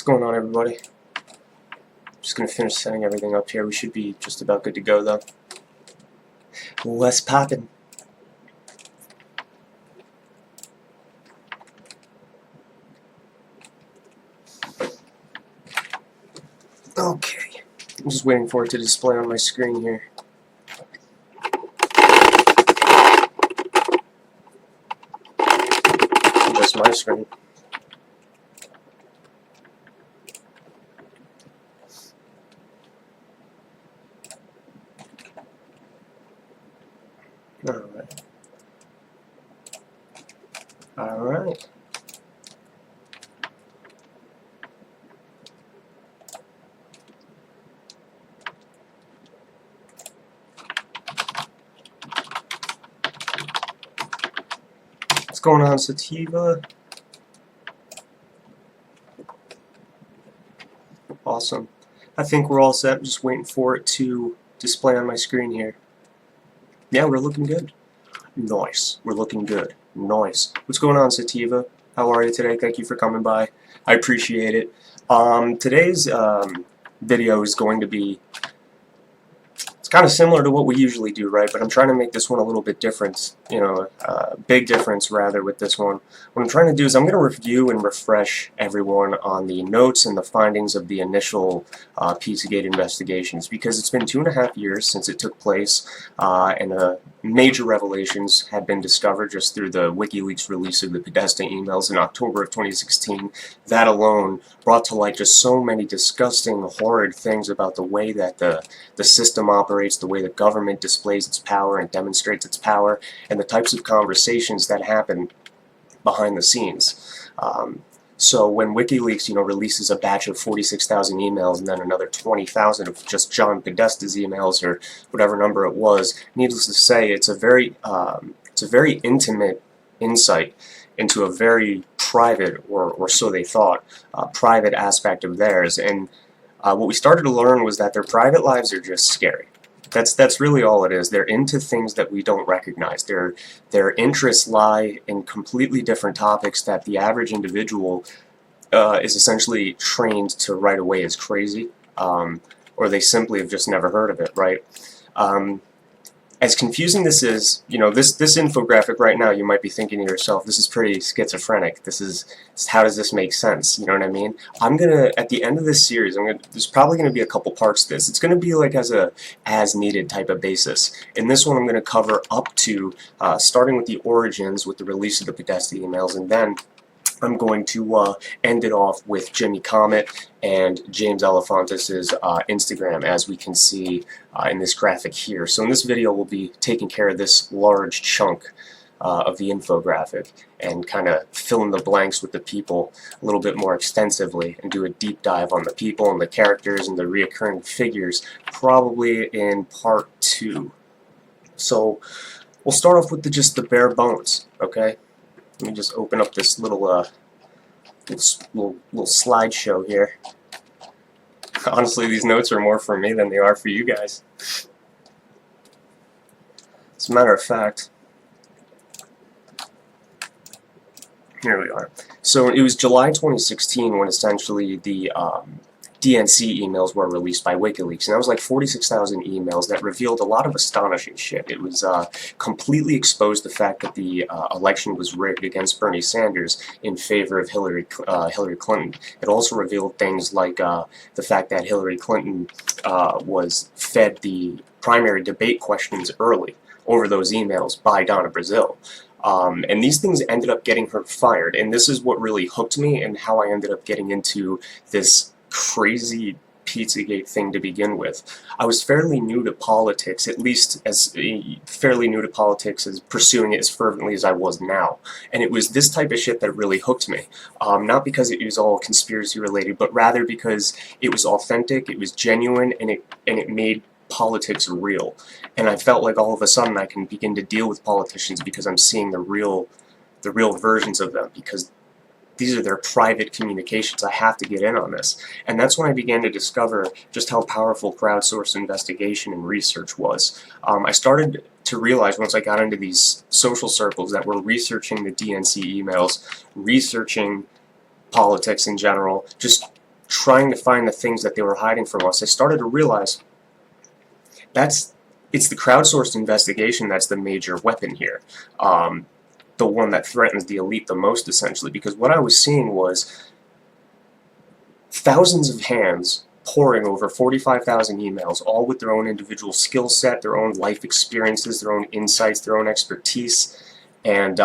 What's going on, everybody? Just gonna finish setting everything up here. We should be just about good to go, though. What's poppin'? Okay. I'm just waiting for it to display on my screen here. Just my screen. Alright. Alright. What's going on, Sativa? Awesome. I think we're all set. I'm just waiting for it to display on my screen here. Yeah, we're looking good. Nice. We're looking good. Nice. What's going on, Sativa? How are you today? Thank you for coming by. I appreciate it. Today's video is going to be, it's kind of similar to what we usually do, right? But I'm trying to make this one a little bit different, you know, big difference rather with this one. What I'm trying to do is I'm going to review and refresh everyone on the notes and the findings of the initial Pizzagate investigations, because it's been 2.5 years since it took place, and major revelations had been discovered just through the WikiLeaks release of the Podesta emails in October of 2016. That alone brought to light just so many disgusting, horrid things about the way that the system operates, the way the government displays its power and demonstrates its power, and the types of conversations that happen behind the scenes. So when WikiLeaks, you know, releases a batch of 46,000 emails and then another 20,000 of just John Podesta's emails, or whatever number it was, needless to say, it's a very intimate insight into a very private, or so they thought, private aspect of theirs. And what we started to learn was that their private lives are just scary. That's really all it is. They're into things that we don't recognize. Their interests lie in completely different topics that the average individual is essentially trained to right away as crazy, or they simply have just never heard of it, right? As confusing this is, you know, this infographic right now, you might be thinking to yourself, this is pretty schizophrenic. How does this make sense? You know what I mean? I'm gonna, at the end of this series, there's probably gonna be a couple parts to this. It's gonna be like as needed type of basis. In this one, I'm gonna cover up to starting with the origins, with the release of the Podesta emails, and then I'm going to end it off with Jimmy Comet and James Elefantis' Instagram, as we can see in this graphic here. So in this video, we'll be taking care of this large chunk of the infographic and kind of fill in the blanks with the people a little bit more extensively, and do a deep dive on the people and the characters and the reoccurring figures, probably in part 2. So we'll start off with just the bare bones, okay? Let me just open up this little slideshow here. Honestly, these notes are more for me than they are for you guys. As a matter of fact, here we are. So it was July 2016 when essentially the DNC emails were released by WikiLeaks, and that was like 46,000 emails that revealed a lot of astonishing shit. It was completely exposed the fact that the election was rigged against Bernie Sanders in favor of Hillary Clinton. It also revealed things like the fact that Hillary Clinton was fed the primary debate questions early over those emails by Donna Brazile. And these things ended up getting her fired, and this is what really hooked me and how I ended up getting into this crazy Pizzagate thing to begin with. I was fairly new to politics, at least as fairly new to politics as pursuing it as fervently as I was now. And it was this type of shit that really hooked me. Not because it was all conspiracy related, but rather because it was authentic, it was genuine, and it made politics real. And I felt like all of a sudden I can begin to deal with politicians because I'm seeing the real versions of them, because these are their private communications. I have to get in on this. And that's when I began to discover just how powerful crowdsourced investigation and research was. I started to realize once I got into these social circles that were researching the DNC emails, researching politics in general, just trying to find the things that they were hiding from us, I started to realize it's the crowdsourced investigation that's the major weapon here. The one that threatens the elite the most, essentially, because what I was seeing was thousands of hands pouring over 45,000 emails, all with their own individual skill set, their own life experiences, their own insights, their own expertise, and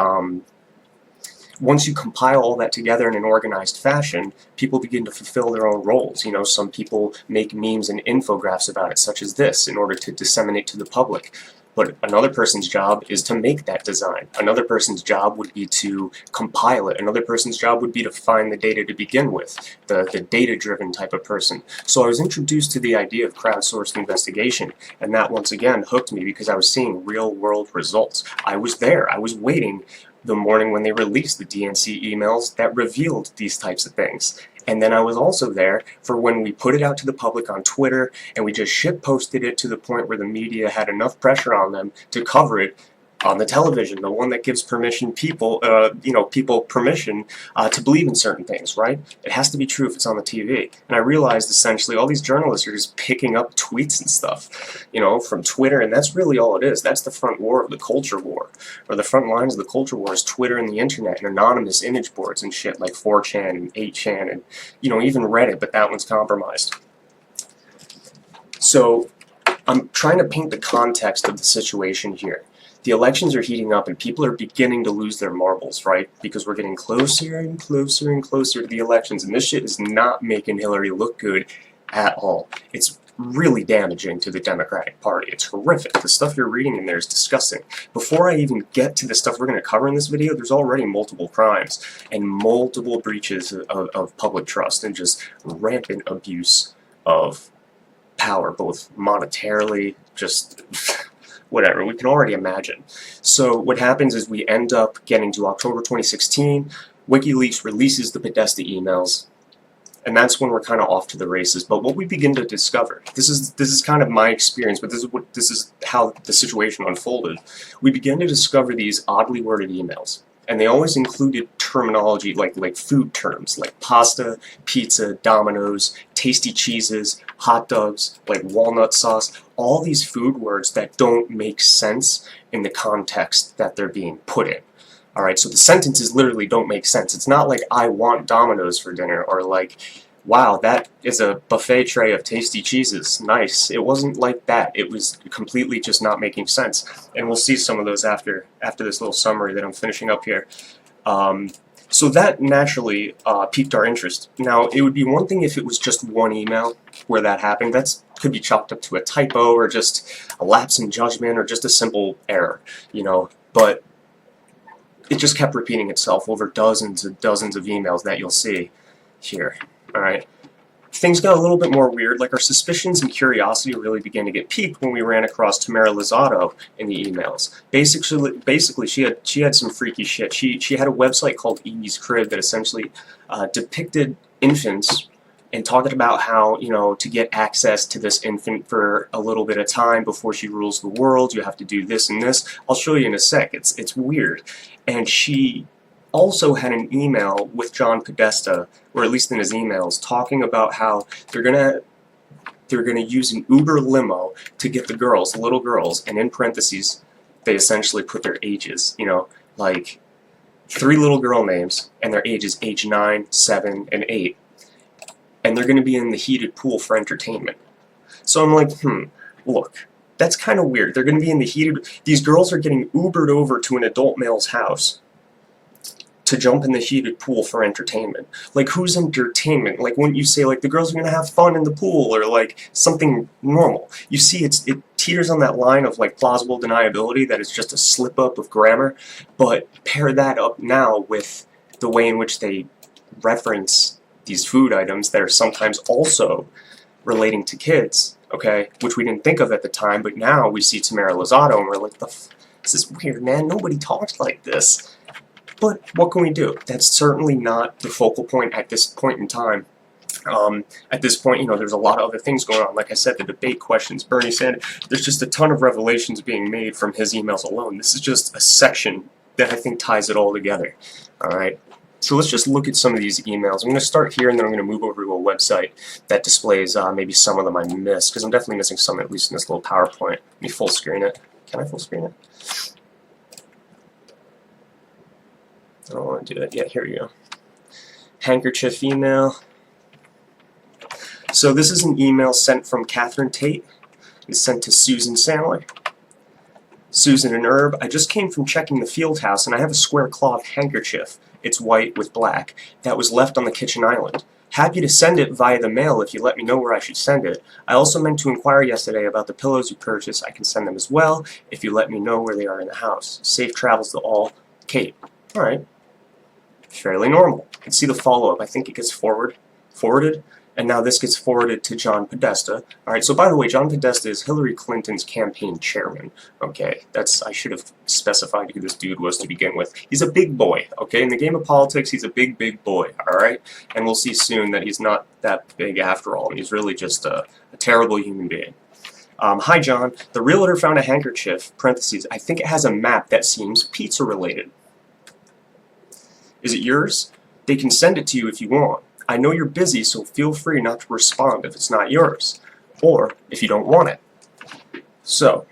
once you compile all that together in an organized fashion, people begin to fulfill their own roles. You know, some people make memes and infographics about it, such as this, in order to disseminate to the public. But another person's job is to make that design. Another person's job would be to compile it. Another person's job would be to find the data to begin with, the data-driven type of person. So I was introduced to the idea of crowdsourced investigation, and that once again hooked me because I was seeing real-world results. I was there. I was waiting the morning when they released the DNC emails that revealed these types of things. And then I was also there for when we put it out to the public on Twitter and we just shit posted it to the point where the media had enough pressure on them to cover it on the television, the one that gives permission people permission to believe in certain things, right? It has to be true if it's on the TV. And I realized essentially all these journalists are just picking up tweets and stuff, you know, from Twitter, and that's really all it is. That's the front war of the culture war, or the front lines of the culture war is Twitter and the internet and anonymous image boards and shit like 4chan and 8chan and, you know, even Reddit, but that one's compromised. So I'm trying to paint the context of the situation here. The elections are heating up and people are beginning to lose their marbles, right? Because we're getting closer and closer and closer to the elections, and this shit is not making Hillary look good at all. It's really damaging to the Democratic Party. It's horrific. The stuff you're reading in there is disgusting. Before I even get to the stuff we're going to cover in this video, there's already multiple crimes and multiple breaches of public trust and just rampant abuse of power, both monetarily, just whatever, we can already imagine. So what happens is we end up getting to October 2016, WikiLeaks releases the Podesta emails, and that's when we're kind of off to the races. But what we begin to discover, this is kind of my experience, but this is how the situation unfolded. We begin to discover these oddly worded emails, and they always included terminology like food terms, like pasta, pizza, Domino's, tasty cheeses, hot dogs, like walnut sauce, all these food words that don't make sense in the context that they're being put in. Alright, so the sentences literally don't make sense. It's not like, I want Domino's for dinner, or like, wow, that is a buffet tray of tasty cheeses. Nice. It wasn't like that. It was completely just not making sense. And we'll see some of those after this little summary that I'm finishing up here. So that naturally piqued our interest. Now, it would be one thing if it was just one email where that happened. That could be chalked up to a typo or just a lapse in judgment or just a simple error, you know. But it just kept repeating itself over dozens and dozens of emails that you'll see here. Alright. Things got a little bit more weird, like our suspicions and curiosity really began to get piqued when we ran across Tamara Lozado in the emails. Basically, she had some freaky shit. She had a website called Evie's Crib that essentially depicted infants and talked about how, you know, to get access to this infant for a little bit of time before she rules the world, you have to do this and this. I'll show you in a sec. It's weird. And she also had an email with John Podesta, or at least in his emails, talking about how they're gonna use an Uber limo to get the girls, the little girls, and in parentheses, they essentially put their ages, you know, like 3 little girl names, and their ages, age 9, 7, and 8. And they're gonna be in the heated pool for entertainment. So I'm like, look, that's kind of weird. They're gonna be in the heated, these girls are getting Ubered over to an adult male's house to jump in the heated pool for entertainment. Like, who's entertainment? Like, wouldn't you say, like, the girls are gonna have fun in the pool, or, like, something normal? You see, it teeters on that line of, like, plausible deniability that it's just a slip-up of grammar, but pair that up now with the way in which they reference these food items that are sometimes also relating to kids, okay, which we didn't think of at the time, but now we see Tamara Lozado, and we're like, this is weird, man, nobody talks like this. But what can we do? That's certainly not the focal point at this point in time. At this point, you know, there's a lot of other things going on. Like I said, the debate questions, Bernie Sanders, there's just a ton of revelations being made from his emails alone. This is just a section that I think ties it all together. Alright? So let's just look at some of these emails. I'm going to start here, and then I'm going to move over to a website that displays maybe some of them I missed, because I'm definitely missing some, at least in this little PowerPoint. Let me full screen it. Can I full screen it? I don't want to do it. Yeah, here we go. Handkerchief email. So this is an email sent from Catherine Tate. It's sent to Susan Sandler. Susan and Herb, I just came from checking the field house, and I have a square cloth handkerchief. It's white with black. That was left on the kitchen island. Happy to send it via the mail if you let me know where I should send it. I also meant to inquire yesterday about the pillows you purchased. I can send them as well if you let me know where they are in the house. Safe travels to all. Kate. Alright. Fairly normal. You can see the follow-up. I think it gets forwarded. And now this gets forwarded to John Podesta. Alright, so by the way, John Podesta is Hillary Clinton's campaign chairman. Okay, I should have specified who this dude was to begin with. He's a big boy, okay? In the game of politics, he's a big, big boy, alright? And we'll see soon that he's not that big after all, and he's really just a terrible human being. Hi, John. The realtor found a handkerchief, parentheses, I think it has a map that seems pizza-related. Is it yours? They can send it to you if you want. I know you're busy, so feel free not to respond if it's not yours, or if you don't want it. So,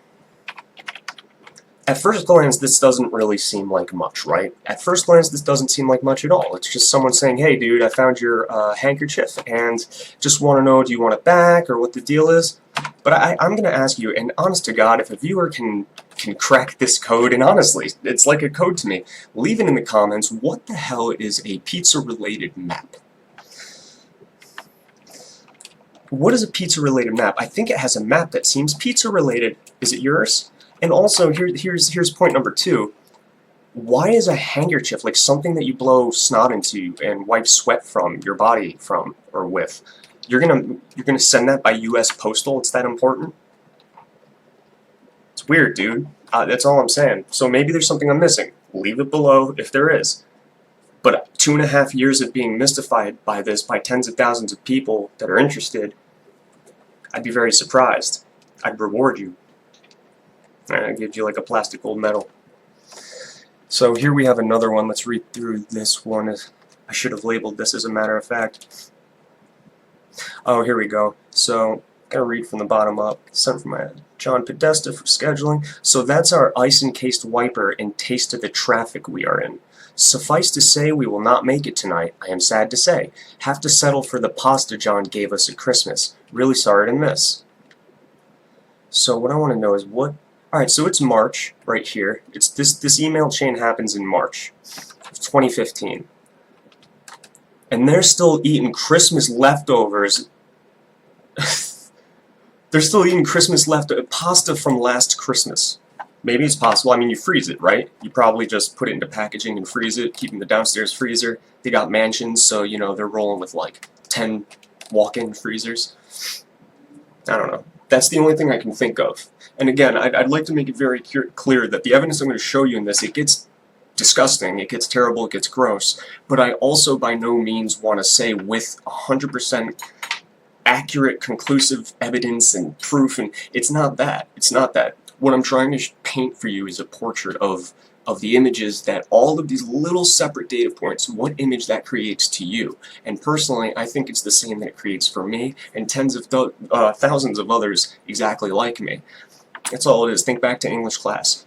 at first glance, this doesn't really seem like much, right? At first glance, this doesn't seem like much at all. It's just someone saying, hey, dude, I found your handkerchief, and just want to know, do you want it back, or what the deal is? But I'm going to ask you, and honest to God, if a viewer can crack this code, and honestly, it's like a code to me, leave it in the comments, what the hell is a pizza-related map? What is a pizza-related map? I think it has a map that seems pizza-related. Is it yours? And also, here's point number 2. Why is a handkerchief, like something that you blow snot into and wipe sweat from your body from or with, you're gonna send that by U.S. Postal? It's that important? It's weird, dude. That's all I'm saying. So maybe there's something I'm missing. Leave it below if there is. But 2.5 years of being mystified by this by tens of thousands of people that are interested, I'd be very surprised. I'd reward you. I'd give you like a plastic gold medal. So here we have another one. Let's read through this one. I should have labeled this as a matter of fact. Oh, here we go. So, I'm going to read from the bottom up. Sent from John Podesta for scheduling. So that's our ice-encased wiper and taste of the traffic we are in. Suffice to say, we will not make it tonight, I am sad to say. Have to settle for the pasta John gave us at Christmas. Really sorry to miss. So what I want to know is what... Alright, so it's March, right here. It's this email chain happens in March of 2015. And they're still eating Christmas leftovers. They're still eating Christmas leftovers. Pasta from last Christmas. Maybe it's possible. I mean, you freeze it, right? You probably just put it into packaging and freeze it, keep it in the downstairs freezer. They got mansions, so, you know, they're rolling with, like, 10 walk-in freezers. I don't know. That's the only thing I can think of. And again, I'd like to make it very clear that the evidence I'm going to show you in this, it gets disgusting, it gets terrible, it gets gross. But I also by no means want to say with 100% accurate, conclusive evidence and proof, and it's not that. It's not that. What I'm trying to paint for you is a portrait of the images that all of these little separate data points, what image that creates to you. And personally, I think it's the same that it creates for me and tens of thousands of others exactly like me. That's all it is. Think back to English class.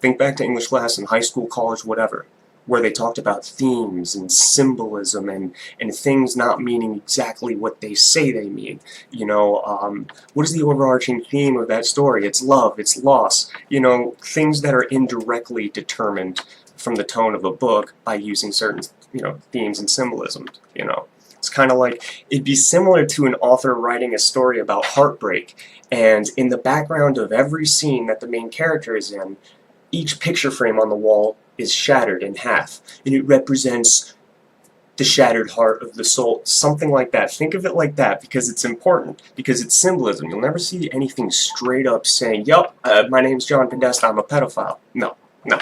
Think back to English class in high school, college, whatever, where they talked about themes and symbolism and things not meaning exactly what they say they mean. You know, what is the overarching theme of that story? It's love, it's loss. You know, things that are indirectly determined from the tone of a book by using certain, you know, themes and symbolism, you know. It's kind of like, it'd be similar to an author writing a story about heartbreak, and in the background of every scene that the main character is in, each picture frame on the wall is shattered in half, and it represents the shattered heart of the soul, something like that. Think of it like that, because it's important, because it's symbolism. You'll never see anything straight up saying, yup, my name's John Podesta, I'm a pedophile. No, no.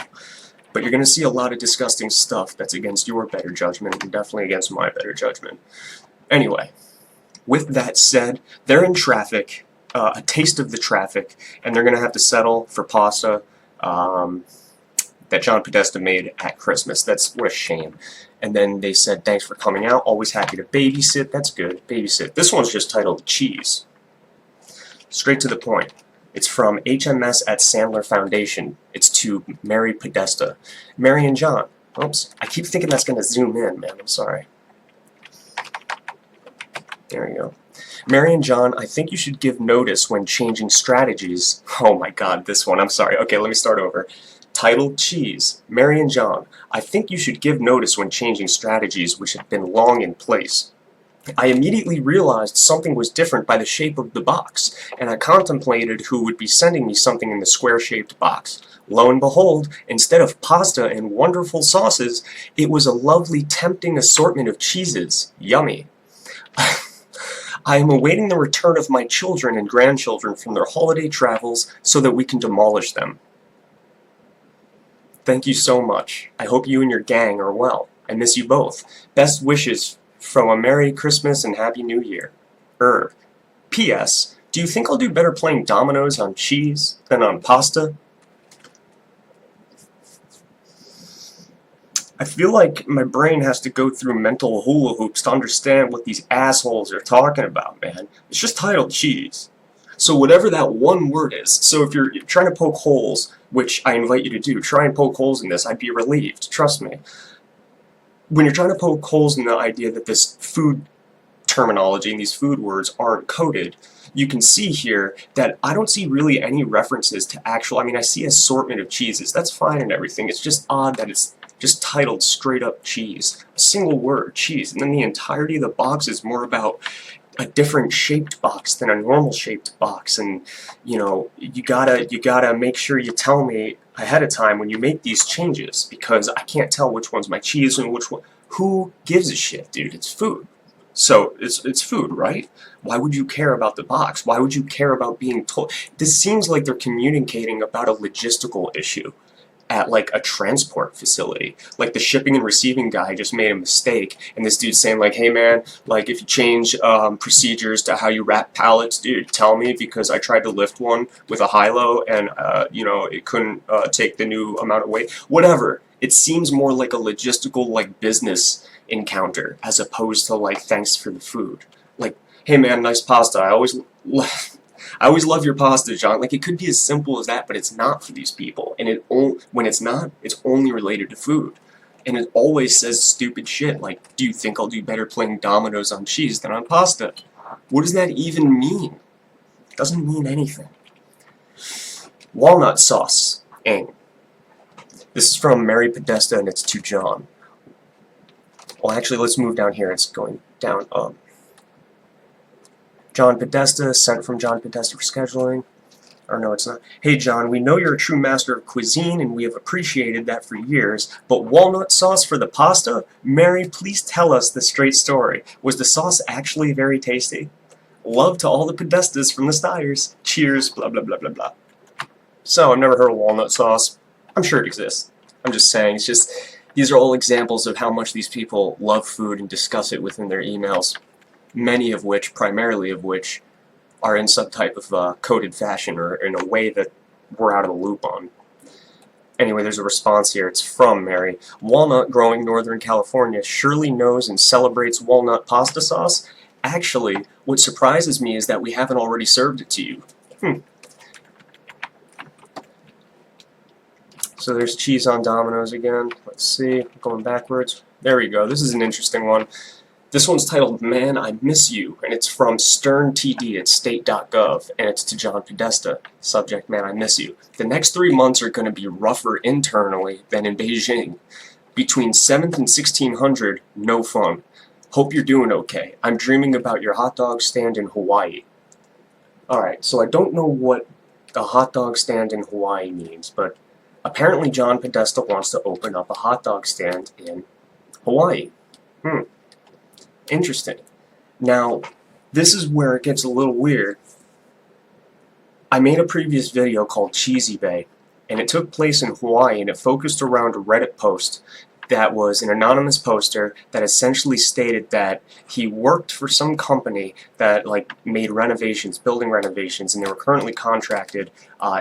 But you're going to see a lot of disgusting stuff that's against your better judgment, and definitely against my better judgment. Anyway, with that said, they're in traffic, a taste of the traffic, and they're going to have to settle for pasta that John Podesta made at Christmas. That's what a shame. And then they said, thanks for coming out, always happy to babysit. That's good, babysit. This one's just titled Cheese. Straight to the point. It's from HMS at Sandler Foundation. It's to Mary Podesta. Mary and John. Oops, I keep thinking that's going to zoom in, man. I'm sorry. There we go. Mary and John, I think you should give notice when changing strategies. Oh my god, this one. I'm sorry. Okay, let me start over. Titled Cheese. Mary and John, I think you should give notice when changing strategies which have been long in place. I immediately realized something was different by the shape of the box, and I contemplated who would be sending me something in the square-shaped box. Lo and behold, instead of pasta and wonderful sauces, it was a lovely, tempting assortment of cheeses. Yummy. I am awaiting the return of my children and grandchildren from their holiday travels so that we can demolish them. Thank you so much. I hope you and your gang are well. I miss you both. Best wishes from a Merry Christmas and Happy New Year. P.S. Do you think I'll do better playing dominoes on cheese than on pasta? I feel like my brain has to go through mental hula hoops to understand what these assholes are talking about, man. It's just titled cheese. So whatever that one word is, so if you're trying to poke holes, which I invite you to do, try and poke holes in this, I'd be relieved, trust me. When you're trying to poke holes in the idea that this food terminology and these food words aren't coded, you can see here that I don't see really any references to actual, I mean, I see assortment of cheeses, that's fine and everything, it's just odd that it's just titled straight up cheese. A single word, cheese, and then the entirety of the box is more about a different shaped box than a normal shaped box, and you know, you gotta make sure you tell me ahead of time when you make these changes, because I can't tell which one's my cheese and which one. Who gives a shit, dude? It's food. So it's food, right? Why would you care about the box? Why would you care about being told? This seems like they're communicating about a logistical issue at like a transport facility. Like the shipping and receiving guy just made a mistake, and this dude's saying like, hey man, like if you change procedures to how you wrap pallets, dude, tell me, because I tried to lift one with a high-low and you know, it couldn't take the new amount of weight. Whatever. It seems more like a logistical, like, business encounter as opposed to like, thanks for the food. Like, hey man, nice pasta. I always love your pasta, John. Like, it could be as simple as that, but it's not for these people. And when it's not, it's only related to food. And it always says stupid shit like, do you think I'll do better playing dominoes on cheese than on pasta? What does that even mean? It doesn't mean anything. Walnut sauce. Ing. This is from Mary Podesta, and it's to John. Well, actually, let's move down here. It's going down up. John Podesta, sent from John Podesta for scheduling. Or no, it's not. Hey John, we know you're a true master of cuisine, and we have appreciated that for years, but walnut sauce for the pasta? Mary, please tell us the straight story. Was the sauce actually very tasty? Love to all the Podestas from the Styers. Cheers, blah blah blah blah blah. So, I've never heard of walnut sauce. I'm sure it exists. I'm just saying, it's just, these are all examples of how much these people love food and discuss it within their emails. Many of which, primarily of which, are in some type of coded fashion or in a way that we're out of the loop on. Anyway, there's a response here. It's from Mary. Walnut growing Northern California surely knows and celebrates walnut pasta sauce. Actually, what surprises me is that we haven't already served it to you. So there's cheese on Domino's again. Let's see, going backwards. There we go. This is an interesting one. This one's titled, Man, I Miss You, and it's from SternTD at state.gov, and it's to John Podesta. Subject, Man, I Miss You. The next 3 months are going to be rougher internally than in Beijing. Between 7th and 1600, no fun. Hope you're doing okay. I'm dreaming about your hot dog stand in Hawaii. Alright, so I don't know what a hot dog stand in Hawaii means, but apparently John Podesta wants to open up a hot dog stand in Hawaii. Interesting. Now, this is where it gets a little weird. I made a previous video called Cheesy Bay, and it took place in Hawaii, and it focused around a Reddit post that was an anonymous poster that essentially stated that he worked for some company that like made renovations, building renovations, and they were currently contracted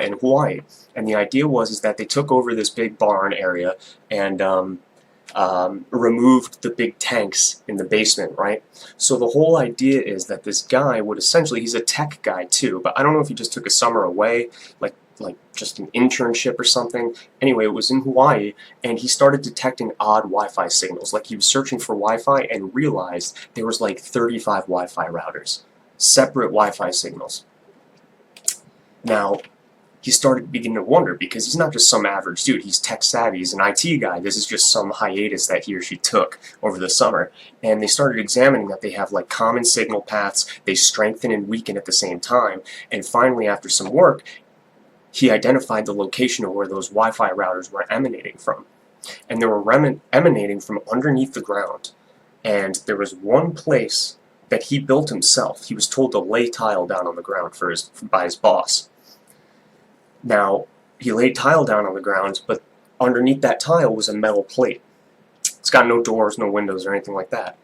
in Hawaii. And the idea was is that they took over this big barn area and removed the big tanks in the basement, right? So the whole idea is that this guy would essentially, he's a tech guy too, but I don't know if he just took a summer away, like just an internship or something. Anyway, it was in Hawaii, and he started detecting odd Wi-Fi signals. Like he was searching for Wi-Fi and realized there was like 35 Wi-Fi routers, separate Wi-Fi signals. Now, he started beginning to wonder, because he's not just some average dude, he's tech savvy, he's an IT guy. This is just some hiatus that he or she took over the summer. And they started examining that they have like common signal paths, they strengthen and weaken at the same time, and finally after some work, he identified the location of where those Wi-Fi routers were emanating from. And they were emanating from underneath the ground. And there was one place that he built himself. He was told to lay tile down on the ground by his boss. Now, he laid tile down on the ground, but underneath that tile was a metal plate. It's got no doors, no windows, or anything like that.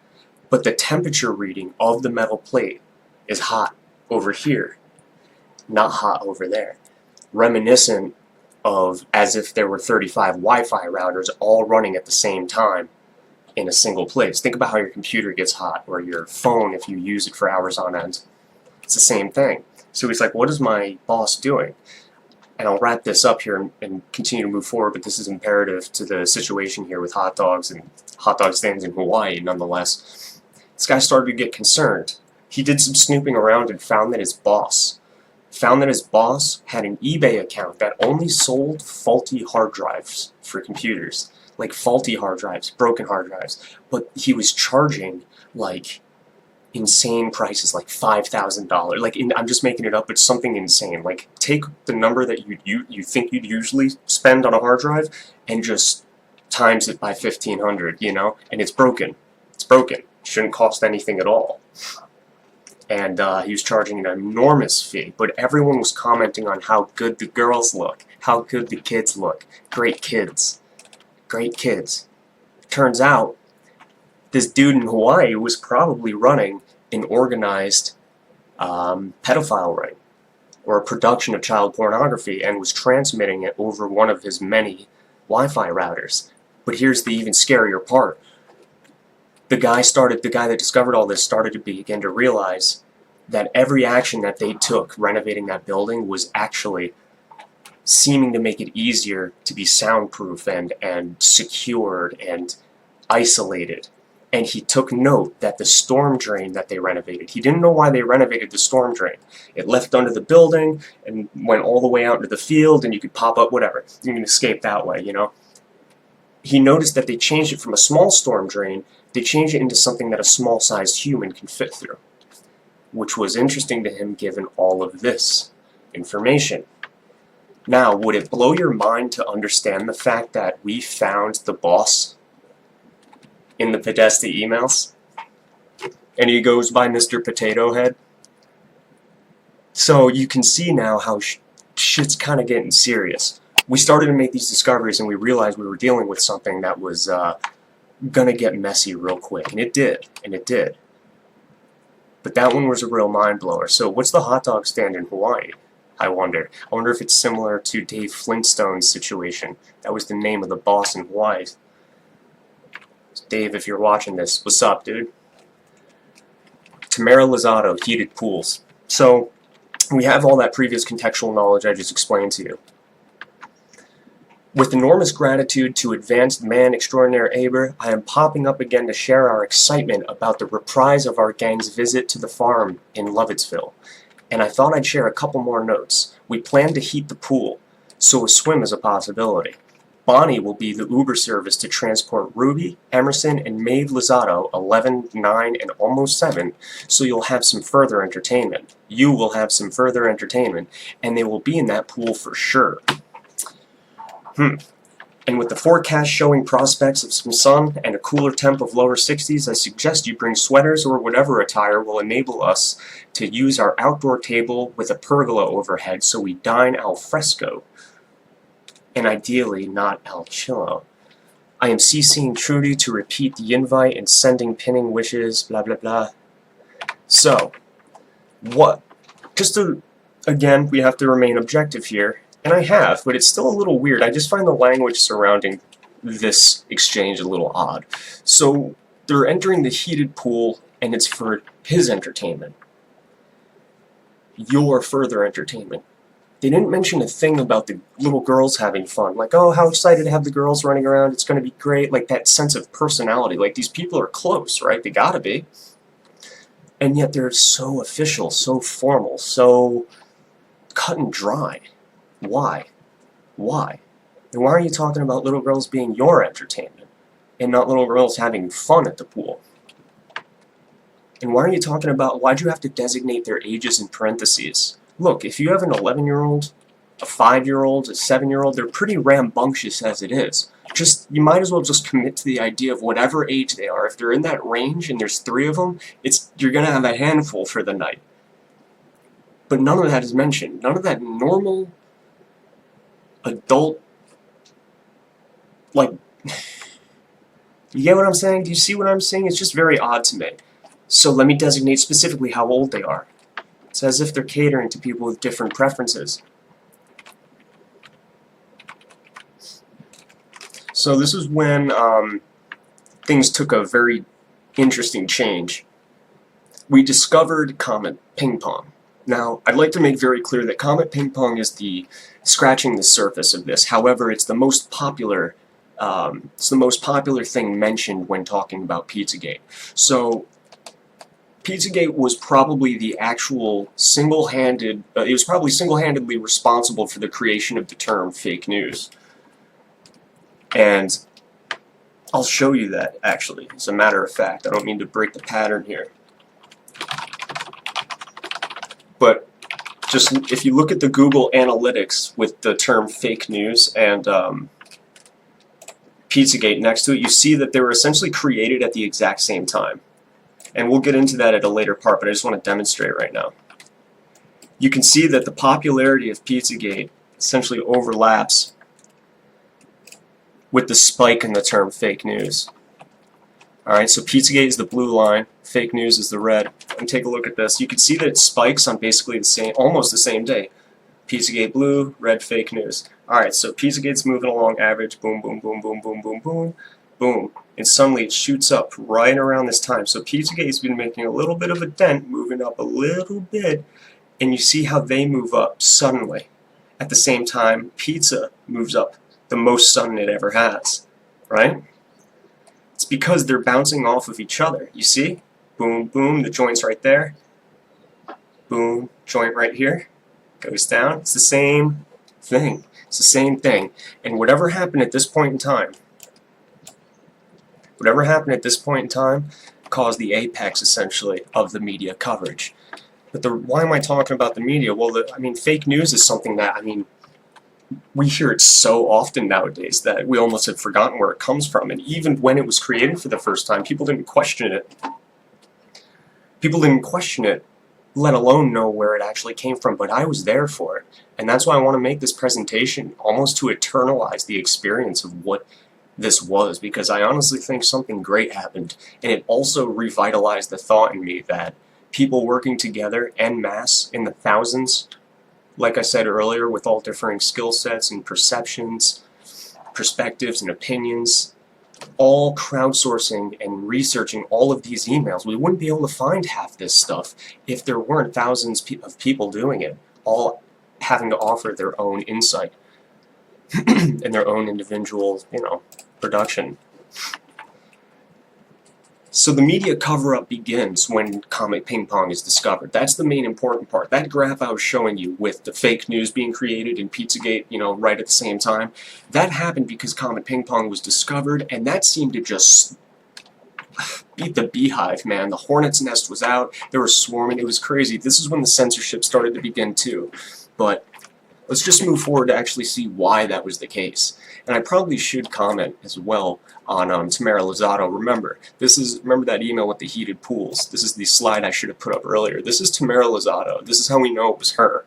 But the temperature reading of the metal plate is hot over here, not hot over there. Reminiscent of as if there were 35 Wi-Fi routers all running at the same time in a single place. Think about how your computer gets hot, or your phone if you use it for hours on end. It's the same thing. So he's like, what is my boss doing? And I'll wrap this up here and continue to move forward, but this is imperative to the situation here with hot dogs and hot dog stands in Hawaii nonetheless. This guy started to get concerned. He did some snooping around and found that his boss had an eBay account that only sold faulty hard drives for computers. Like faulty hard drives, broken hard drives. But he was charging like insane prices, like $5,000. Like I'm just making it up, but something insane. Like take the number that you think you'd usually spend on a hard drive and just times it by 1,500, you know? And it's broken. It's broken. Shouldn't cost anything at all. And he was charging an enormous fee, but everyone was commenting on how good the girls look, how good the kids look. Great kids. Great kids. Turns out, this dude in Hawaii was probably running an organized pedophile ring, or a production of child pornography, and was transmitting it over one of his many Wi-Fi routers. But here's the even scarier part. The guy that discovered all this started to begin to realize that every action that they took renovating that building was actually seeming to make it easier to be soundproof and secured and isolated. And he took note that the storm drain that they renovated, he didn't know why they renovated the storm drain. It left under the building and went all the way out into the field, and you could pop up, whatever. You can escape that way, you know. He noticed that they changed it from a small storm drain, they changed it into something that a small-sized human can fit through, which was interesting to him given all of this information. Now, would it blow your mind to understand the fact that we found the boss in the Podesta emails? And he goes by Mr. Potato Head. So you can see now how shit's kind of getting serious. We started to make these discoveries and we realized we were dealing with something that was gonna get messy real quick. And it did. But that one was a real mind blower. So what's the hot dog stand in Hawaii? I wonder if it's similar to Dave Flintstone's situation. That was the name of the boss in Hawaii. Dave, if you're watching this, what's up, dude? Tamara Lozado, heated pools. So, we have all that previous contextual knowledge I just explained to you. With enormous gratitude to advanced man extraordinaire Aber, I am popping up again to share our excitement about the reprise of our gang's visit to the farm in Lovettsville. And I thought I'd share a couple more notes. We plan to heat the pool, so a swim is a possibility. Bonnie will be the Uber service to transport Ruby, Emerson, and Maeve Lozado, 11, 9, and almost 7, so you'll have some further entertainment. You will have some further entertainment, and they will be in that pool for sure. And with the forecast showing prospects of some sun and a cooler temp of lower 60s, I suggest you bring sweaters or whatever attire will enable us to use our outdoor table with a pergola overhead so we dine al fresco. And ideally not al chillo. I am CCing Trudy to repeat the invite and sending pinning wishes, blah blah blah. So, what? Just to, again, we have to remain objective here, and I have, but it's still a little weird. I just find the language surrounding this exchange a little odd. So, they're entering the heated pool, and it's for his entertainment. Your further entertainment. They didn't mention a thing about the little girls having fun. Like, oh, how excited to have the girls running around. It's going to be great. Like, that sense of personality. Like, these people are close, right? They gotta be. And yet they're so official, so formal, so cut and dry. Why? Why? And why are you talking about little girls being your entertainment and not little girls having fun at the pool? And why are you talking about, why'd you have to designate their ages in parentheses? Look, if you have an 11-year-old, a 5-year-old, a 7-year-old, they're pretty rambunctious as it is. You might as well just commit to the idea of whatever age they are. If they're in that range and there's 3 of them, you're going to have a handful for the night. But none of that is mentioned. None of that normal, adult, like, you get what I'm saying? Do you see what I'm saying? It's just very odd to me. So let me designate specifically how old they are. It's as if they're catering to people with different preferences. So this is when things took a very interesting change. We discovered Comet Ping Pong. Now, I'd like to make very clear that Comet Ping Pong is scratching the surface of this. However, it's the most popular thing mentioned when talking about Pizzagate. So, Pizzagate was probably the actual it was probably single-handedly responsible for the creation of the term fake news. And I'll show you that, actually, as a matter of fact. I don't mean to break the pattern here. But just if you look at the Google Analytics with the term fake news and Pizzagate next to it, you see that they were essentially created at the exact same time. And we'll get into that at a later part, but I just want to demonstrate right now. You can see that the popularity of Pizzagate essentially overlaps with the spike in the term fake news. Alright, so Pizzagate is the blue line, fake news is the red. And take a look at this. You can see that it spikes on basically almost the same day. Pizzagate blue, red fake news. Alright, so Pizzagate's moving along average, boom, boom, boom, boom, boom, boom, boom, boom. And suddenly it shoots up right around this time. So Pizzagate's been making a little bit of a dent, moving up a little bit, and you see how they move up suddenly. At the same time, pizza moves up the most sudden it ever has, right? It's because they're bouncing off of each other. You see? Boom, boom, the joint's right there. Boom, joint right here. Goes down. It's the same thing. It's the same thing. And whatever happened at this point in time, caused the apex, essentially, of the media coverage. But why am I talking about the media? Well, fake news is something that, we hear it so often nowadays that we almost have forgotten where it comes from. And even when it was created for the first time, people didn't question it. People didn't question it, let alone know where it actually came from. But I was there for it. And that's why I want to make this presentation almost to eternalize the experience of what this was, because I honestly think something great happened, and it also revitalized the thought in me that people working together en masse in the thousands, like I said earlier, with all differing skill sets and perceptions, perspectives and opinions, all crowdsourcing and researching all of these emails. We wouldn't be able to find half this stuff if there weren't thousands of people doing it, all having to offer their own insight and their own individual, production. So the media cover-up begins when Comet Ping Pong is discovered. That's the main important part. That graph I was showing you with the fake news being created in Pizzagate, right at the same time, that happened because Comet Ping Pong was discovered, and that seemed to just beat the beehive, man. The hornet's nest was out. They were swarming. It was crazy. This is when the censorship started to begin too. But let's just move forward to actually see why that was the case. And I probably should comment as well on Tamara Lozado. Remember that email with the heated pools. This is the slide I should have put up earlier. This is Tamara Lozado. This is how we know it was her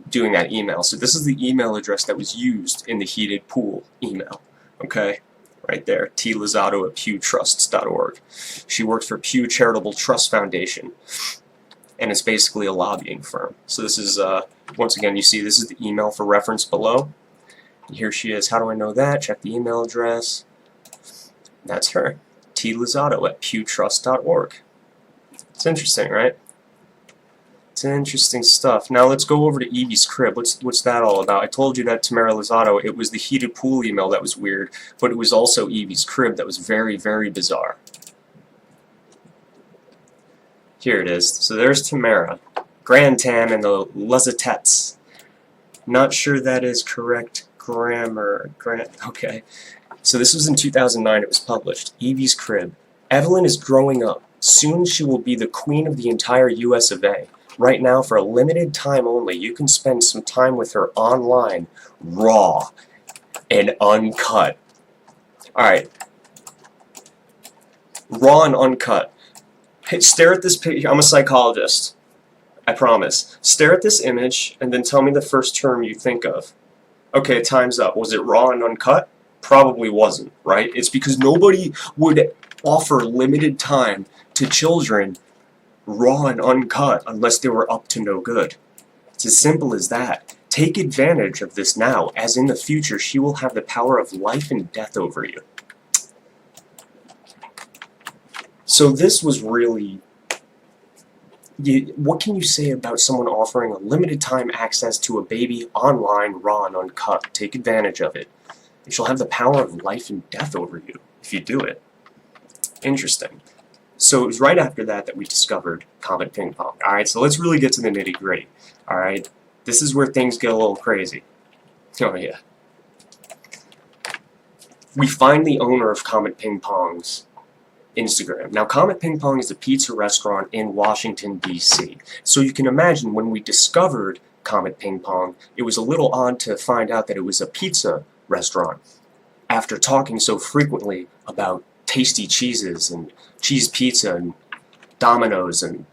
doing that email. So this is the email address that was used in the heated pool email. Okay? right there, T. Lozado at pewtrusts.org. She works for Pew Charitable Trust Foundation, and it's basically a lobbying firm. So this is, once again, you see this is the email for reference below. And here she is. How do I know that? Check the email address. That's her, T. Lozado at pewtrust.org. It's interesting, right? It's interesting stuff. Now let's go over to Evie's crib. What's that all about? I told you that Tamara Lozado, it was the heated pool email that was weird, but it was also Evie's crib that was very, very bizarre. Here it is. So there's Tamara, Grand Tam, and the Luzatettes. Not sure that is correct grammar. Okay. So this was in 2009. It was published. Evie's crib. Evelyn is growing up. Soon she will be the queen of the entire US of A. Right now, for a limited time only, you can spend some time with her online, raw and uncut. Alright. Raw and uncut. Hey, stare at this picture. I'm a psychologist. I promise. Stare at this image and then tell me the first term you think of. Okay, time's up. Was it raw and uncut? Probably wasn't, right? It's because nobody would offer limited time to children raw and uncut unless they were up to no good. It's as simple as that. Take advantage of this now, as in the future she will have the power of life and death over you. So this was really... what can you say about someone offering a limited time access to a baby online, raw and uncut? Take advantage of it. And she'll have the power of life and death over you if you do it. Interesting. So it was right after that that we discovered Comet Ping Pong. Alright, so let's really get to the nitty-gritty. Alright, this is where things get a little crazy. Oh yeah. We find the owner of Comet Ping Pong's Instagram. Now, Comet Ping Pong is a pizza restaurant in Washington, D.C. So you can imagine when we discovered Comet Ping Pong, it was a little odd to find out that it was a pizza restaurant after talking so frequently about tasty cheeses and cheese pizza and Domino's and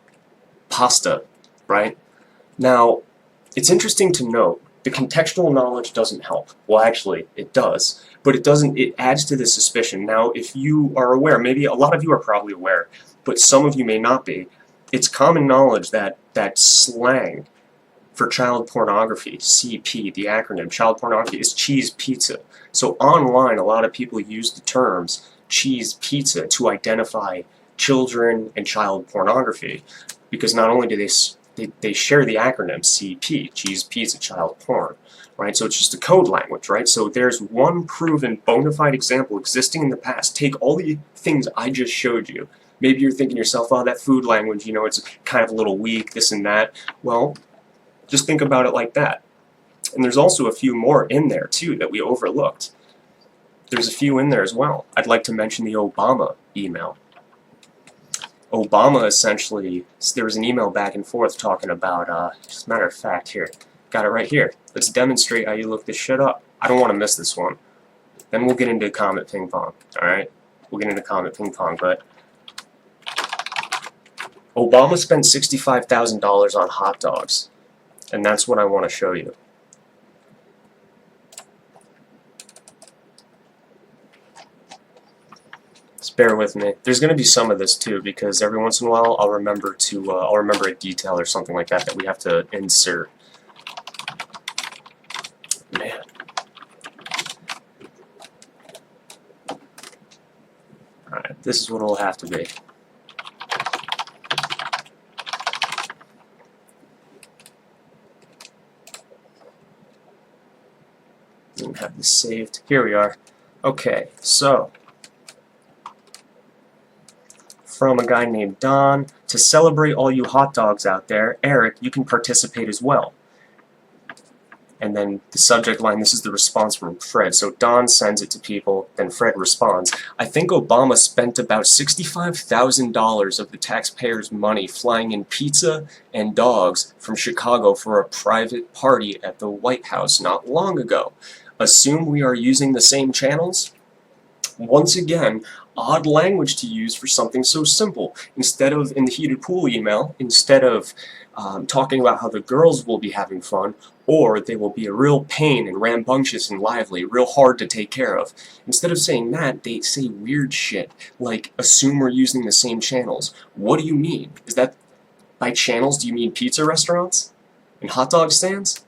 pasta, right? Now, it's interesting to note the contextual knowledge doesn't help. Well, actually, it does, but it doesn't. It adds to the suspicion. Now, if you are aware, maybe a lot of you are probably aware, but some of you may not be, it's common knowledge that slang for child pornography, CP, the acronym, child pornography, is cheese pizza. So online, a lot of people use the terms cheese pizza to identify children and child pornography, because not only do they share the acronym CP, cheese pizza, child porn, right? So it's just a code language, right? So there's one proven bona fide example existing in the past. Take all the things I just showed you. Maybe you're thinking to yourself, oh, that food language, you know, it's kind of a little weak, this and that. Well, just think about it like that. And there's also a few more in there, too, that we overlooked. There's a few in there as well. I'd like to mention the Obama email. Obama essentially, there was an email back and forth talking about, as a matter of fact, here, got it right here. Let's demonstrate how you look this shit up. I don't want to miss this one. Then we'll get into Comet Ping Pong, alright? We'll get into Comet Ping Pong, but Obama spent $65,000 on hot dogs, and that's what I want to show you. Just bear with me. There's going to be some of this too, because every once in a while I'll remember a detail or something like that we have to insert. Man. Alright, this is what it'll have to be. Didn't have this saved. Here we are. Okay, so from a guy named Don, to celebrate all you hot dogs out there, Eric, you can participate as well. And then the subject line, this is the response from Fred. So Don sends it to people, then Fred responds, I think Obama spent about $65,000 of the taxpayers' money flying in pizza and dogs from Chicago for a private party at the White House not long ago. Assume we are using the same channels? Once again, odd language to use for something so simple. Instead of, in the heated pool email, instead of talking about how the girls will be having fun, or they will be a real pain and rambunctious and lively, real hard to take care of. Instead of saying that, they say weird shit, like assume we're using the same channels. What do you mean? Is that, by channels, do you mean pizza restaurants? And hot dog stands?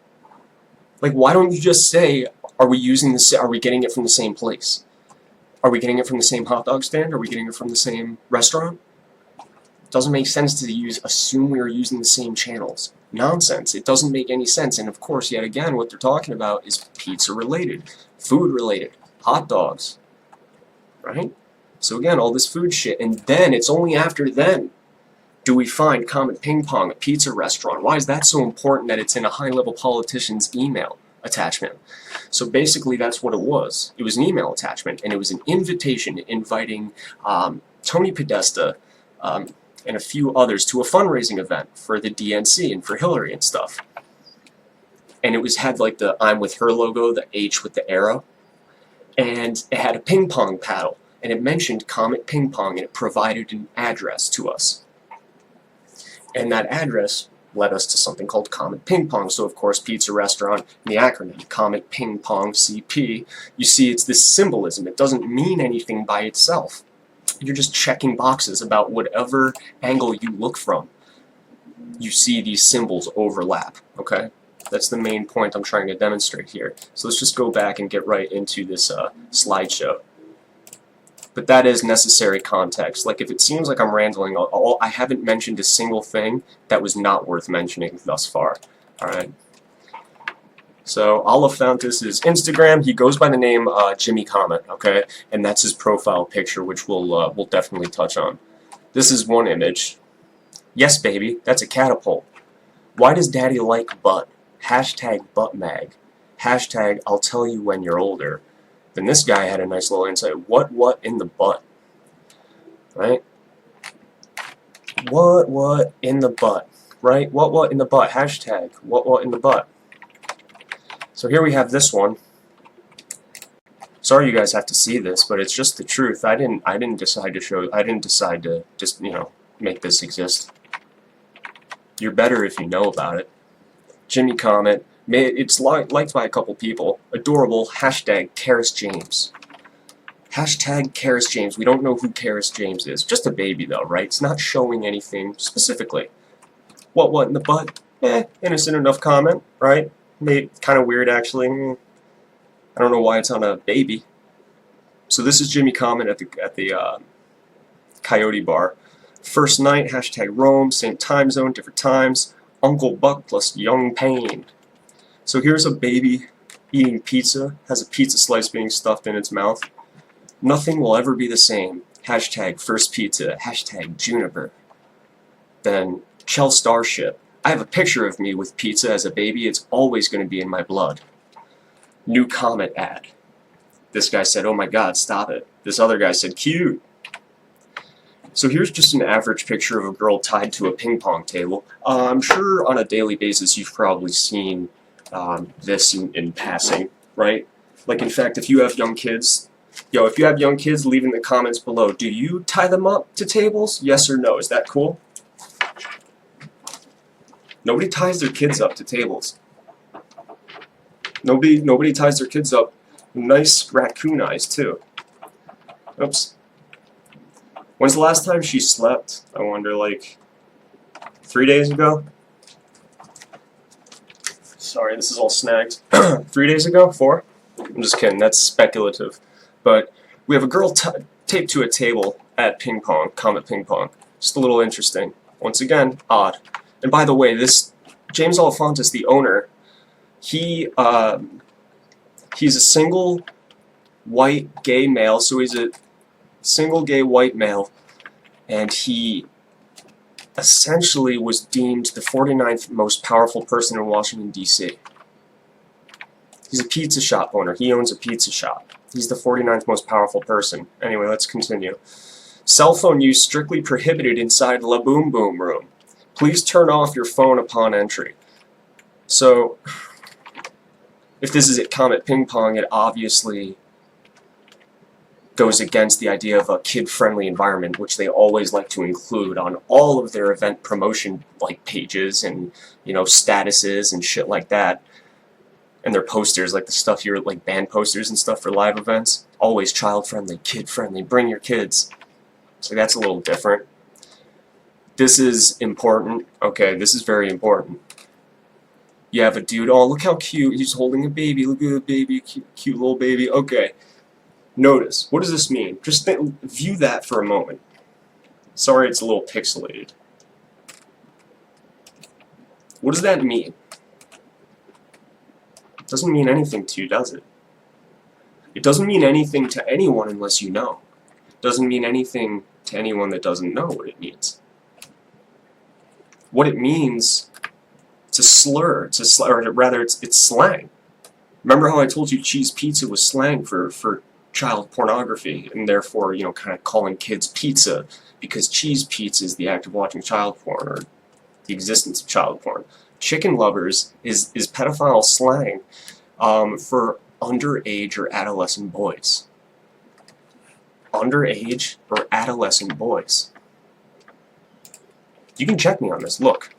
Like, why don't you just say, are we getting it from the same place? Are we getting it from the same hot dog stand? Are we getting it from the same restaurant? It doesn't make sense to assume we are using the same channels. Nonsense. It doesn't make any sense. And of course, yet again, what they're talking about is pizza related, food related, hot dogs, right? So again, all this food shit. And then, it's only after then do we find Comet Ping Pong, a pizza restaurant. Why is that so important that it's in a high-level politician's email attachment? So basically, that's what it was. It was an email attachment, and it was an invitation inviting Tony Podesta and a few others to a fundraising event for the DNC and for Hillary and stuff. And it had like the I'm with her logo, the H with the arrow, and it had a ping pong paddle, and it mentioned Comet Ping Pong, and it provided an address to us. And that address led us to something called Comet Ping Pong. So of course, pizza restaurant, and the acronym Comet Ping Pong CP. You see, it's this symbolism. It doesn't mean anything by itself. You're just checking boxes about whatever angle you look from. You see these symbols overlap, okay? That's the main point I'm trying to demonstrate here. So let's just go back and get right into this slideshow. But that is necessary context. Like, if it seems like I'm rambling, I haven't mentioned a single thing that was not worth mentioning thus far. Alright? So, Olifantis is Instagram. He goes by the name Jimmy Comet, okay? And that's his profile picture, which we'll definitely touch on. This is one image. Yes, baby, that's a catapult. Why does daddy like butt? Hashtag buttmag. Hashtag I'll tell you when you're older. Then this guy had a nice little insight. What in the butt? Right? What in the butt? Right? What in the butt? Hashtag what in the butt? So here we have this one. Sorry you guys have to see this, but it's just the truth. I didn't decide to just, you know, make this exist. You're better if you know about it. Jimmy Comet. It's liked by a couple people. Adorable. Hashtag Karis James. Hashtag Karis James. We don't know who Karis James is. Just a baby though, right? It's not showing anything specifically. What in the butt? Innocent enough comment, right? Kind of weird actually. I don't know why it's on a baby. So this is Jimmy Comet at the Coyote Bar. First night, hashtag Rome, same time zone, different times. Uncle Buck plus Young Pain. So here's a baby eating pizza, has a pizza slice being stuffed in its mouth. Nothing will ever be the same. Hashtag first pizza, hashtag Juniper. Then Chell Starship. I have a picture of me with pizza as a baby. It's always going to be in my blood. New Comet ad. This guy said, oh my god, stop it. This other guy said, cute. So here's just an average picture of a girl tied to a ping pong table. I'm sure on a daily basis you've probably seen this in passing, right? Like, in fact, if you have young kids, if you have young kids, leave in the comments below. Do you tie them up to tables? Yes or no? Is that cool? Nobody ties their kids up to tables. Nobody ties their kids up. Nice raccoon eyes, too. Oops. When's the last time she slept? I wonder, like, 3 days ago? Sorry, this is all snagged. 3 days ago? 4? I'm just kidding, that's speculative. But we have a girl taped to a table at ping pong, Comet Ping Pong. Just a little interesting. Once again, odd. And by the way, this James Olifantis, the owner, he's a single white gay male, so he's a single gay white male, and he essentially was deemed the 49th most powerful person in Washington, D.C. He's a pizza shop owner. He owns a pizza shop. He's the 49th most powerful person. Anyway, let's continue. Cell phone use strictly prohibited inside La Boom Boom room. Please turn off your phone upon entry. So, if this is at Comet Ping Pong, it obviously goes against the idea of a kid-friendly environment, which they always like to include on all of their event promotion like pages and, you know, statuses and shit like that. And their posters, like the stuff you're like band posters and stuff for live events, always child-friendly, kid-friendly, bring your kids. So that's a little different. This is important. Okay, this is very important. You have a dude, oh, look how cute, he's holding a baby, look at the baby, cute little baby. Okay, notice, what does this mean? Just view that for a moment. Sorry it's a little pixelated. What does that mean? It doesn't mean anything to you, does it? It doesn't mean anything to anyone unless you know. It doesn't mean anything to anyone that doesn't know what it means. What it means, it's a slur, or rather it's slang. Remember how I told you cheese pizza was slang for child pornography, and therefore, you know, kind of calling kids pizza, because cheese pizza is the act of watching child porn, or the existence of child porn. Chicken lovers is pedophile slang for underage or adolescent boys. Underage or adolescent boys. You can check me on this, look.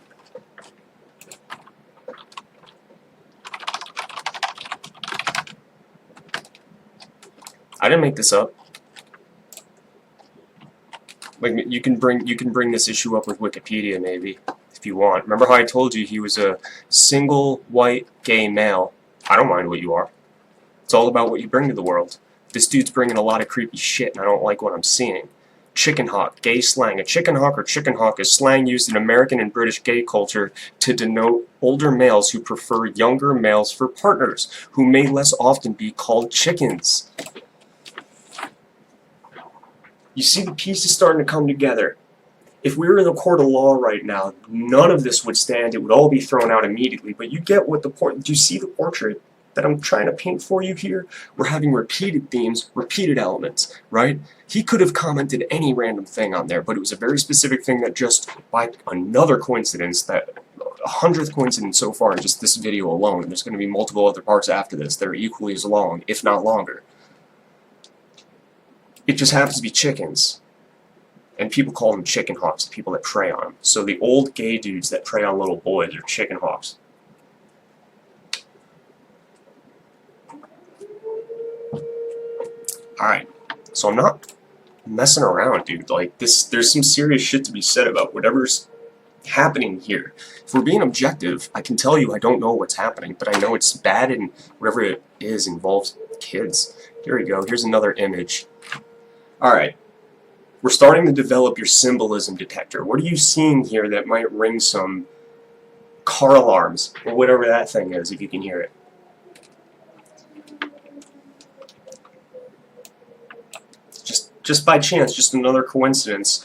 I didn't make this up. Like, you can bring this issue up with Wikipedia maybe, if you want. Remember how I told you he was a single white gay male? I don't mind what you are. It's all about what you bring to the world. This dude's bringing a lot of creepy shit, and I don't like what I'm seeing. Chicken hawk, gay slang. A chicken hawk or chicken hawk is slang used in American and British gay culture to denote older males who prefer younger males for partners, who may less often be called chickens. You see the pieces starting to come together. If we were in a court of law right now, none of this would stand. It would all be thrown out immediately. But you get what do you see the portrait that I'm trying to paint for you here? We're having repeated themes, repeated elements, right? He could have commented any random thing on there, but it was a very specific thing that just, by another coincidence, that 100th coincidence so far in just this video alone, there's going to be multiple other parts after this that are equally as long, if not longer. It just happens to be chickens. And people call them chicken hawks, the people that prey on them. So the old gay dudes that prey on little boys are chicken hawks. Alright, so I'm not messing around, dude. Like, there's some serious shit to be said about whatever's happening here. If we're being objective, I can tell you I don't know what's happening, but I know it's bad, and whatever it is involves kids. Here we go, here's another image. Alright, we're starting to develop your symbolism detector. What are you seeing here that might ring some car alarms, or whatever that thing is, if you can hear it? Just by chance, just another coincidence.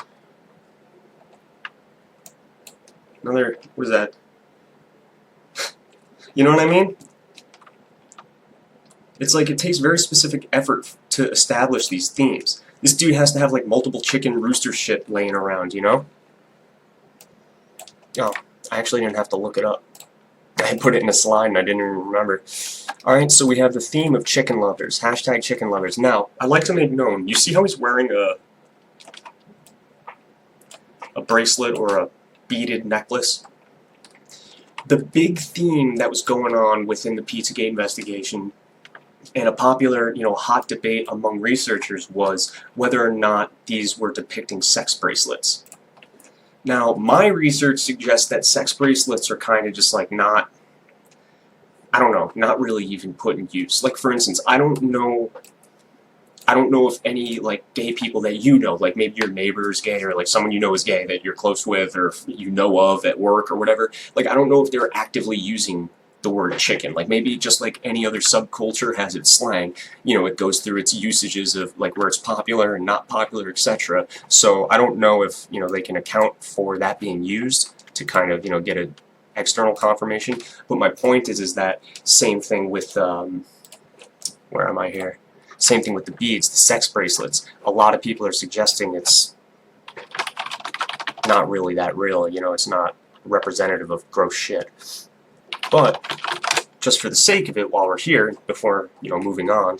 Another, what is that? You know what I mean? It's like it takes very specific effort to establish these themes. This dude has to have like multiple chicken rooster shit laying around, you know? Oh, I actually didn't have to look it up. I put it in a slide and I didn't even remember. Alright, so we have the theme of chicken lovers. Hashtag chicken lovers. Now, I like to make known, you see how he's wearing a bracelet or a beaded necklace? The big theme that was going on within the Pizzagate investigation, and a popular, hot debate among researchers, was whether or not these were depicting sex bracelets. Now, my research suggests that sex bracelets are kind of just like not really even put in use. Like, for instance, I don't know if any, like, gay people that you know, like maybe your neighbor is gay, or like someone you know is gay that you're close with, or you know of at work or whatever, like, I don't know if they're actively using the word chicken. Like, maybe just like any other subculture has its slang, it goes through its usages of like where it's popular and not popular, etc. So I don't know if they can account for that being used to kind of get an external confirmation. But my point is that same thing with where am I here? Same thing with the beads, the sex bracelets. A lot of people are suggesting it's not really that real. It's not representative of gross shit. But just for the sake of it, while we're here, before moving on,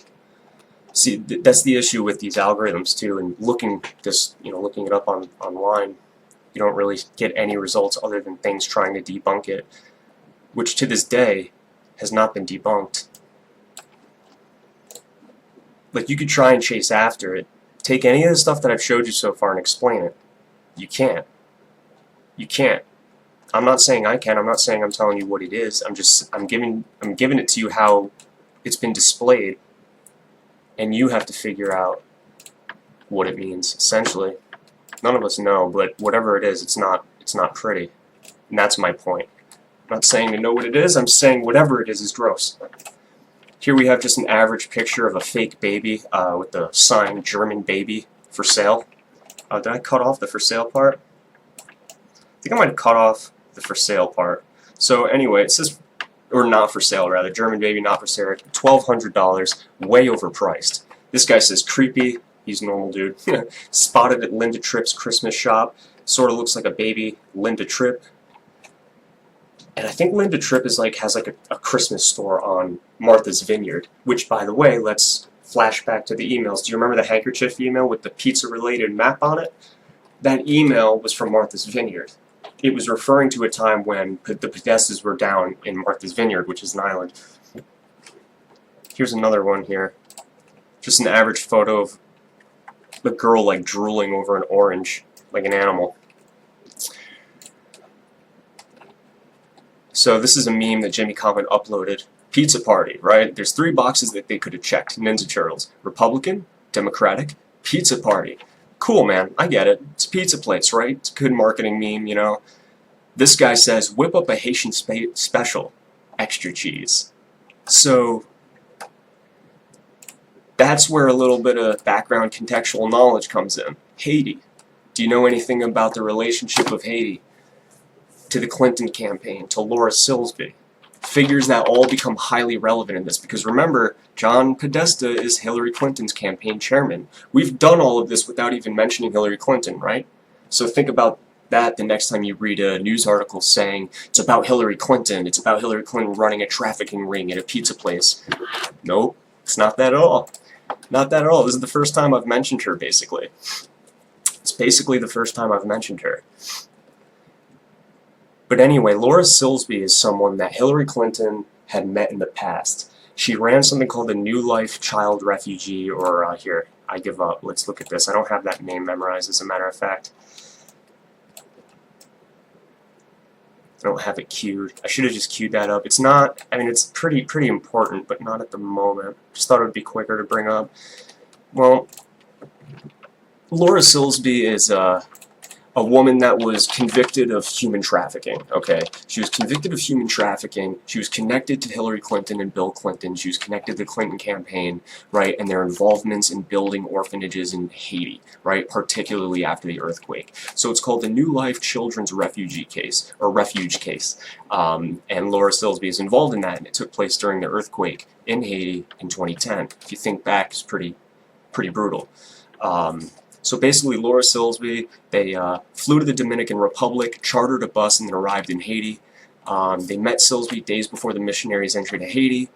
See, that's the issue with these algorithms too, and looking it up online, you don't really get any results other than things trying to debunk it, which to this day has not been debunked. Like, you could try and chase after it. Take any of the stuff that I've showed you so far and explain it. You can't. You can't. I'm not saying I can. I'm not saying I'm telling you what it is. I'm giving it to you how it's been displayed, and you have to figure out what it means. Essentially, none of us know, but whatever it is, it's not pretty, and that's my point. I'm not saying to know what it is. I'm saying whatever it is gross. Here we have just an average picture of a fake baby with the sign "German baby for sale." Did I cut off the for sale part? I think I might have cut off the for sale part. So anyway, it says, or not for sale rather, German baby not for sale, $1,200, way overpriced. This guy says creepy. He's a normal dude. Spotted at Linda Tripp's Christmas shop. Sort of looks like a baby Linda Tripp. And I think Linda Tripp is has a Christmas store on Martha's Vineyard, which, by the way, let's flash back to the emails. Do you remember the handkerchief email with the pizza-related map on it? That email was from Martha's Vineyard. It was referring to a time when the Podestas were down in Martha's Vineyard, which is an island. Here's another one here. Just an average photo of the girl drooling over an orange, like an animal. So this is a meme that Jimmy Common uploaded. Pizza party, right? There's 3 boxes that they could have checked. Ninja Turtles. Republican, Democratic, pizza party. Cool, man. I get it. It's pizza plates, right? It's a good marketing meme, you know. This guy says, whip up a Haitian special. Extra cheese. So that's where a little bit of background contextual knowledge comes in. Haiti. Do you know anything about the relationship of Haiti to the Clinton campaign, to Laura Silsby? Figures that all become highly relevant in this, because remember, John Podesta is Hillary Clinton's campaign chairman. We've done all of this without even mentioning Hillary Clinton, right? So think about that the next time you read a news article saying it's about Hillary Clinton, it's about Hillary Clinton running a trafficking ring at a pizza place. Nope, it's not that at all. Not that at all. This is the first time I've mentioned her, basically. It's basically the first time I've mentioned her. But anyway, Laura Silsby is someone that Hillary Clinton had met in the past. She ran something called the New Life Child Refugee, or here, I give up. Let's look at this. I don't have that name memorized, as a matter of fact. I don't have it queued. I should have just queued that up. It's not, I mean, it's pretty important, but not at the moment. Just thought it would be quicker to bring up. Well, Laura Silsby is a woman that was convicted of human trafficking, okay? She was convicted of human trafficking. She was connected to Hillary Clinton and Bill Clinton. She was connected to the Clinton campaign, right, and their involvements in building orphanages in Haiti, right, particularly after the earthquake. So it's called the New Life Children's Refugee Case, or Refuge Case, and Laura Silsby is involved in that, and it took place during the earthquake in Haiti in 2010. If you think back, it's pretty brutal. So basically, Laura Silsby, they flew to the Dominican Republic, chartered a bus, and then arrived in Haiti. They met Silsby days before the missionaries entered Haiti.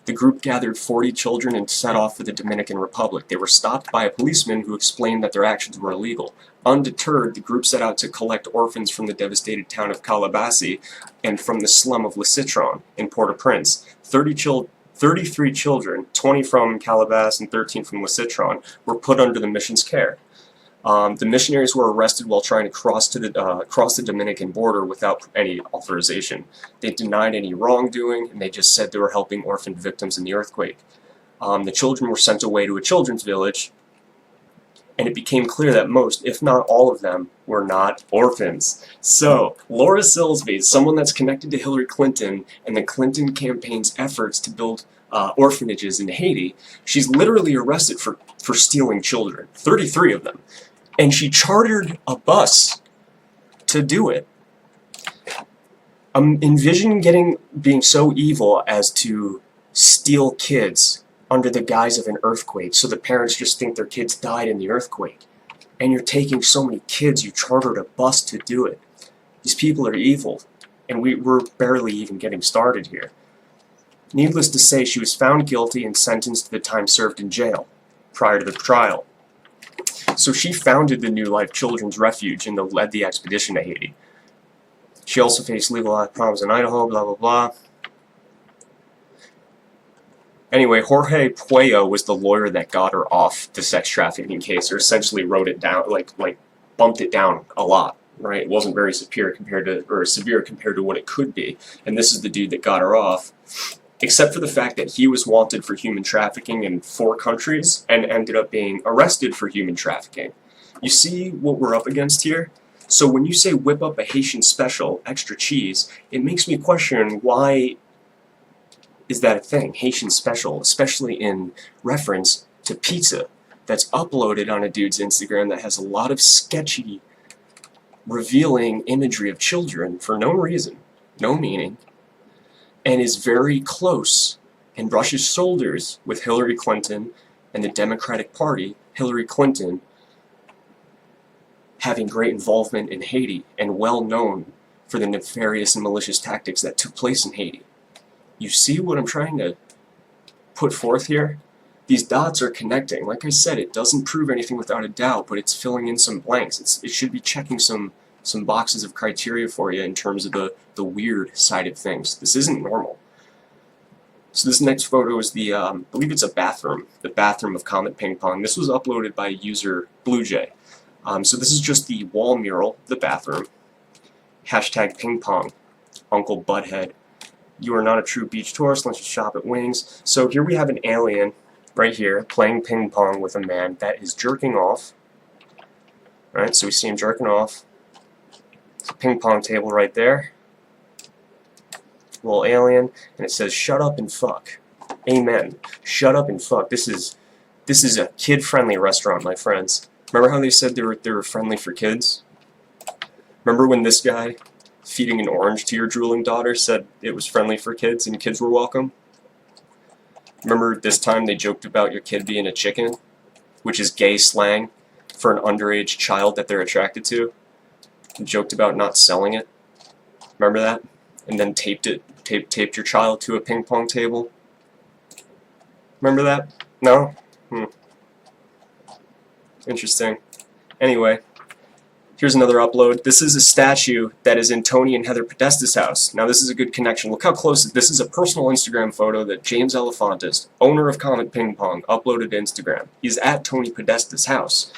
The group gathered 40 children and set off for the Dominican Republic. They were stopped by a policeman who explained that their actions were illegal. Undeterred, the group set out to collect orphans from the devastated town of Calabasas and from the slum of Le Citron in Port-au-Prince. 33 children, 20 from Calabasas and 13 from Le Citron, were put under the mission's care. The missionaries were arrested while trying to cross the Dominican border without any authorization. They denied any wrongdoing, and they just said they were helping orphan victims in the earthquake. The children were sent away to a children's village, and it became clear that most, if not all of them, were not orphans. So, Laura Silsby, someone that's connected to Hillary Clinton and the Clinton campaign's efforts to build orphanages in Haiti, she's literally arrested for stealing children, 33 of them. And she chartered a bus to do it. Envision being so evil as to steal kids under the guise of an earthquake, so the parents just think their kids died in the earthquake. And you're taking so many kids, you chartered a bus to do it. These people are evil, and we're barely even getting started here. Needless to say, she was found guilty and sentenced to the time served in jail. prior to the trial. So she founded the New Life Children's Refuge and led the expedition to Haiti. She also faced legal problems in Idaho, blah, blah, blah. Anyway, Jorge Puello was the lawyer that got her off the sex trafficking case, or essentially wrote it down, like bumped it down a lot, right? It wasn't very severe compared to what it could be. And this is the dude that got her off, except for the fact that he was wanted for human trafficking in 4 countries and ended up being arrested for human trafficking. You see what we're up against here? So when you say whip up a Haitian special, extra cheese, it makes me question, why is that a thing, Haitian special, especially in reference to pizza that's uploaded on a dude's Instagram that has a lot of sketchy, revealing imagery of children for no reason, no meaning, and is very close and brushes shoulders with Hillary Clinton and the Democratic Party, Hillary Clinton having great involvement in Haiti and well known for the nefarious and malicious tactics that took place in Haiti. You see what I'm trying to put forth here? These dots are connecting. Like I said, it doesn't prove anything without a doubt, but it's filling in some blanks. It should be checking some boxes of criteria for you in terms of the weird side of things. This isn't normal. So this next photo is I believe it's a bathroom, the bathroom of Comet Ping Pong. This was uploaded by user BlueJ. So this is just the wall mural, the bathroom. Hashtag ping pong, Uncle Butthead. You are not a true beach tourist unless you shop at Wings. So here we have an alien right here playing ping pong with a man that is jerking off. Right, so we see him jerking off. It's a ping pong table right there. Little alien, and it says shut up and fuck. Amen. Shut up and fuck. This is a kid-friendly restaurant, my friends. Remember how they said they were friendly for kids? Remember when this guy feeding an orange to your drooling daughter said it was friendly for kids and kids were welcome? Remember this time they joked about your kid being a chicken, which is gay slang for an underage child that they're attracted to, and joked about not selling it? Remember that? And then taped your child to a ping pong table? Remember that? No? Interesting. Anyway, here's another upload. This is a statue that is in Tony and Heather Podesta's house. Now this is a good connection. Look how close this is. A personal Instagram photo that James Elefantis, owner of Comet Ping Pong, uploaded to Instagram. He's at Tony Podesta's house.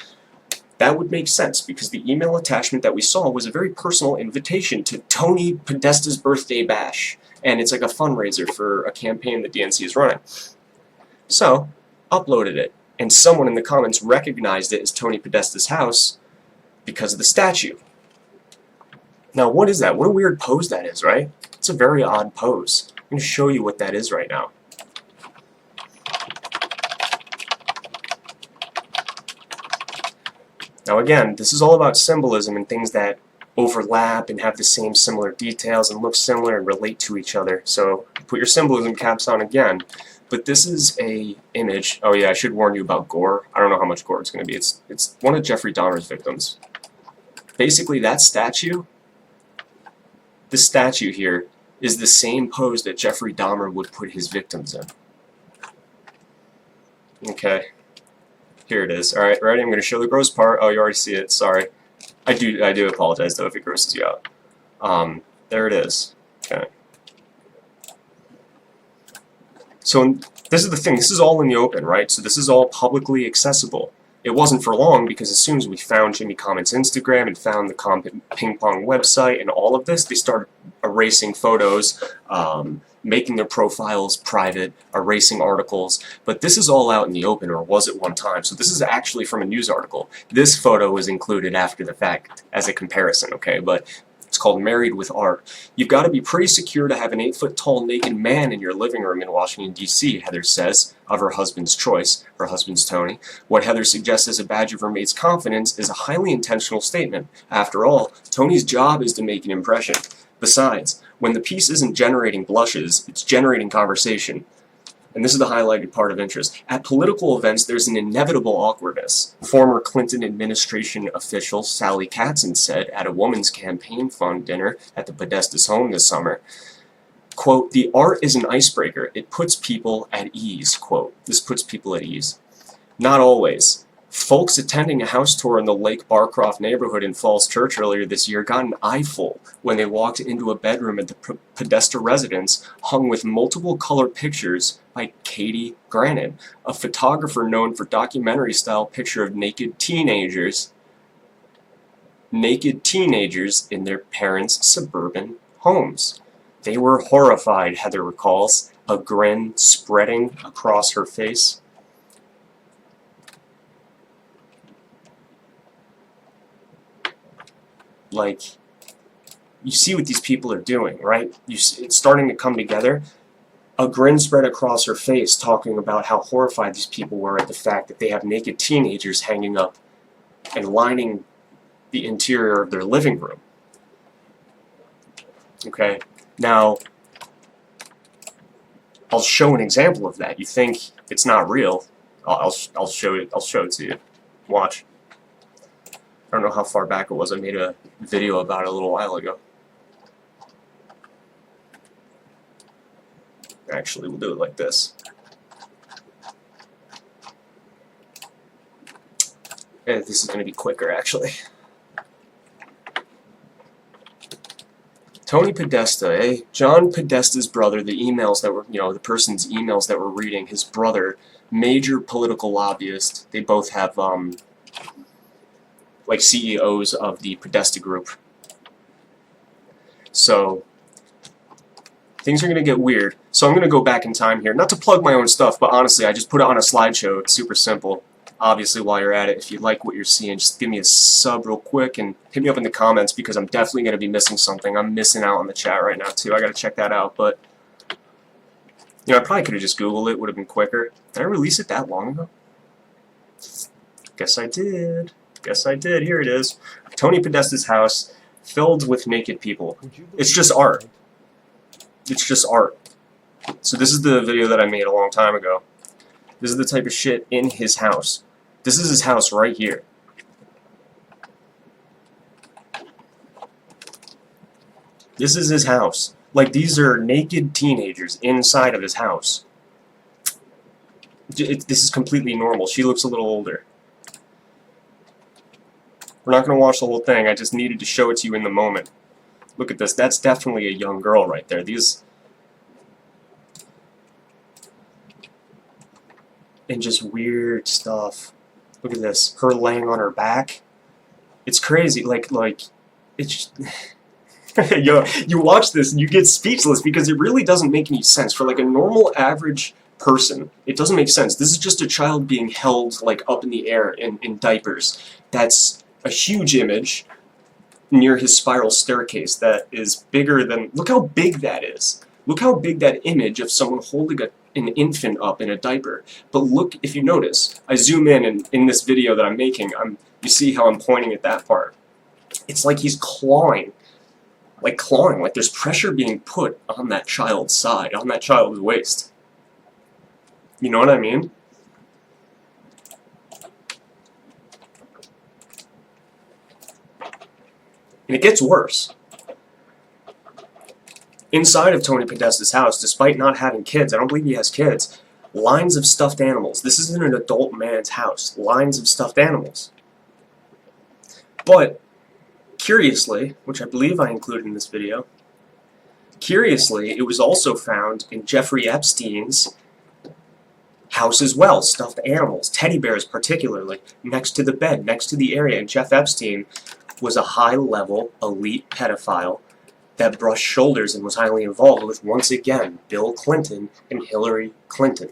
That would make sense because the email attachment that we saw was a very personal invitation to Tony Podesta's birthday bash. And it's like a fundraiser for a campaign that DNC is running. So, uploaded it. And someone in the comments recognized it as Tony Podesta's house because of the statue. Now, what is that? What a weird pose that is, right? It's a very odd pose. I'm going to show you what that is right now. Now again, this is all about symbolism and things that overlap and have the same similar details and look similar and relate to each other. So put your symbolism caps on again. But this is a image. Oh yeah, I should warn you about gore. I don't know how much gore it's going to be. It's one of Jeffrey Dahmer's victims. Basically, that statue, this statue here, is the same pose that Jeffrey Dahmer would put his victims in. Okay, here it is. All right, ready? I'm going to show the gross part. Oh, you already see it. Sorry. I do apologize though if it grosses you out. There it is. Okay. So this is the thing, this is all in the open, right? So this is all publicly accessible. It wasn't for long because as soon as we found Jimmy Comet's Instagram and found the Comet Ping Pong website and all of this, they started erasing photos, making their profiles private, erasing articles. But this is all out in the open, or was at one time. So this is actually from a news article. This photo was included after the fact as a comparison, okay? But it's called Married with Art. You've got to be pretty secure to have an 8-foot-tall naked man in your living room in Washington, D.C., Heather says, of her husband's choice, her husband's Tony. What Heather suggests as a badge of her mate's confidence is a highly intentional statement. After all, Tony's job is to make an impression. Besides, when the piece isn't generating blushes, it's generating conversation. And this is the highlighted part of interest. At political events, there's an inevitable awkwardness. Former Clinton administration official Sally Katzen said at a woman's campaign fund dinner at the Podesta's home this summer, quote, "The art is an icebreaker. It puts people at ease," quote. This puts people at ease. Not always. Folks attending a house tour in the Lake Barcroft neighborhood in Falls Church earlier this year got an eyeful when they walked into a bedroom at the Podesta residence hung with multiple color pictures by Katie Granite, a photographer known for documentary-style picture of naked teenagers in their parents' suburban homes. They were horrified, Heather recalls, a grin spreading across her face. Like, you see what these people are doing, right? It's starting to come together. A grin spread across her face, talking about how horrified these people were at the fact that they have naked teenagers hanging up and lining the interior of their living room. Okay, now I'll show an example of that. You think it's not real? I'll show it. I'll show it to you. Watch. I don't know how far back it was. I made a video about it a little while ago. Actually, we'll do it like this. And this is going to be quicker, actually. Tony Podesta, John Podesta's brother, the emails that were, the person's emails that we're reading, his brother, major political lobbyist. They both have, like CEOs of the Podesta group. So things are going to get weird. So I'm going to go back in time here. Not to plug my own stuff, but honestly, I just put it on a slideshow. It's super simple. Obviously, while you're at it, if you like what you're seeing, just give me a sub real quick and hit me up in the comments because I'm definitely going to be missing something. I'm missing out on the chat right now, too. I got to check that out. But, I probably could have just Googled it. Would have been quicker. Did I release it that long ago? Guess I did. Guess I did. Here it is. Tony Podesta's house filled with naked people. It's just art. It's just art. So this is the video that I made a long time ago. This is the type of shit in his house. This is his house right here. This is his house. Like, these are naked teenagers inside of his house. This is completely normal. She looks a little older. We're not going to watch the whole thing. I just needed to show it to you in the moment. Look at this. That's definitely a young girl right there. And just weird stuff. Look at this. Her laying on her back. It's crazy. Like it's just yo, you watch this and you get speechless because it really doesn't make any sense. For like a normal average person, it doesn't make sense. This is just a child being held like up in the air in diapers. That's a huge image near his spiral staircase that is bigger than... Look how big that is. Look how big that image of someone holding an infant up in a diaper. But look, if you notice, I zoom in and in this video that I'm making, you see how I'm pointing at that part. It's like he's clawing. Like there's pressure being put on that child's side, on that child's waist. You know what I mean? And it gets worse. Inside of Tony Podesta's house, despite not having kids, I don't believe he has kids, lines of stuffed animals. This isn't an adult man's house. Lines of stuffed animals. But, curiously, which I believe I included in this video, curiously, it was also found in Jeffrey Epstein's house as well. Stuffed animals, teddy bears particularly, next to the bed, next to the area. And Jeff Epstein was a high-level, elite pedophile that brushed shoulders and was highly involved with, once again, Bill Clinton and Hillary Clinton,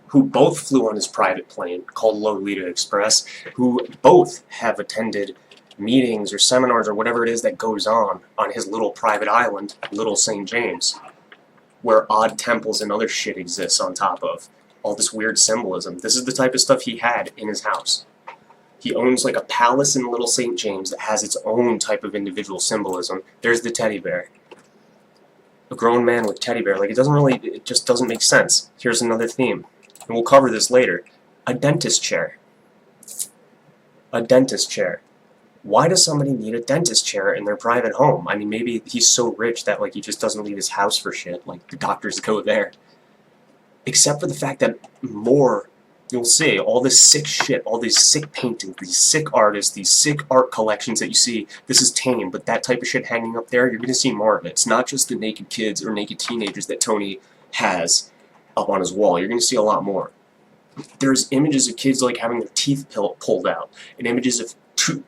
who both flew on his private plane called Lolita Express, who both have attended meetings or seminars or whatever it is that goes on his little private island, Little St. James, where odd temples and other shit exists on top of all this weird symbolism. This is the type of stuff he had in his house. He owns like a palace in Little St. James that has its own type of individual symbolism. There's the teddy bear. A grown man with teddy bear. Like, it just doesn't make sense. Here's another theme. And we'll cover this later. A dentist chair. A dentist chair. Why does somebody need a dentist chair in their private home? I mean, maybe he's so rich that, like, he just doesn't leave his house for shit. Like, the doctors go there. Except for the fact that more you'll see all this sick shit, all these sick paintings, these sick artists, these sick art collections that you see. This is tame, but that type of shit hanging up there, you're going to see more of it. It's not just the naked kids or naked teenagers that Tony has up on his wall. You're going to see a lot more. There's images of kids like having their teeth pulled out, and images of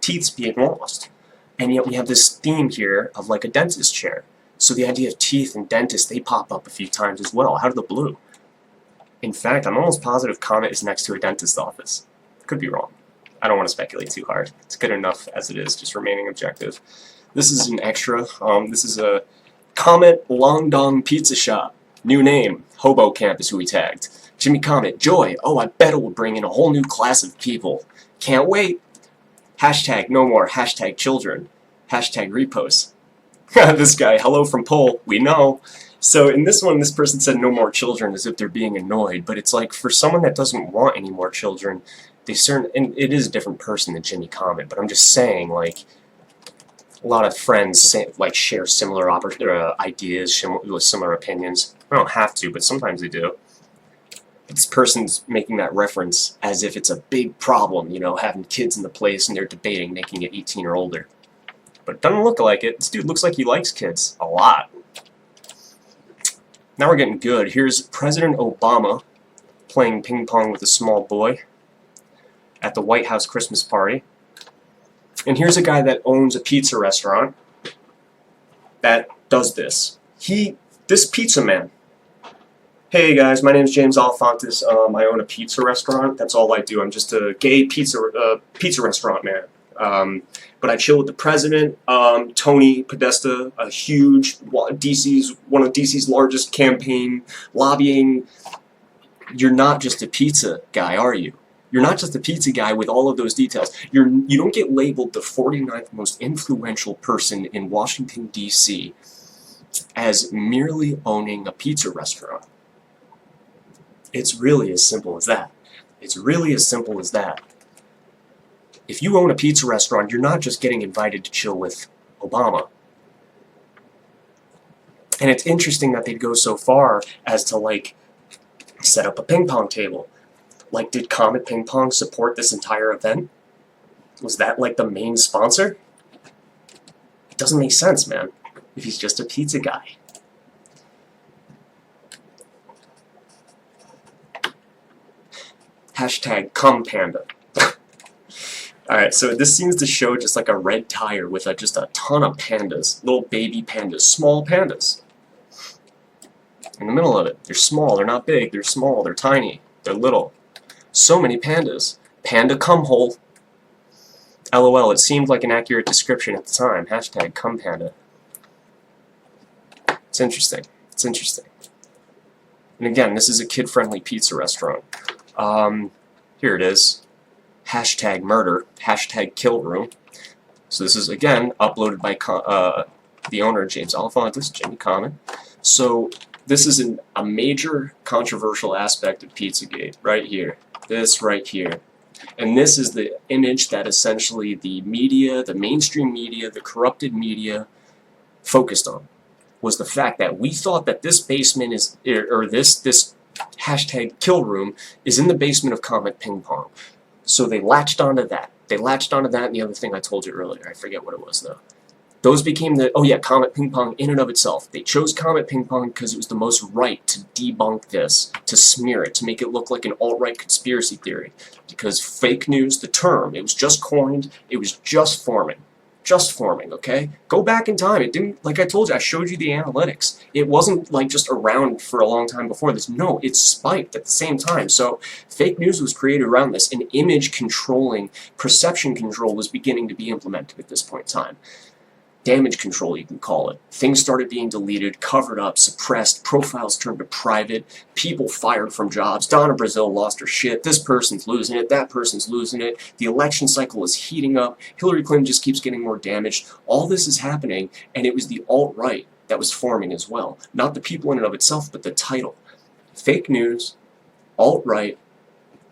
teeth being lost. And yet we have this theme here of like a dentist chair. So the idea of teeth and dentists, they pop up a few times as well, out of the blue. In fact, I'm almost positive Comet is next to a dentist's office. Could be wrong. I don't want to speculate too hard. It's good enough as it is, just remaining objective. This is an extra. This is a Comet Long Dong Pizza Shop. New name, Hobo Camp is who we tagged. Jimmy Comet, joy. Oh, I bet it will bring in a whole new class of people. Can't wait. Hashtag no more. Hashtag children. Hashtag reposts. This guy, hello from Pole. We know. So in this one, this person said no more children as if they're being annoyed, but it's like for someone that doesn't want any more children, and it is a different person than Jimmy Comet, but I'm just saying, like, a lot of friends share similar ideas with similar opinions. I don't have to, but sometimes they do. But this person's making that reference as if it's a big problem, you know, having kids in the place and they're debating making it 18 or older. But it doesn't look like it. This dude looks like he likes kids a lot. Now we're getting good. Here's President Obama playing ping pong with a small boy at the White House Christmas party. And here's a guy that owns a pizza restaurant that does this. This pizza man. Hey guys, my name is James Alfontis. I own a pizza restaurant. That's all I do. I'm just a gay pizza restaurant man. But I chill with the president, Tony Podesta, a huge one of DC's largest campaign lobbying. You're not just a pizza guy, are you? You're not just a pizza guy with all of those details. You don't get labeled the 49th most influential person in Washington, D.C. as merely owning a pizza restaurant. It's really as simple as that. It's really as simple as that. If you own a pizza restaurant, you're not just getting invited to chill with Obama. And it's interesting that they'd go so far as to, like, set up a ping pong table. Like, did Comet Ping Pong support this entire event? Was that, like, the main sponsor? It doesn't make sense, man, if he's just a pizza guy. Hashtag CumPanda. Alright, so this seems to show just like a red tire with just a ton of pandas. Little baby pandas. Small pandas. In the middle of it. They're small. They're not big. They're small. They're tiny. They're little. So many pandas. Panda cum hole. LOL, it seemed like an accurate description at the time. Hashtag CumPanda. It's interesting. It's interesting. And again, this is a kid-friendly pizza restaurant. Here it is. Hashtag murder. Hashtag kill room. So this is, again, uploaded by the owner, James Alfontis, Jimmy Comet. So this is a major controversial aspect of Pizzagate, right here. This right here. And this is the image that essentially the media, the mainstream media, the corrupted media focused on. Was the fact that we thought that this basement is, or this hashtag kill room is in the basement of Comet Ping Pong. So they latched onto that. They latched onto that and the other thing I told you earlier. I forget what it was though. Those became the, oh yeah, Comet Ping Pong in and of itself. They chose Comet Ping Pong because it was the most right to debunk this, to smear it, to make it look like an alt-right conspiracy theory. Because fake news, the term, it was just coined, it was just forming. Just forming, okay? Go back in time. It didn't, like I told you, I showed you the analytics. It wasn't like just around for a long time before this. No, it spiked at the same time. So fake news was created around this, and image controlling, perception control was beginning to be implemented at this point in time. Damage control, you can call it. Things started being deleted, covered up, suppressed, profiles turned to private, people fired from jobs, Donna Brazile lost her shit, this person's losing it, that person's losing it, the election cycle is heating up, Hillary Clinton just keeps getting more damaged. All this is happening, and it was the alt-right that was forming as well. Not the people in and of itself, but the title. Fake news, alt-right,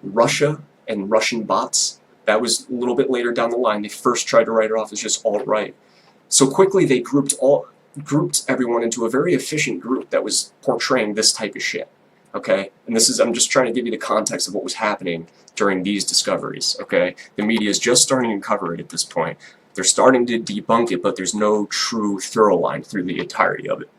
Russia and Russian bots. That was a little bit later down the line. They first tried to write it off as just alt-right. So quickly they grouped everyone into a very efficient group that was portraying this type of shit. Okay, and this is, I'm just trying to give you the context of what was happening during these discoveries. Okay, the media is just starting to cover it at this point. They're starting to debunk it, but there's no true thorough line through the entirety of it.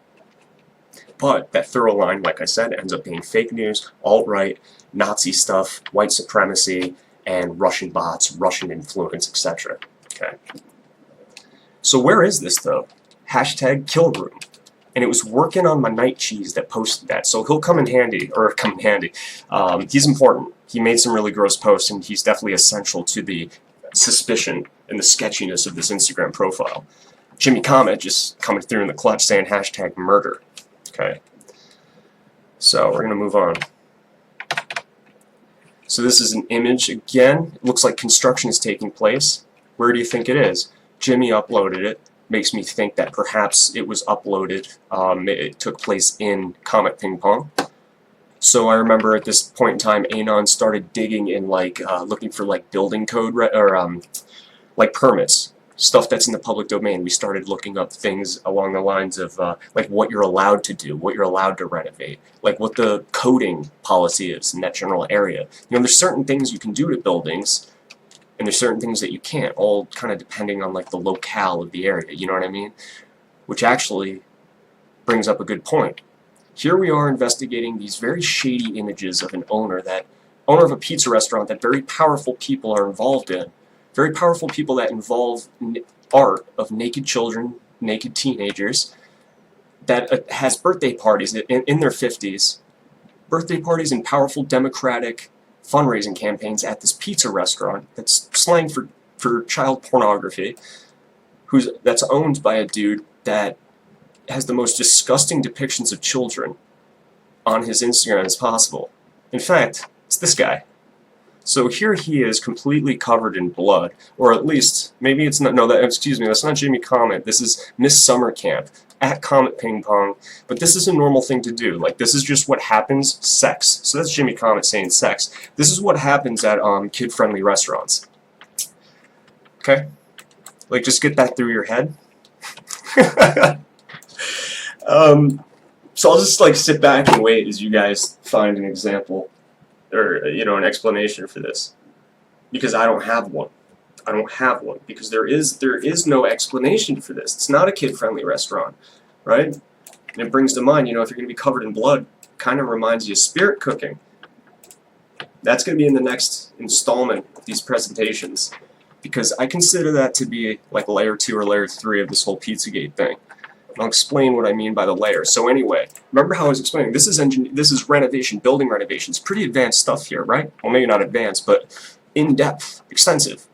But that thorough line, like I said, ends up being fake news, alt-right, Nazi stuff, white supremacy, and Russian bots, Russian influence, etc. Okay. So where is this though? Hashtag Killroom. And it was working on my night cheese that posted that, so he'll come in handy, or come in handy. He's important. He made some really gross posts, and he's definitely essential to the suspicion and the sketchiness of this Instagram profile. Jimmy Comet just coming through in the clutch saying hashtag murder. Okay, so we're going to move on. So this is an image again. It looks like construction is taking place. Where do you think it is? Jimmy uploaded it. Makes me think that perhaps it was uploaded, it took place in Comet Ping Pong. So I remember at this point in time, Anon started digging in, like, looking for, like, building code, or, like, permits, stuff that's in the public domain. We started looking up things along the lines of, like, what you're allowed to do, what you're allowed to renovate, like, what the coding policy is in that general area. You know, there's certain things you can do to buildings, and there's certain things that you can't, all kind of depending on like the locale of the area, you know what I mean? Which actually brings up a good point. Here we are investigating these very shady images of an owner of a pizza restaurant that very powerful people are involved in. Very powerful people that involve art of naked children, naked teenagers, that has birthday parties in their 50s, birthday parties and powerful democratic fundraising campaigns at this pizza restaurant that's slang for child pornography, that's owned by a dude that has the most disgusting depictions of children on his Instagram as possible. In fact, it's this guy. So here he is completely covered in blood, or at least, maybe it's not, no, excuse me, that's not Jimmy Comet, this is Miss Summercamp at Comet Ping Pong, but this is a normal thing to do. Like, this is just what happens, sex. So that's Jimmy Comet saying sex. This is what happens at kid-friendly restaurants. Okay? Like, just get that through your head. So I'll just, like, sit back and wait as you guys find an example, or, you know, an explanation for this. Because I don't have one. I don't have one, because there is no explanation for this. It's not a kid-friendly restaurant, right? And it brings to mind, you know, if you're going to be covered in blood, kind of reminds you of spirit cooking. That's going to be in the next installment of these presentations, because I consider that to be like layer 2 or layer 3 of this whole Pizzagate thing. And I'll explain what I mean by the layer. So anyway, remember how I was explaining, this is renovation, building renovations, pretty advanced stuff here, right? Well, maybe not advanced, but in-depth, extensive.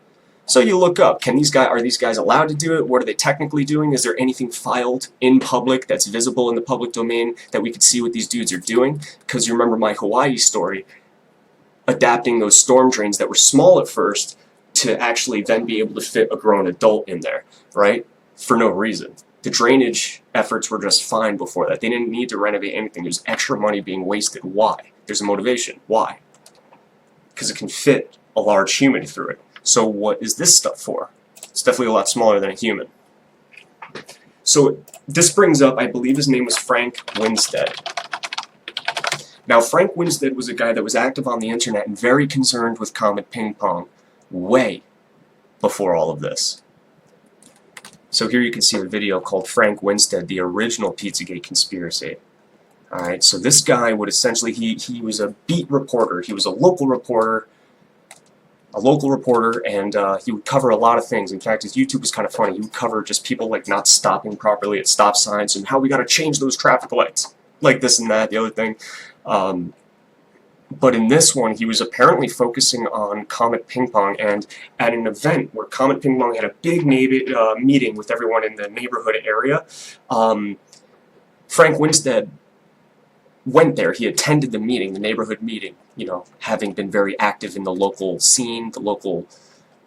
So you look up, are these guys allowed to do it? What are they technically doing? Is there anything filed in public that's visible in the public domain that we could see what these dudes are doing? Because you remember my Hawaii story, adapting those storm drains that were small at first to actually then be able to fit a grown adult in there, right? For no reason. The drainage efforts were just fine before that. They didn't need to renovate anything. There's extra money being wasted. Why? There's a motivation. Why? Because it can fit a large human through it. So what is this stuff for? It's definitely a lot smaller than a human. So this brings up, I believe his name was Frank Winstead. Now Frank Winstead was a guy that was active on the internet and very concerned with Comet Ping Pong way before all of this. So here you can see a video called Frank Winstead, the original Pizzagate conspiracy. Alright, so this guy would essentially, he was a beat reporter, he was a local reporter, and he would cover a lot of things. In fact, his YouTube was kind of funny. He would cover just people like not stopping properly at stop signs and how we got to change those traffic lights, like this and that, the other thing. But in this one, he was apparently focusing on Comet Ping Pong, and at an event where Comet Ping Pong had a big meeting with everyone in the neighborhood area, Frank Winstead went there. He attended the meeting, the neighborhood meeting, you know, having been very active in the local scene, the local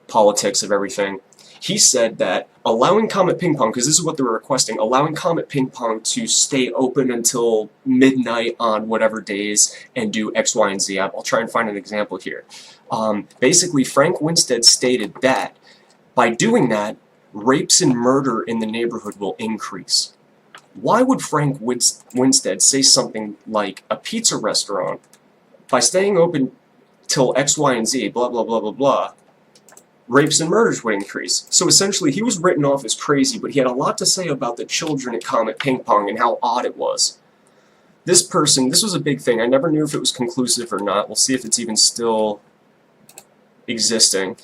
politics of everything. He said that allowing Comet Ping Pong, because this is what they were requesting, allowing Comet Ping Pong to stay open until midnight on whatever days and do X, Y, and Z. I'll try and find an example here. Basically, Frank Winstead stated that by doing that, rapes and murder in the neighborhood will increase. Why would Frank Winstead say something like a pizza restaurant, by staying open till X, Y, and Z, blah, blah, blah, blah, blah, rapes and murders would increase? So essentially, he was written off as crazy, but he had a lot to say about the children at Comet Ping Pong and how odd it was. This person, this was a big thing. I never knew if it was conclusive or not. We'll see if it's even still existing.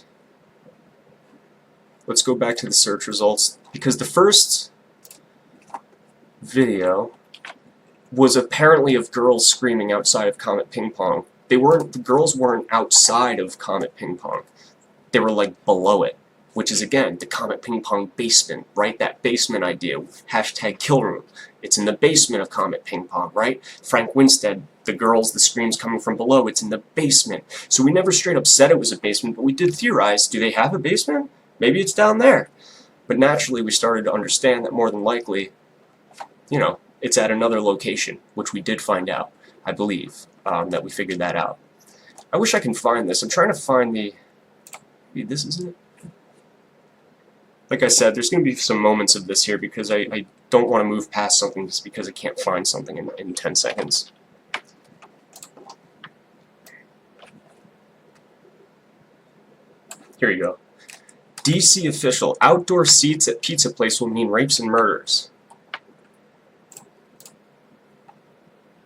Let's go back to the search results, because the first video was apparently of girls screaming outside of Comet Ping Pong. The girls weren't outside of Comet Ping Pong. They were like below it, which is again the Comet Ping Pong basement, right? That basement idea, hashtag kill room. It's in the basement of Comet Ping Pong, right? Frank Winstead, the girls, the screams coming from below, it's in the basement. So we never straight up said it was a basement, but we did theorize, do they have a basement? Maybe it's down there. But naturally we started to understand that more than likely, you know, it's at another location, which we did find out, I believe, that we figured that out. I wish I can find this. I'm trying to find the... Maybe this isn't it? Like I said, there's going to be some moments of this here because I don't want to move past something just because I can't find something in 10 seconds. Here you go. DC official, outdoor seats at pizza place will mean rapes and murders.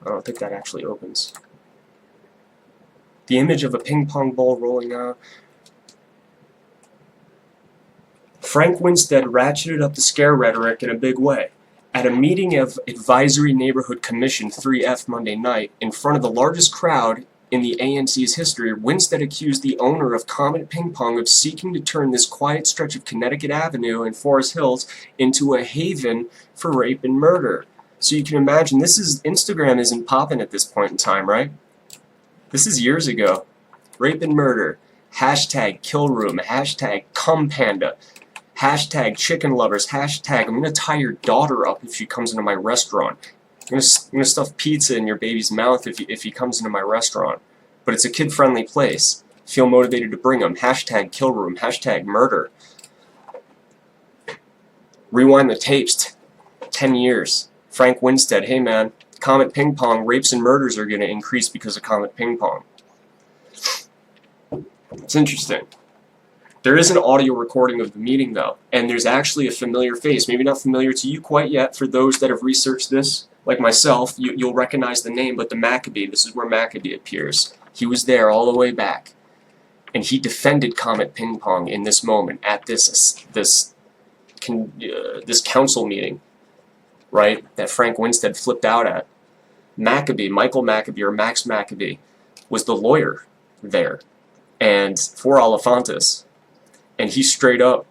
I don't think that actually opens. The image of a ping pong ball rolling out. Frank Winstead ratcheted up the scare rhetoric in a big way. At a meeting of Advisory Neighborhood Commission 3F Monday night, in front of the largest crowd in the ANC's history, Winstead accused the owner of Comet Ping Pong of seeking to turn this quiet stretch of Connecticut Avenue and Forest Hills into a haven for rape and murder. So you can imagine, Instagram isn't popping at this point in time, right? This is years ago. Rape and murder. Hashtag kill room. Hashtag cum panda. Hashtag chicken lovers. Hashtag I'm gonna tie your daughter up if she comes into my restaurant. I'm gonna stuff pizza in your baby's mouth if he comes into my restaurant. But it's a kid-friendly place. Feel motivated to bring him. Hashtag kill room. Hashtag murder. Rewind the tapes. 10 years. Frank Winstead, hey man, Comet Ping Pong, rapes and murders are going to increase because of Comet Ping Pong. It's interesting. There is an audio recording of the meeting though, and there's actually a familiar face, maybe not familiar to you quite yet. For those that have researched this, like myself, you'll recognize the name, but the Maccabee, this is where Maccabee appears. He was there all the way back, and he defended Comet Ping Pong in this moment at this council meeting. Right, that Frank Winstead flipped out at. Maccabee, Michael Maccabee, or Max Maccabee, was the lawyer there, and for Alefantis, and he straight up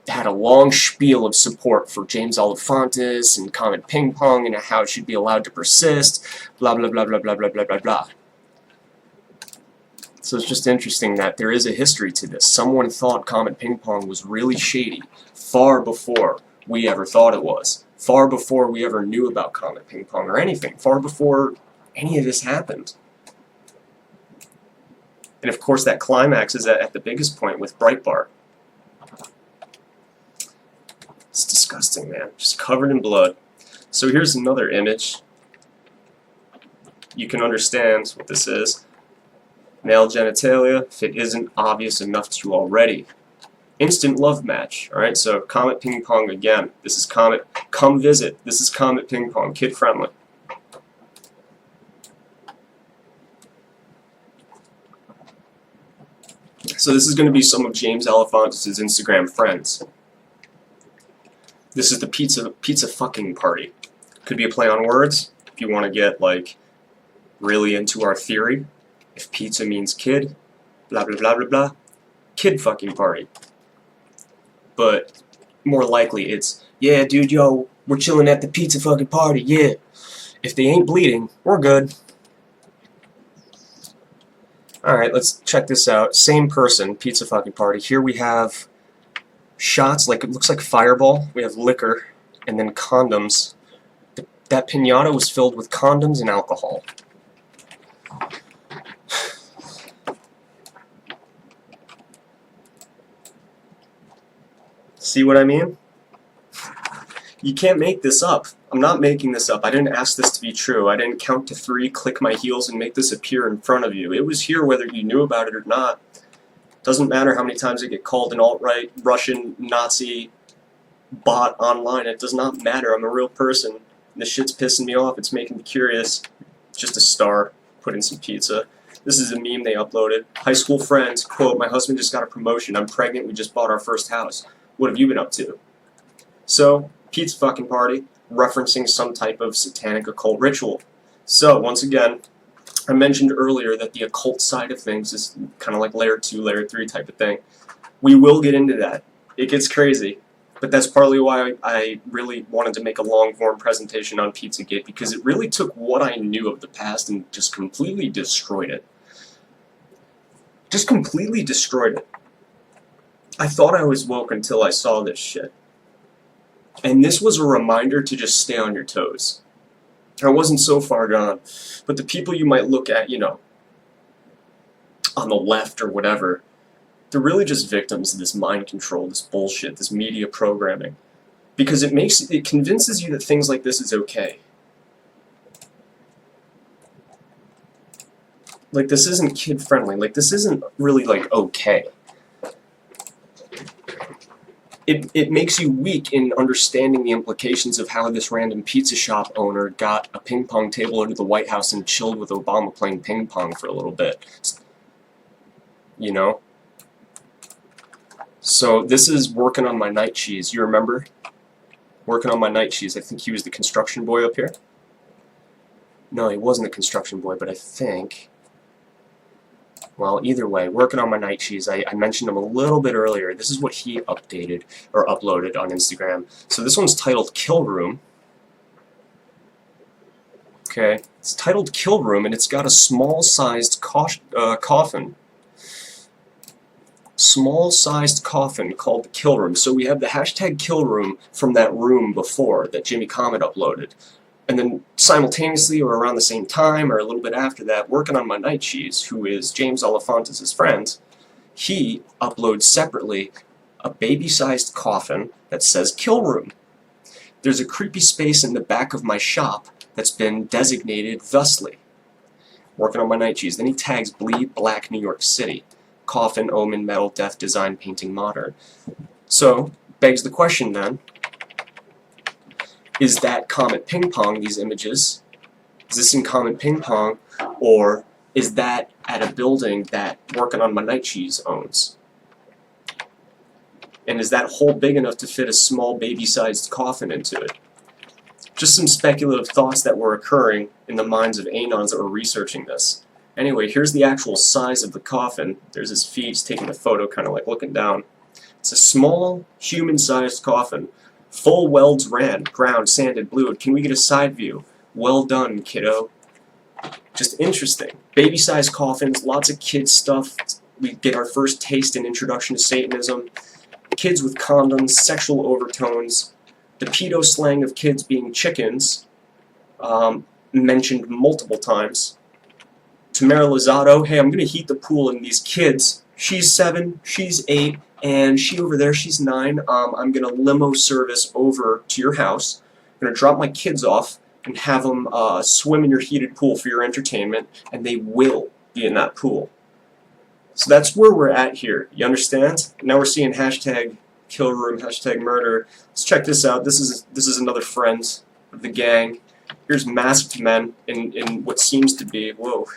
had a long spiel of support for James Alefantis and Comet Ping Pong and how it should be allowed to persist, blah blah blah blah blah blah blah blah blah. So it's just interesting that there is a history to this. Someone thought Comet Ping Pong was really shady far before we ever thought it was. Far before we ever knew about Comet Ping Pong or anything. Far before any of this happened. And of course that climax is at the biggest point with Breitbart. It's disgusting, man. Just covered in blood. So here's another image. You can understand what this is. Male genitalia, if it isn't obvious enough to you already. Instant love match. Alright, so Comet Ping Pong again. This is Comet. Come visit. This is Comet Ping Pong. Kid friendly. So this is going to be some of James Alefantis' Instagram friends. This is the pizza fucking party. Could be a play on words if you want to get like really into our theory. If pizza means kid, blah blah blah blah blah. Kid fucking party. But more likely it's, yeah dude, yo, we're chilling at the pizza fucking party, yeah. If they ain't bleeding, we're good. Alright, let's check this out. Same person, pizza fucking party. Here we have shots, like it looks like Fireball. We have liquor, and then condoms. That piñata was filled with condoms and alcohol. See what I mean? You can't make this up. I'm not making this up. I didn't ask this to be true. I didn't count to 3, click my heels, and make this appear in front of you. It was here whether you knew about it or not. Doesn't matter how many times I get called an alt-right, Russian, Nazi, bot online. It does not matter. I'm a real person. This shit's pissing me off. It's making me curious. Just a star. Put in some pizza. This is a meme they uploaded. High school friends, quote, my husband just got a promotion. I'm pregnant. We just bought our first house. What have you been up to? So, pizza fucking party, referencing some type of satanic occult ritual. So, once again, I mentioned earlier that the occult side of things is kind of like layer 2, layer 3 type of thing. We will get into that. It gets crazy. But that's partly why I really wanted to make a long-form presentation on Pizzagate, because it really took what I knew of the past and just completely destroyed it. Just completely destroyed it. I thought I was woke until I saw this shit. And this was a reminder to just stay on your toes. I wasn't so far gone, but the people you might look at, you know, on the left or whatever, they're really just victims of this mind control, this bullshit, this media programming. Because it convinces you that things like this is okay. Like, this isn't kid-friendly. Like, this isn't really, like, okay. It makes you weak in understanding the implications of how this random pizza shop owner got a ping pong table into the White House and chilled with Obama playing ping pong for a little bit. You know? So this is working on my night cheese. You remember? Working on my night cheese. I think he was the construction boy up here. No, he wasn't the construction boy, but I think... Well, either way, working on my night cheese. I mentioned him a little bit earlier. This is what he updated or uploaded on Instagram. So this one's titled Kill Room. Okay, it's titled Kill Room, and it's got a small-sized coffin. Small-sized coffin called the Kill Room. So we have the hashtag Kill Room from that room before that Jimmy Comet uploaded. And then simultaneously, or around the same time, or a little bit after that, working on my night cheese, who is James Olifantis' friend, he uploads separately a baby-sized coffin that says Kill Room. There's a creepy space in the back of my shop that's been designated thusly. Working on my night cheese. Then he tags Bleed Black New York City. Coffin, omen, metal, death, design, painting, modern. So, begs the question then, is that Comet Ping Pong, these images? Is this in Comet Ping Pong, or is that at a building that Working on My Night Cheese owns? And is that hole big enough to fit a small baby-sized coffin into it? Just some speculative thoughts that were occurring in the minds of anons that were researching this. Anyway, here's the actual size of the coffin. There's his feet, he's taking a photo, kind of like looking down. It's a small, human-sized coffin. Full welds ran, ground, sanded, blued. Can we get a side view? Well done, kiddo. Just interesting. Baby-sized coffins, lots of kids stuff. We get our first taste and introduction to Satanism. Kids with condoms, sexual overtones. The pedo slang of kids being chickens, mentioned multiple times. Tamara Lozado, hey, I'm going to heat the pool and these kids, she's 7, she's 8, and she over there, she's 9. I'm going to limo service over to your house. I'm going to drop my kids off and have them swim in your heated pool for your entertainment, and they will be in that pool. So that's where we're at here. You understand? Now we're seeing hashtag kill room, hashtag murder. Let's check this out. This is another friend of the gang. Here's masked men in what seems to be, whoa,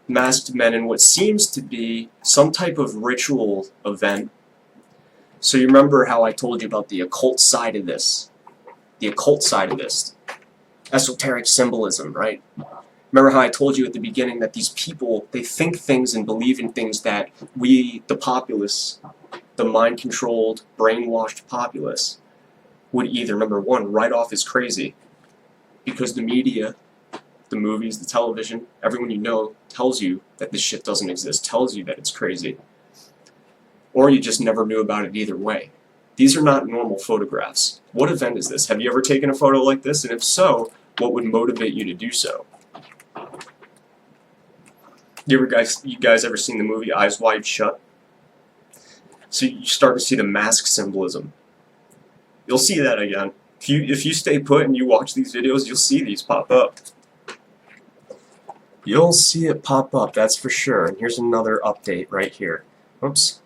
masked men in what seems to be some type of ritual event. So you remember how I told you about the occult side of this? The occult side of this. Esoteric symbolism, right? Remember how I told you at the beginning that these people, they think things and believe in things that we, the populace, the mind-controlled, brainwashed populace, would either, number one, write off as crazy, because the media, the movies, the television, everyone you know tells you that this shit doesn't exist, tells you that it's crazy. Or you just never knew about it either way. These are not normal photographs. What event is this? Have you ever taken a photo like this? And if so, what would motivate you to do so? You guys ever seen the movie Eyes Wide Shut? So you start to see the mask symbolism. You'll see that again. If you stay put and you watch these videos, you'll see these pop up. You'll see it pop up, that's for sure. And here's another update right here. Oops.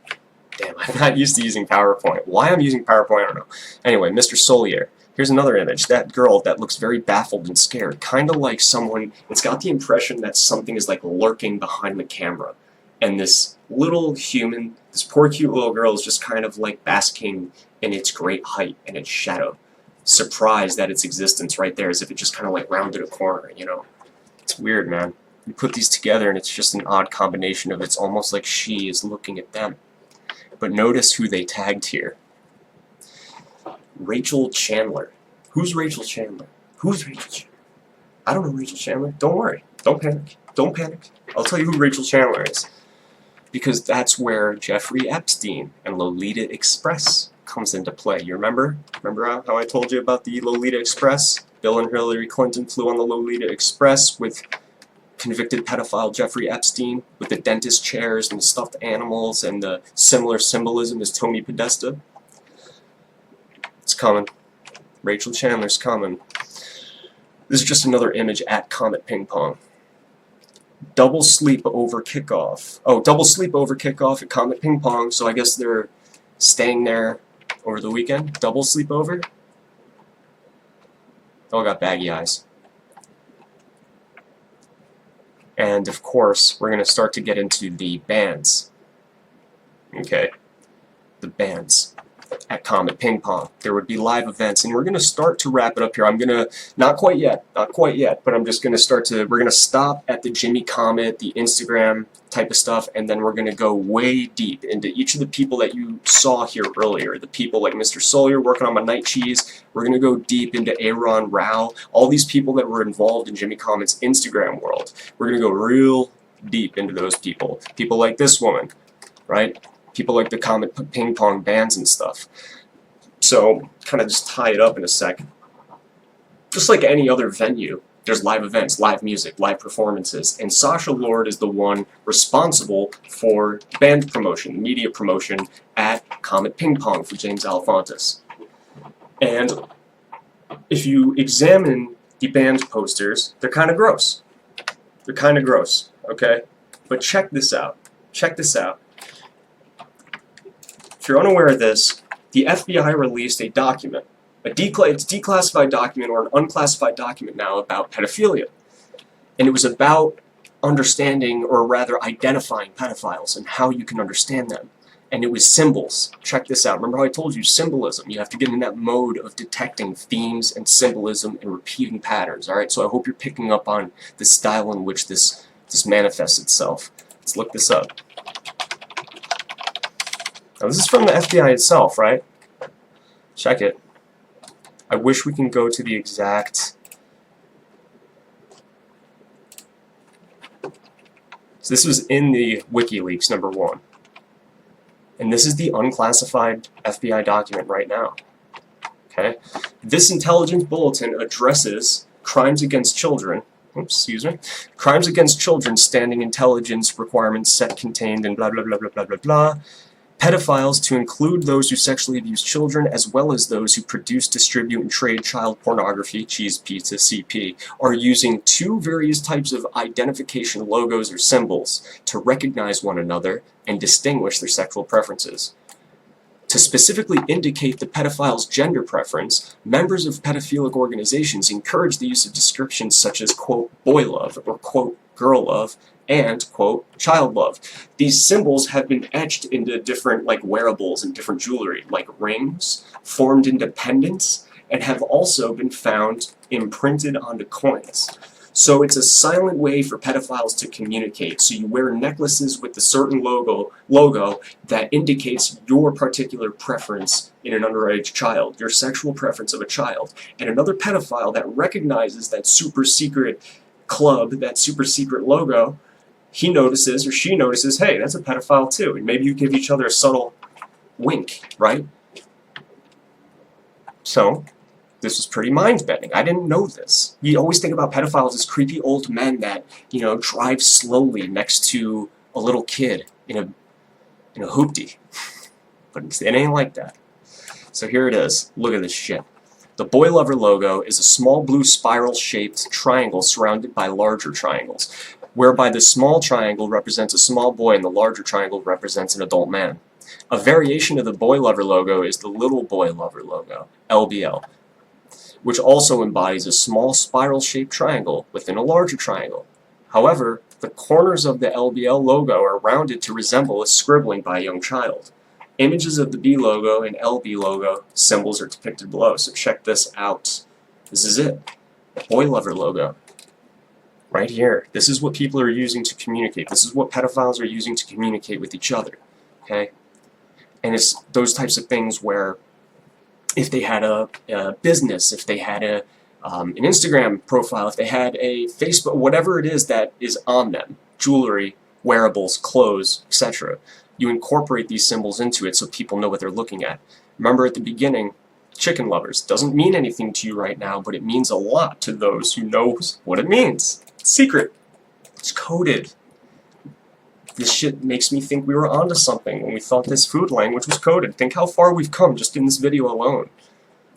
Damn, I'm not used to using PowerPoint. Why I'm using PowerPoint, I don't know. Anyway, Mr. Solier. Here's another image. That girl that looks very baffled and scared. Kind of like someone, it's got the impression that something is like lurking behind the camera. And this little human, this poor cute little girl is just kind of like basking in its great height and its shadow. Surprised at its existence right there, as if it just kind of like rounded a corner, you know? It's weird, man. You put these together and it's just an odd combination of it's almost like she is looking at them. But notice who they tagged here. Rachel Chandler. Who's Rachel Chandler? Who's Rachel Chandler? I don't know Rachel Chandler. Don't worry. Don't panic. Don't panic. I'll tell you who Rachel Chandler is. Because that's where Jeffrey Epstein and Lolita Express comes into play. You remember? Remember how I told you about the Lolita Express? Bill and Hillary Clinton flew on the Lolita Express with convicted pedophile Jeffrey Epstein with the dentist chairs and the stuffed animals and the similar symbolism as Tony Podesta. It's coming. Rachel Chandler's coming. This is just another image at Comet Ping Pong. Double sleep over kickoff. Oh, double sleep over kickoff at Comet Ping Pong, so I guess they're staying there over the weekend. Double sleep over. All got baggy eyes. And of course, we're going to start to get into the bands. Okay? The bands at Comet Ping Pong. There would be live events, and we're going to start to wrap it up here. I'm going to, not quite yet, but I'm just going to start to, we're going to stop at the Jimmy Comet, the Instagram type of stuff, and then we're going to go way deep into each of the people that you saw here earlier. The people like Mr. Solier working on my night cheese. We're going to go deep into Aaron Rao, all these people that were involved in Jimmy Comet's Instagram world. We're going to go real deep into those people. People like this woman, right? People like the Comet Ping Pong bands and stuff. So, kind of just tie it up in a sec. Just like any other venue, there's live events, live music, live performances, and Sasha Lord is the one responsible for band promotion, media promotion at Comet Ping Pong for James Alefantis. And if you examine the band posters, they're kind of gross. They're kind of gross, okay? But check this out. Check this out. If you're unaware of this, the FBI released a document, it's a declassified document or an unclassified document now about pedophilia. And it was about understanding, or rather identifying pedophiles and how you can understand them. And it was symbols. Check this out. Remember how I told you symbolism? You have to get in that mode of detecting themes and symbolism and repeating patterns. Alright, so I hope you're picking up on the style in which this manifests itself. Let's look this up. Now this is from the FBI itself, right? Check it. I wish we can go to the exact... So this was in the WikiLeaks #1. And this is the unclassified FBI document right now. Okay? This intelligence bulletin addresses crimes against children. Oops, excuse me. Crimes against children standing intelligence requirements set contained in blah blah blah blah blah blah blah. Pedophiles to include those who sexually abuse children as well as those who produce, distribute, and trade child pornography, cheese pizza, CP, are using two various types of identification logos or symbols to recognize one another and distinguish their sexual preferences. To specifically indicate the pedophile's gender preference, members of pedophilic organizations encourage the use of descriptions such as, quote, boy love, or, quote, girl love, and, quote, child love. These symbols have been etched into different, like, wearables and different jewelry, like rings, formed into pendants, and have also been found imprinted onto coins. So it's a silent way for pedophiles to communicate. So you wear necklaces with a certain logo that indicates your particular preference in an underage child, your sexual preference of a child. And another pedophile that recognizes that super secret club, that super secret logo, he notices or she notices, hey, that's a pedophile too. And maybe you give each other a subtle wink, right? So this was pretty mind-bending. I didn't know this. You always think about pedophiles as creepy old men that, you know, drive slowly next to a little kid in a hoopty. But it ain't like that. So here it is. Look at this shit. The Boy Lover logo is a small blue spiral-shaped triangle surrounded by larger triangles, whereby the small triangle represents a small boy and the larger triangle represents an adult man. A variation of the Boy Lover logo is the Little Boy Lover logo, LBL, which also embodies a small spiral-shaped triangle within a larger triangle. However, the corners of the LBL logo are rounded to resemble a scribbling by a young child. Images of the B logo and LB logo symbols are depicted below, so check this out. This is it. Boy Lover logo. Right here. This is what people are using to communicate. This is what pedophiles are using to communicate with each other. Okay? And it's those types of things where if they had a business, if they had an Instagram profile, if they had a Facebook, whatever it is that is on them, jewelry, wearables, clothes, etc., you incorporate these symbols into it so people know what they're looking at. Remember at the beginning, chicken lovers doesn't mean anything to you right now, but it means a lot to those who knows what it means. It's secret. It's coded. This shit makes me think we were onto something when we thought this food language was coded. Think how far we've come just in this video alone.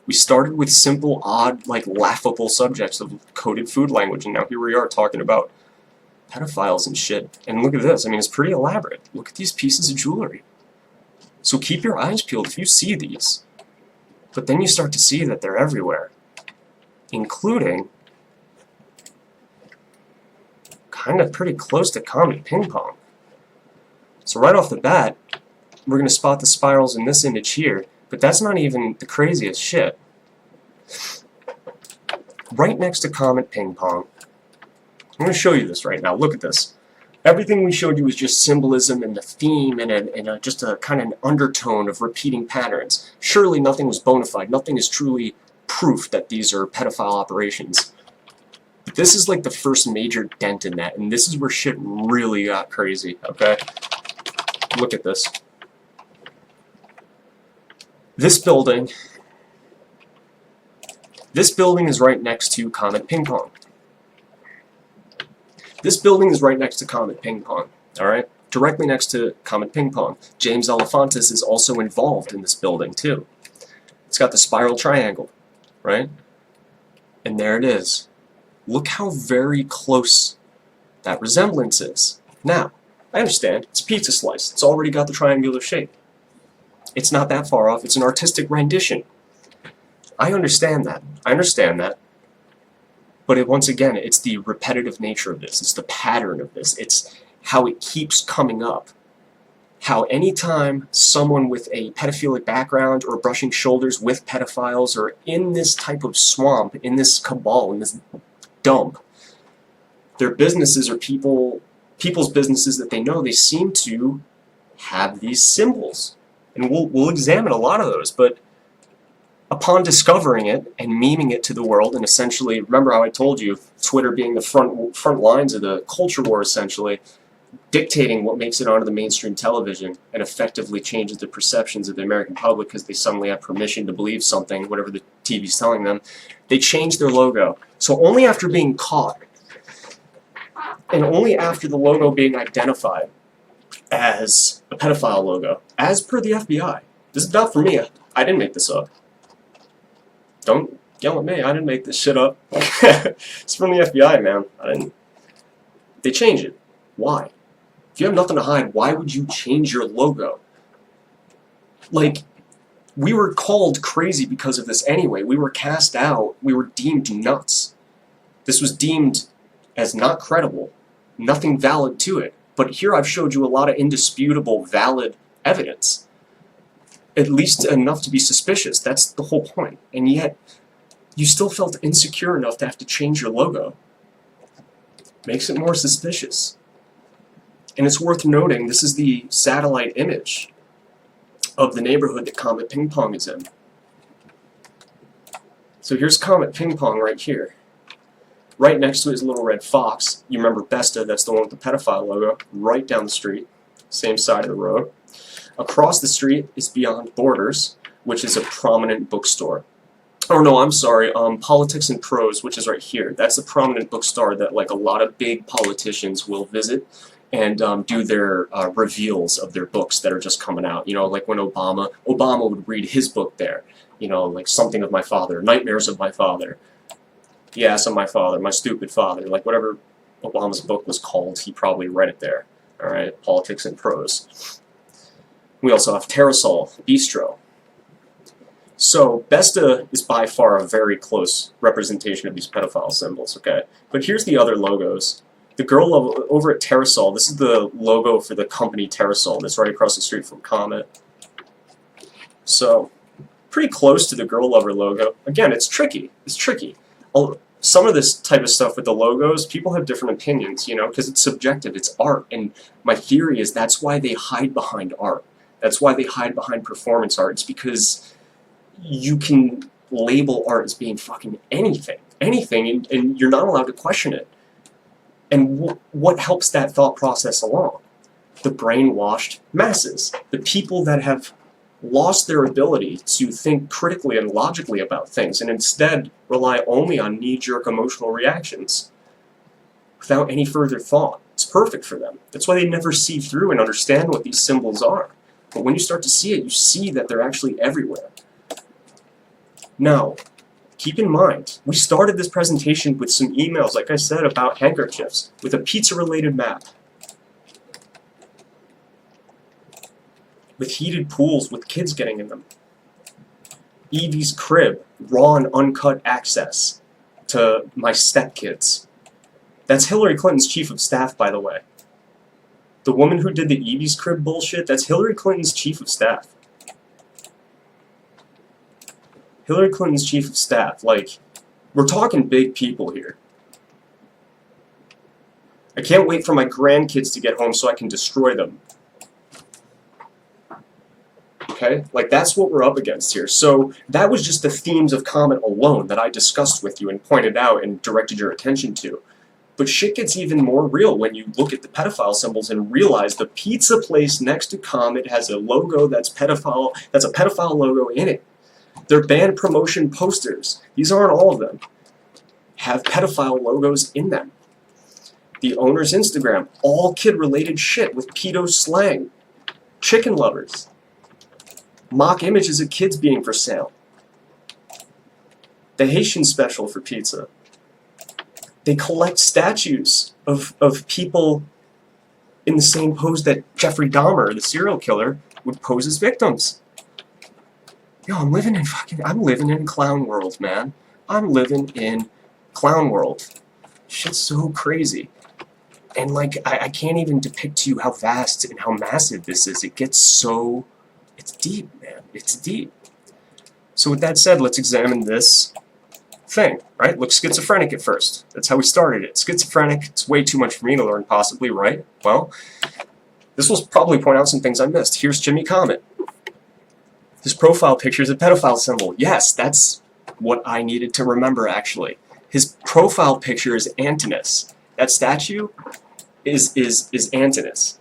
We started with simple, odd, like laughable subjects of coded food language, and now here we are talking about pedophiles and shit. And look at this. I mean, it's pretty elaborate. Look at these pieces of jewelry. So keep your eyes peeled if you see these. But then you start to see that they're everywhere, including kind of pretty close to Comet Ping Pong. So right off the bat, we're going to spot the spirals in this image here, but that's not even the craziest shit. Right next to Comet Ping Pong, I'm going to show you this right now. Look at this. Everything we showed you was just symbolism and the theme and just a kind of an undertone of repeating patterns. Surely nothing was bona fide. Nothing is truly proof that these are pedophile operations. But this is like the first major dent in that, and this is where shit really got crazy, okay? Look at this. This building is right next to Comet Ping Pong. This building is right next to Comet Ping Pong, alright? Directly next to Comet Ping Pong. James Alefantis is also involved in this building, too. It's got the spiral triangle, right? And there it is. Look how very close that resemblance is. Now, I understand, it's a pizza slice. It's already got the triangular shape. It's not that far off. It's an artistic rendition. I understand that. But once again, it's the repetitive nature of this. It's the pattern of this. It's how it keeps coming up. How anytime someone with a pedophilic background or brushing shoulders with pedophiles or in this type of swamp, in this cabal, in this dump, their businesses or people's businesses that they know, they seem to have these symbols. And we'll examine a lot of those, but upon discovering it and memeing it to the world, and essentially, remember how I told you, Twitter being the front lines of the culture war, essentially, dictating what makes it onto the mainstream television and effectively changes the perceptions of the American public because they suddenly have permission to believe something, whatever the TV's telling them. They changed their logo. So only after being caught, and only after the logo being identified as a pedophile logo, as per the FBI. This is not for me. I didn't make this up. Don't yell at me. I didn't make this shit up. It's from the FBI, man. They change it. Why? If you have nothing to hide, why would you change your logo? Like, we were called crazy because of this anyway. We were cast out. We were deemed nuts. This was deemed as not credible. Nothing valid to it. But here I've showed you a lot of indisputable, valid evidence. At least enough to be suspicious. That's the whole point. And yet, you still felt insecure enough to have to change your logo. Makes it more suspicious. And it's worth noting, this is the satellite image of the neighborhood that Comet Ping Pong is in. So here's Comet Ping Pong right here. Right next to it is a little red fox. You remember Besta, that's the one with the pedophile logo. Right down the street, same side of the road. Across the street is Beyond Borders, which is a prominent bookstore. Oh no, I'm sorry, Politics and Prose, which is right here. That's a prominent bookstore that like a lot of big politicians will visit and do their reveals of their books that are just coming out. You know, like when Obama would read his book there. You know, like Something of My Father, Nightmares of My Father, Yes of My Father, My Stupid Father, like whatever Obama's book was called, he probably read it there. All right, Politics and Prose. We also have Terrasol, Bistro. So Besta is by far a very close representation of these pedophile symbols, okay? But here's the other logos. The girl over at Terrasol, this is the logo for the company Terrasol that's right across the street from Comet. So, pretty close to the girl lover logo. Again, it's tricky. It's tricky. Some of this type of stuff with the logos, people have different opinions, you know, because it's subjective, it's art. And my theory is that's why they hide behind art. That's why they hide behind performance art. It's because you can label art as being fucking anything, and you're not allowed to question it. And what helps that thought process along? The brainwashed masses, the people that have lost their ability to think critically and logically about things, and instead rely only on knee-jerk emotional reactions without any further thought. It's perfect for them. That's why they never see through and understand what these symbols are. But when you start to see it, you see that they're actually everywhere. Now, keep in mind, we started this presentation with some emails, like I said, about handkerchiefs, with a pizza-related map, with heated pools with kids getting in them. Evie's crib, raw and uncut access to my stepkids. That's Hillary Clinton's chief of staff, by the way. The woman who did the Evie's crib bullshit, that's Hillary Clinton's chief of staff. Hillary Clinton's chief of staff, like, we're talking big people here. I can't wait for my grandkids to get home so I can destroy them. Okay? Like, that's what we're up against here. So, that was just the themes of Comet alone that I discussed with you and pointed out and directed your attention to. But shit gets even more real when you look at the pedophile symbols and realize the pizza place next to Comet has a logo that's a pedophile logo in it. Their band promotion posters, these aren't all of them, have pedophile logos in them. The owner's Instagram, all kid-related shit with pedo slang. Chicken lovers. Mock images of kids being for sale. The Haitian special for pizza. They collect statues of people in the same pose that Jeffrey Dahmer, the serial killer, would pose as victims. Yo, I'm living in clown world, man. I'm living in clown world. Shit's so crazy. And like, I can't even depict to you how vast and how massive this is. It gets so, it's deep, man. It's deep. So with that said, let's examine this thing, right? Looks schizophrenic at first. That's how we started it. Schizophrenic, it's way too much for me to learn, possibly, right? Well, this will probably point out some things I missed. Here's Jimmy Comet. His profile picture is a pedophile symbol. Yes, that's what I needed to remember, actually. His profile picture is Antinous. That statue is Antinous.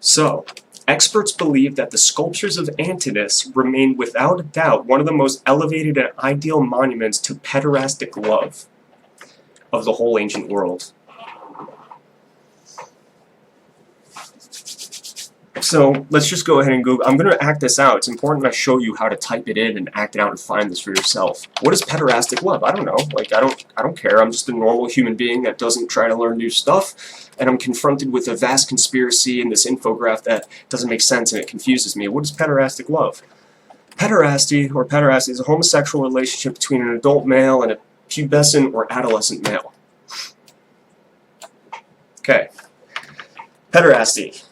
So, experts believe that the sculptures of Antinous remain without a doubt one of the most elevated and ideal monuments to pederastic love of the whole ancient world. So let's just go ahead and Google. I'm going to act this out. It's important I show you how to type it in and act it out and find this for yourself. What is pederastic love? I don't know. Like, I don't care. I'm just a normal human being that doesn't try to learn new stuff, and I'm confronted with a vast conspiracy in this infograph that doesn't make sense and it confuses me. What is pederastic love? Pederasty is a homosexual relationship between an adult male and a pubescent or adolescent male. Okay. Pederasty.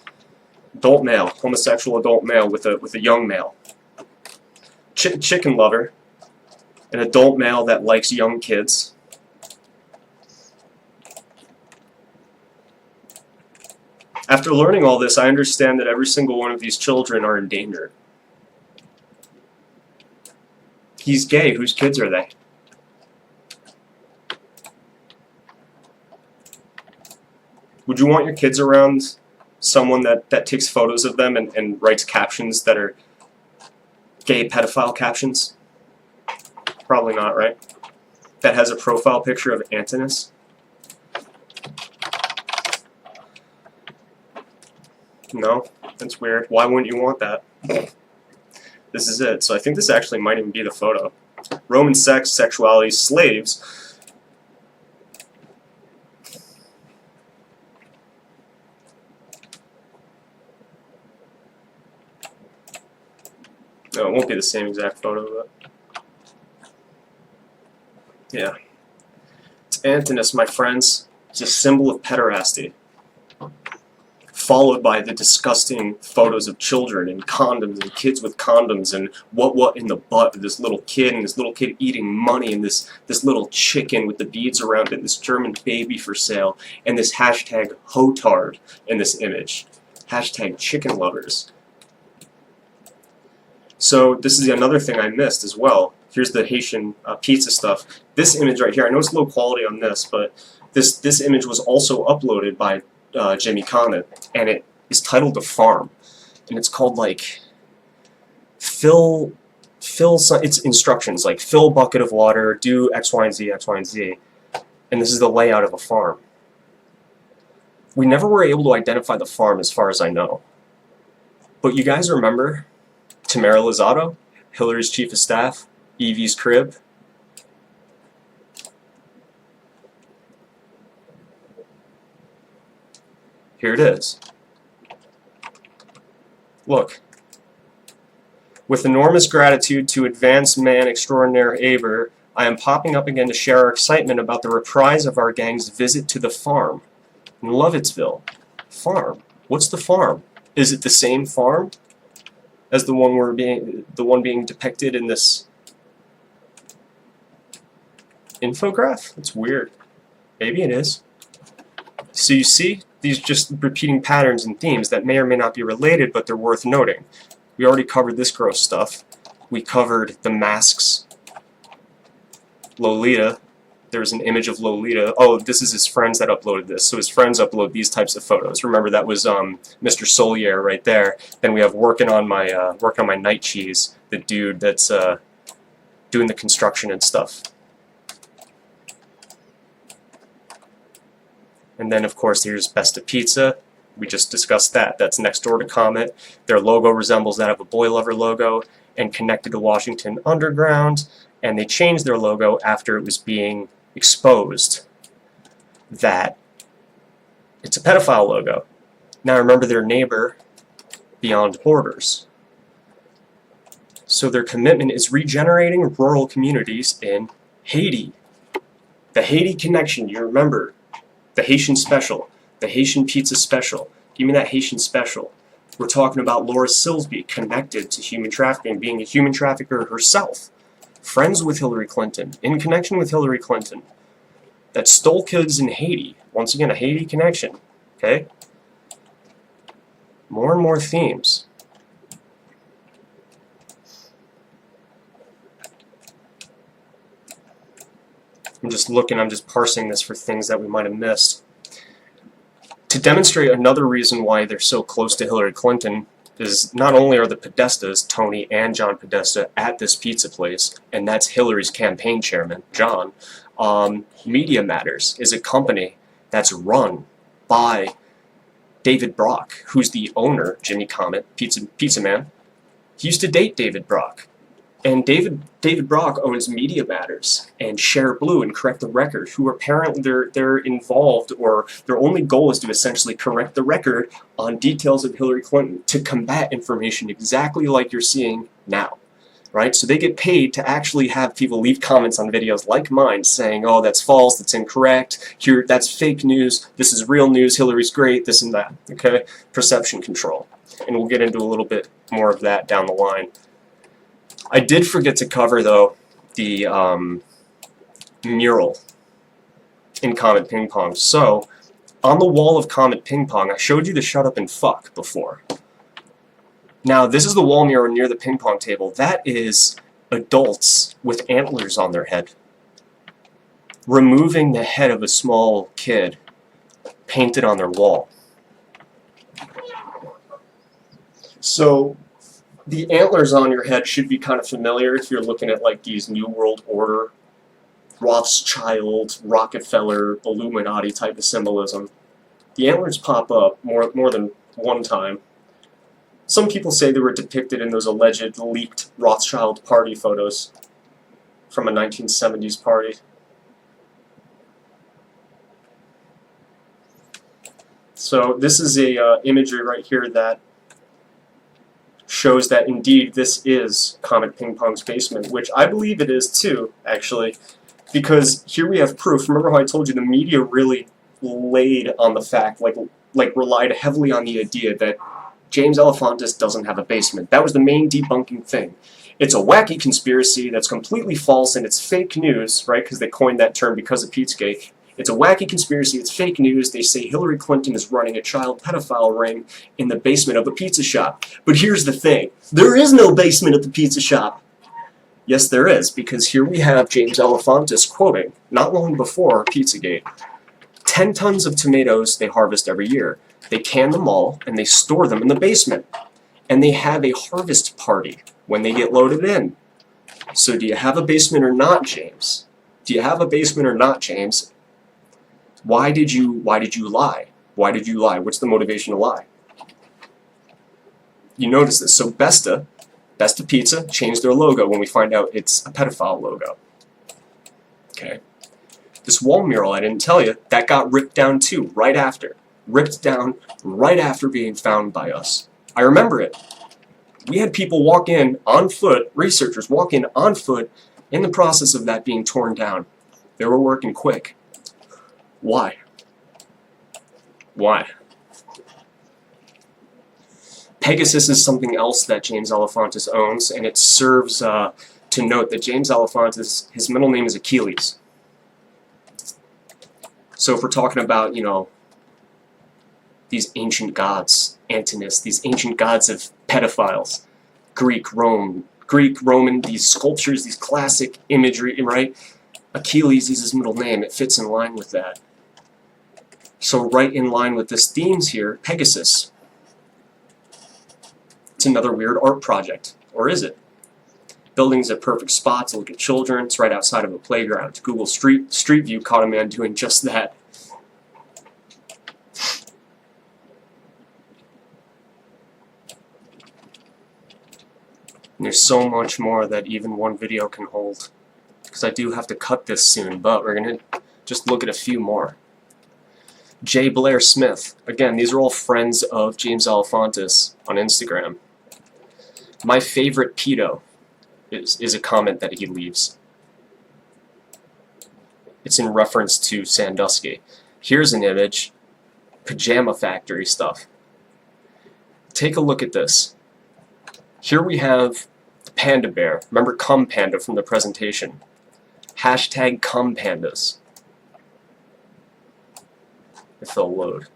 Adult male, homosexual adult male with a young male. Chicken lover, an adult male that likes young kids. After learning all this, I understand that every single one of these children are in danger. He's gay. Whose kids are they? Would you want your kids around someone that takes photos of them and writes captions that are gay pedophile captions? Probably not, right? That has a profile picture of Antinous. No? That's weird. Why wouldn't you want that? This is it. So I think this actually might even be the photo. Roman sex, sexuality, slaves. No, it won't be the same exact photo, but yeah. It's Antinous, my friends. It's a symbol of pederasty, followed by the disgusting photos of children and condoms and kids with condoms and what in the butt of this little kid and this little kid eating money and this little chicken with the beads around it, this German baby for sale, and this hashtag hotard in this image. Hashtag chicken lovers. So this is another thing I missed as well. Here's the Haitian pizza stuff. This image right here, I know it's low quality on this, but this image was also uploaded by Jimmy Comet, and it is titled "The Farm," and it's called like it's instructions like fill bucket of water, do X, Y, and Z, X, Y, and Z, and this is the layout of a farm. We never were able to identify the farm as far as I know, but you guys remember Tamara Lozado, Hillary's chief of staff, Evie's crib? Here it is. Look. With enormous gratitude to advanced man extraordinaire Aber, I am popping up again to share our excitement about the reprise of our gang's visit to the farm in Lovettsville. Farm? What's the farm? Is it the same farm as the one being depicted in this infograph? It's weird. Maybe it is. So you see, these just repeating patterns and themes that may or may not be related, but they're worth noting. We already covered this gross stuff. We covered the masks. Lolita. There's an image of Lolita. Oh, this is his friends that uploaded this. So his friends upload these types of photos. Remember, that was Mr. Solier right there. Then we have working on my night cheese, the dude that's doing the construction and stuff. And then, of course, here's Best of Pizza. We just discussed that. That's next door to Comet. Their logo resembles that of a Boy Lover logo and connected to Washington Underground. And they changed their logo after it was being exposed that it's a pedophile logo. Now remember their neighbor, Beyond Borders. So their commitment is regenerating rural communities in Haiti. The Haiti connection, you remember. The Haitian special, the Haitian pizza special. Give me that Haitian special. We're talking about Laura Silsby, connected to human trafficking, being a human trafficker herself. Friends with Hillary Clinton, in connection with Hillary Clinton, that stole kids in Haiti. Once again, a Haiti connection. Okay? More and more themes. I'm just looking, I'm just parsing this for things that we might have missed. To demonstrate another reason why they're so close to Hillary Clinton is not only are the Podestas, Tony and John Podesta, at this pizza place, and that's Hillary's campaign chairman, John, Media Matters is a company that's run by David Brock, who's the owner, Jimmy Comet, Pizza Man. He used to date David Brock. And David Brock owns Media Matters and Share Blue and Correct the Record, who apparently they're involved, or their only goal is to essentially correct the record on details of Hillary Clinton to combat information exactly like you're seeing now, right? So they get paid to actually have people leave comments on videos like mine saying, oh, that's false, that's incorrect, here, that's fake news, this is real news, Hillary's great, this and that, okay? Perception control. And we'll get into a little bit more of that down the line. I did forget to cover, though, the mural in Comet Ping Pong. So, on the wall of Comet Ping Pong, I showed you the shut up and fuck before. Now, this is the wall mural near the ping pong table. That is adults with antlers on their head, removing the head of a small kid painted on their wall. So, the antlers on your head should be kind of familiar if you're looking at like these New World Order, Rothschild, Rockefeller, Illuminati type of symbolism. The antlers pop up more than one time. Some people say they were depicted in those alleged leaked Rothschild party photos from a 1970s party. So this is a imagery right here that shows that indeed this is Comet Ping Pong's basement, which I believe it is too, actually, because here we have proof. Remember how I told you the media really laid on the fact, like relied heavily on the idea that James Alefantis doesn't have a basement. That was the main debunking thing. It's a wacky conspiracy that's completely false and it's fake news, right? Because they coined that term because of Pizzagate. It's a wacky conspiracy, it's fake news. They say Hillary Clinton is running a child pedophile ring in the basement of a pizza shop. But here's the thing, there is no basement at the pizza shop. Yes, there is, because here we have James Alefantis quoting, not long before Pizzagate, 10 tons of tomatoes they harvest every year. They can them all, and they store them in the basement. And they have a harvest party when they get loaded in. So do you have a basement or not, James? Do you have a basement or not, James? Why did you lie? Why did you lie? What's the motivation to lie? You notice this. So Besta Pizza changed their logo when we find out it's a pedophile logo. Okay. This wall mural, I didn't tell you, that got ripped down too, right after. Ripped down right after being found by us. I remember it. We had people walk in on foot, researchers walk in on foot, in the process of that being torn down. They were working quick. Why? Why? Pegasus is something else that James Alefantis owns, and it serves to note that James Alefantis, his middle name is Achilles. So if we're talking about, you know, these ancient gods, Antinous, these ancient gods of pedophiles, Greek, Roman, these sculptures, these classic imagery, right? Achilles is his middle name. It fits in line with that. So right in line with this themes here, Pegasus. It's another weird art project. Or is it? Buildings at perfect spots to look at children. It's right outside of a playground. Google Street View caught a man doing just that. And there's so much more that even one video can hold. Because I do have to cut this soon, but we're going to just look at a few more. J. Blair Smith. Again, these are all friends of James Alefantis on Instagram. My favorite pedo is a comment that he leaves. It's in reference to Sandusky. Here's an image. Pajama factory stuff. Take a look at this. Here we have the panda bear. Remember Cum Panda from the presentation. Hashtag Cum Pandas. If they'll load.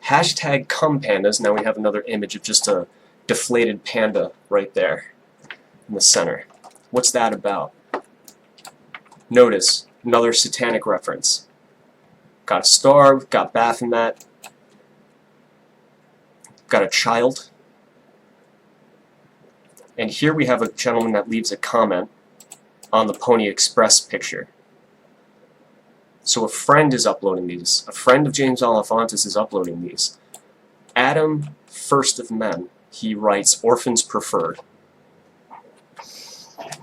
Hashtag Cum Pandas. Now we have another image of just a deflated panda right there in the center. What's that about? Notice, another satanic reference. Got a star, got Baphomet, got a child. And here we have a gentleman that leaves a comment on the Pony Express picture. So a friend is uploading these. A friend of James Alefantis is uploading these. Adam, first of men, he writes, orphans preferred.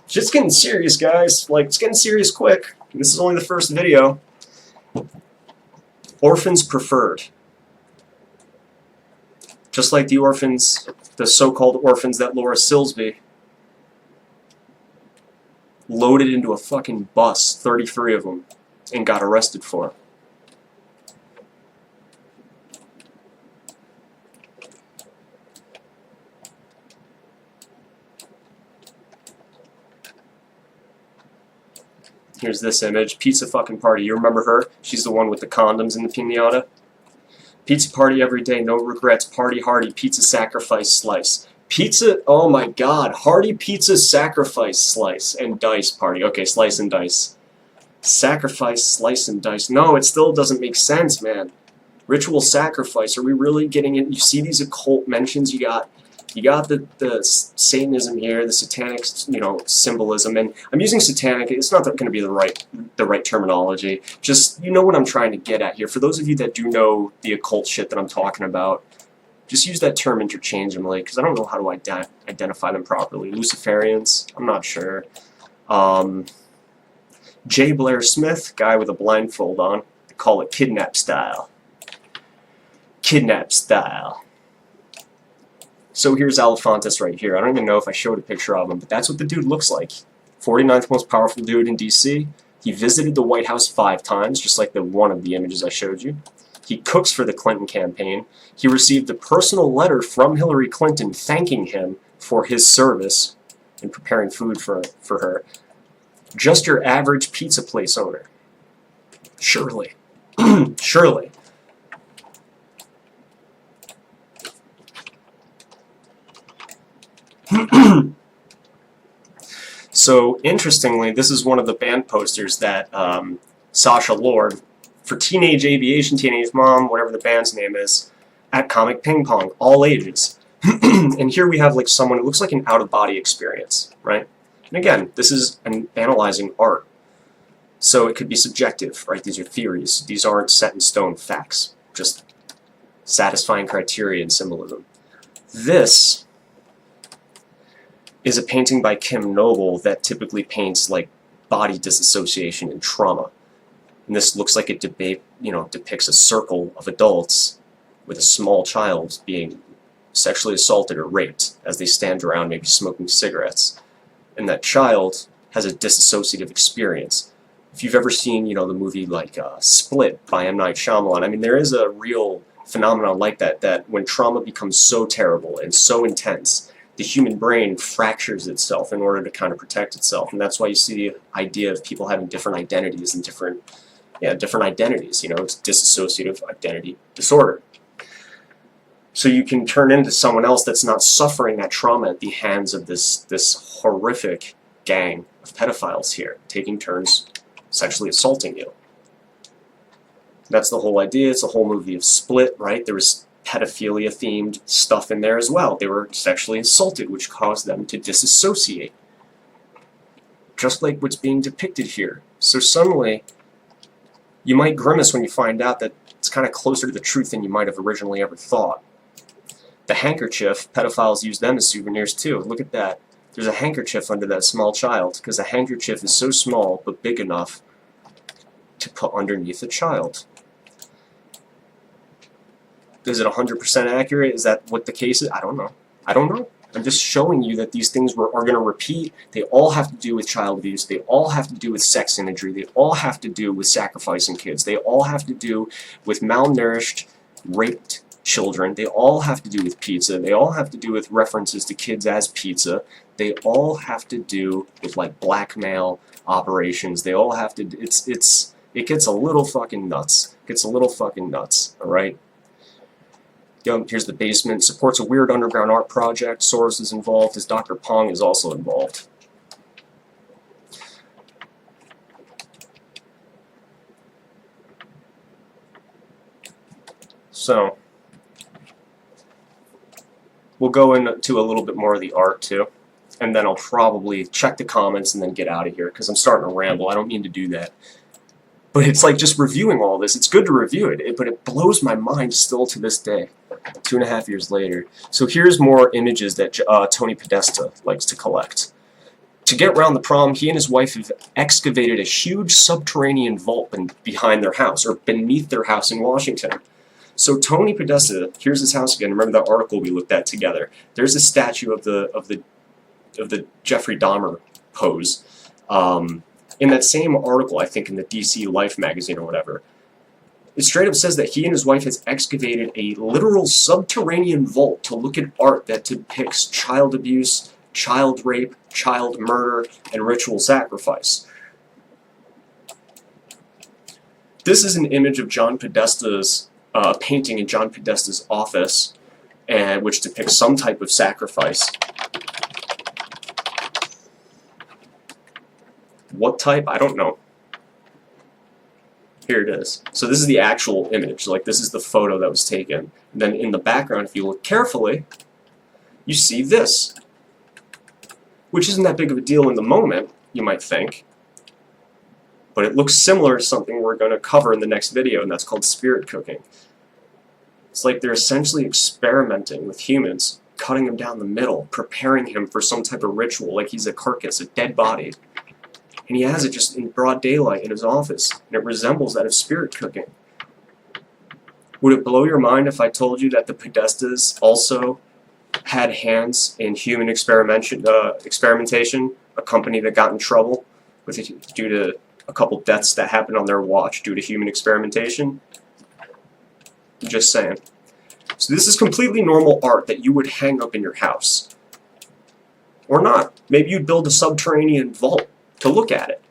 Just getting serious, guys. Like, it's getting serious quick. This is only the first video. Orphans preferred. Just like the orphans, the so-called orphans that Laura Silsby loaded into a fucking bus, 33 of them, and got arrested for. Here's this image. Pizza fucking party. You remember her? She's the one with the condoms in the piñata. Pizza party every day. No regrets. Party hardy. Pizza sacrifice slice. Pizza, oh my god. Hearty pizza sacrifice slice and dice party. Okay, slice and dice. Sacrifice, slice and dice. No, it still doesn't make sense, man. Ritual sacrifice. Are we really getting it? You see these occult mentions? You got the Satanism here, the satanic, you know, symbolism, and I'm using satanic. It's not going to be the right terminology. Just, you know what I'm trying to get at here. For those of you that do know the occult shit that I'm talking about, Just use that term interchangeably, because I don't know how to identify them properly. Luciferians? I'm not sure. J. Blair Smith, guy with a blindfold on. They call it kidnap style. Kidnap style. So here's Alefantis right here. I don't even know if I showed a picture of him, but that's what the dude looks like. 49th most powerful dude in DC. He visited the White House 5 times, just like the one of the images I showed you. He cooks for the Clinton campaign. He received a personal letter from Hillary Clinton thanking him for his service in preparing food for her. Just your average pizza place owner. Surely. Surely. So, interestingly, this is one of the band posters that Sasha Lord, for Teenage Aviation, Teenage Mom, whatever the band's name is, at Comic Ping Pong, all ages. And here we have like someone, it looks like an out-of-body experience, right? And again, this is analyzing art. So it could be subjective, right? These are theories. These aren't set-in-stone facts, just satisfying criteria and symbolism. This is a painting by Kim Noble that typically paints like body disassociation and trauma. And this looks like it depicts a circle of adults with a small child being sexually assaulted or raped as they stand around maybe smoking cigarettes. And that child has a dissociative experience. If you've ever seen, the movie like Split by M. Night Shyamalan, I mean, there is a real phenomenon like that, that when trauma becomes so terrible and so intense, the human brain fractures itself in order to kind of protect itself. And that's why you see the idea of people having different identities and different identities. It's dissociative identity disorder. So you can turn into someone else that's not suffering that trauma at the hands of this horrific gang of pedophiles here, taking turns sexually assaulting you. That's the whole idea. It's a whole movie of Split, right? There was pedophilia-themed stuff in there as well. They were sexually assaulted, which caused them to disassociate. Just like what's being depicted here. So suddenly, you might grimace when you find out that it's kind of closer to the truth than you might have originally ever thought. The handkerchief, pedophiles use them as souvenirs too. Look at that. There's a handkerchief under that small child, because a handkerchief is so small but big enough to put underneath a child. Is it 100% accurate? Is that what the case is? I don't know. I don't know. I'm just showing you that these things are going to repeat. They all have to do with child abuse. They all have to do with sex imagery. They all have to do with sacrificing kids. They all have to do with malnourished, raped children. They all have to do with pizza. They all have to do with references to kids as pizza. They all have to do with like blackmail operations. They all have to. It gets a little fucking nuts. It gets a little fucking nuts. All right. Here's the basement. Supports a weird underground art project. Soros is involved. His Dr. Pong is also involved. So, we'll go into a little bit more of the art too. And then I'll probably check the comments and then get out of here, because I'm starting to ramble. I don't mean to do that. But it's like just reviewing all this. It's good to review it, but it blows my mind still to this day, 2.5 years later. So here's more images that Tony Podesta likes to collect. To get around the problem, he and his wife have excavated a huge subterranean vault behind their house, or beneath their house in Washington. So Tony Podesta, here's his house again. Remember that article we looked at together. There's a statue of the Jeffrey Dahmer pose. In that same article, I think in the DC Life magazine or whatever, it straight up says that he and his wife has excavated a literal subterranean vault to look at art that depicts child abuse, child rape, child murder, and ritual sacrifice. This is an image of John Podesta's painting in John Podesta's office, which depicts some type of sacrifice. What type? I don't know. Here it is. So this is the actual image. Like, this is the photo that was taken. And then in the background, if you look carefully, you see this, which isn't that big of a deal in the moment, you might think. But it looks similar to something we're going to cover in the next video, and that's called spirit cooking. It's like they're essentially experimenting with humans, cutting him down the middle, preparing him for some type of ritual, like he's a carcass, a dead body. And he has it just in broad daylight in his office, and it resembles that of spirit cooking. Would it blow your mind if I told you that the Podestas also had hands in human experimentation, a company that got in trouble with it due to a couple deaths that happened on their watch due to human experimentation? Just saying. So this is completely normal art that you would hang up in your house. Or not. Maybe you'd build a subterranean vault to look at it.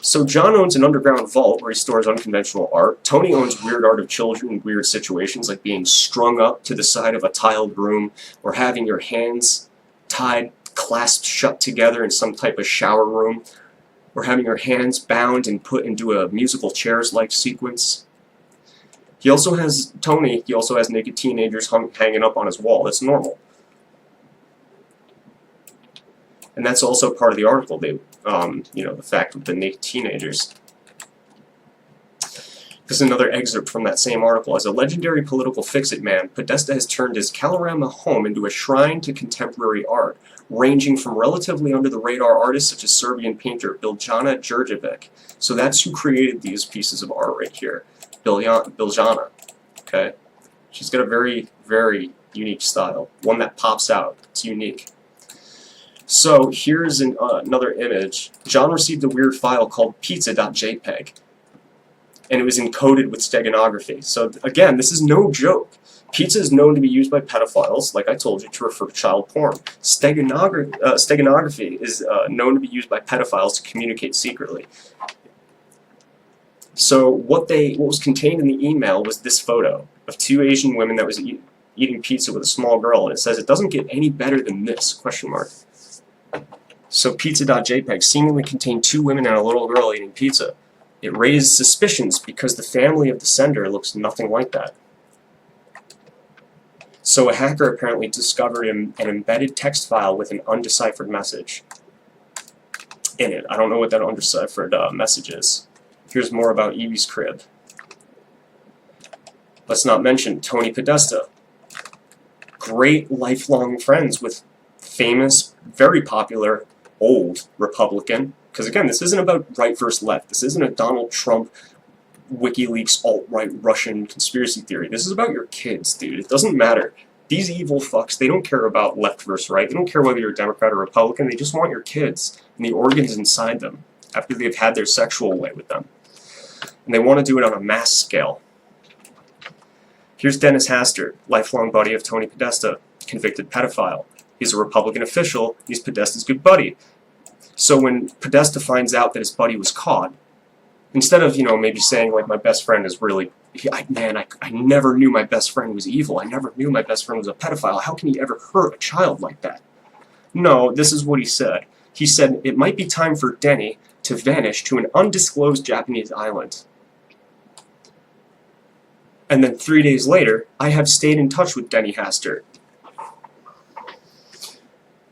So John owns an underground vault where he stores unconventional art. Tony owns weird art of children in weird situations, like being strung up to the side of a tiled room, or having your hands tied, clasped shut together in some type of shower room, or having your hands bound and put into a musical chairs-like sequence. He also has naked teenagers hanging up on his wall. That's normal. And that's also part of the article, the fact with the naked teenagers. This is another excerpt from that same article. As a legendary political fix-it man, Podesta has turned his Kalorama home into a shrine to contemporary art, ranging from relatively under-the-radar artists such as Serbian painter Biljana Đurđević. So that's who created these pieces of art right here. Biljana, okay? She's got a very, very unique style, one that pops out. It's unique. So here's another image. John received a weird file called pizza.jpg, and it was encoded with steganography. So again, this is no joke. Pizza is known to be used by pedophiles, like I told you, to refer to child porn. Steganography is known to be used by pedophiles to communicate secretly. So what was contained in the email was this photo of two Asian women that was eating pizza with a small girl, and it says, "It doesn't get any better than this?" Question mark. So pizza.jpg seemingly contained two women and a little girl eating pizza. It raised suspicions because the family of the sender looks nothing like that. So a hacker apparently discovered an embedded text file with an undeciphered message in it. I don't know what that undeciphered message is. Here's more about Evie's crib. Let's not mention Tony Podesta. Great lifelong friends with famous, very popular, old Republican. Because again, this isn't about right versus left. This isn't a Donald Trump, WikiLeaks, alt-right Russian conspiracy theory. This is about your kids, dude. It doesn't matter. These evil fucks, they don't care about left versus right. They don't care whether you're a Democrat or Republican. They just want your kids and the organs inside them after they've had their sexual way with them. And they want to do it on a mass scale. Here's Dennis Hastert, lifelong buddy of Tony Podesta, convicted pedophile. He's a Republican official. He's Podesta's good buddy. So when Podesta finds out that his buddy was caught, instead of, maybe saying, like, my best friend is really, I never knew my best friend was evil. I never knew my best friend was a pedophile. How can he ever hurt a child like that? No, this is what he said. He said, it might be time for Denny to vanish to an undisclosed Japanese island. And then 3 days later, I have stayed in touch with Denny Hastert.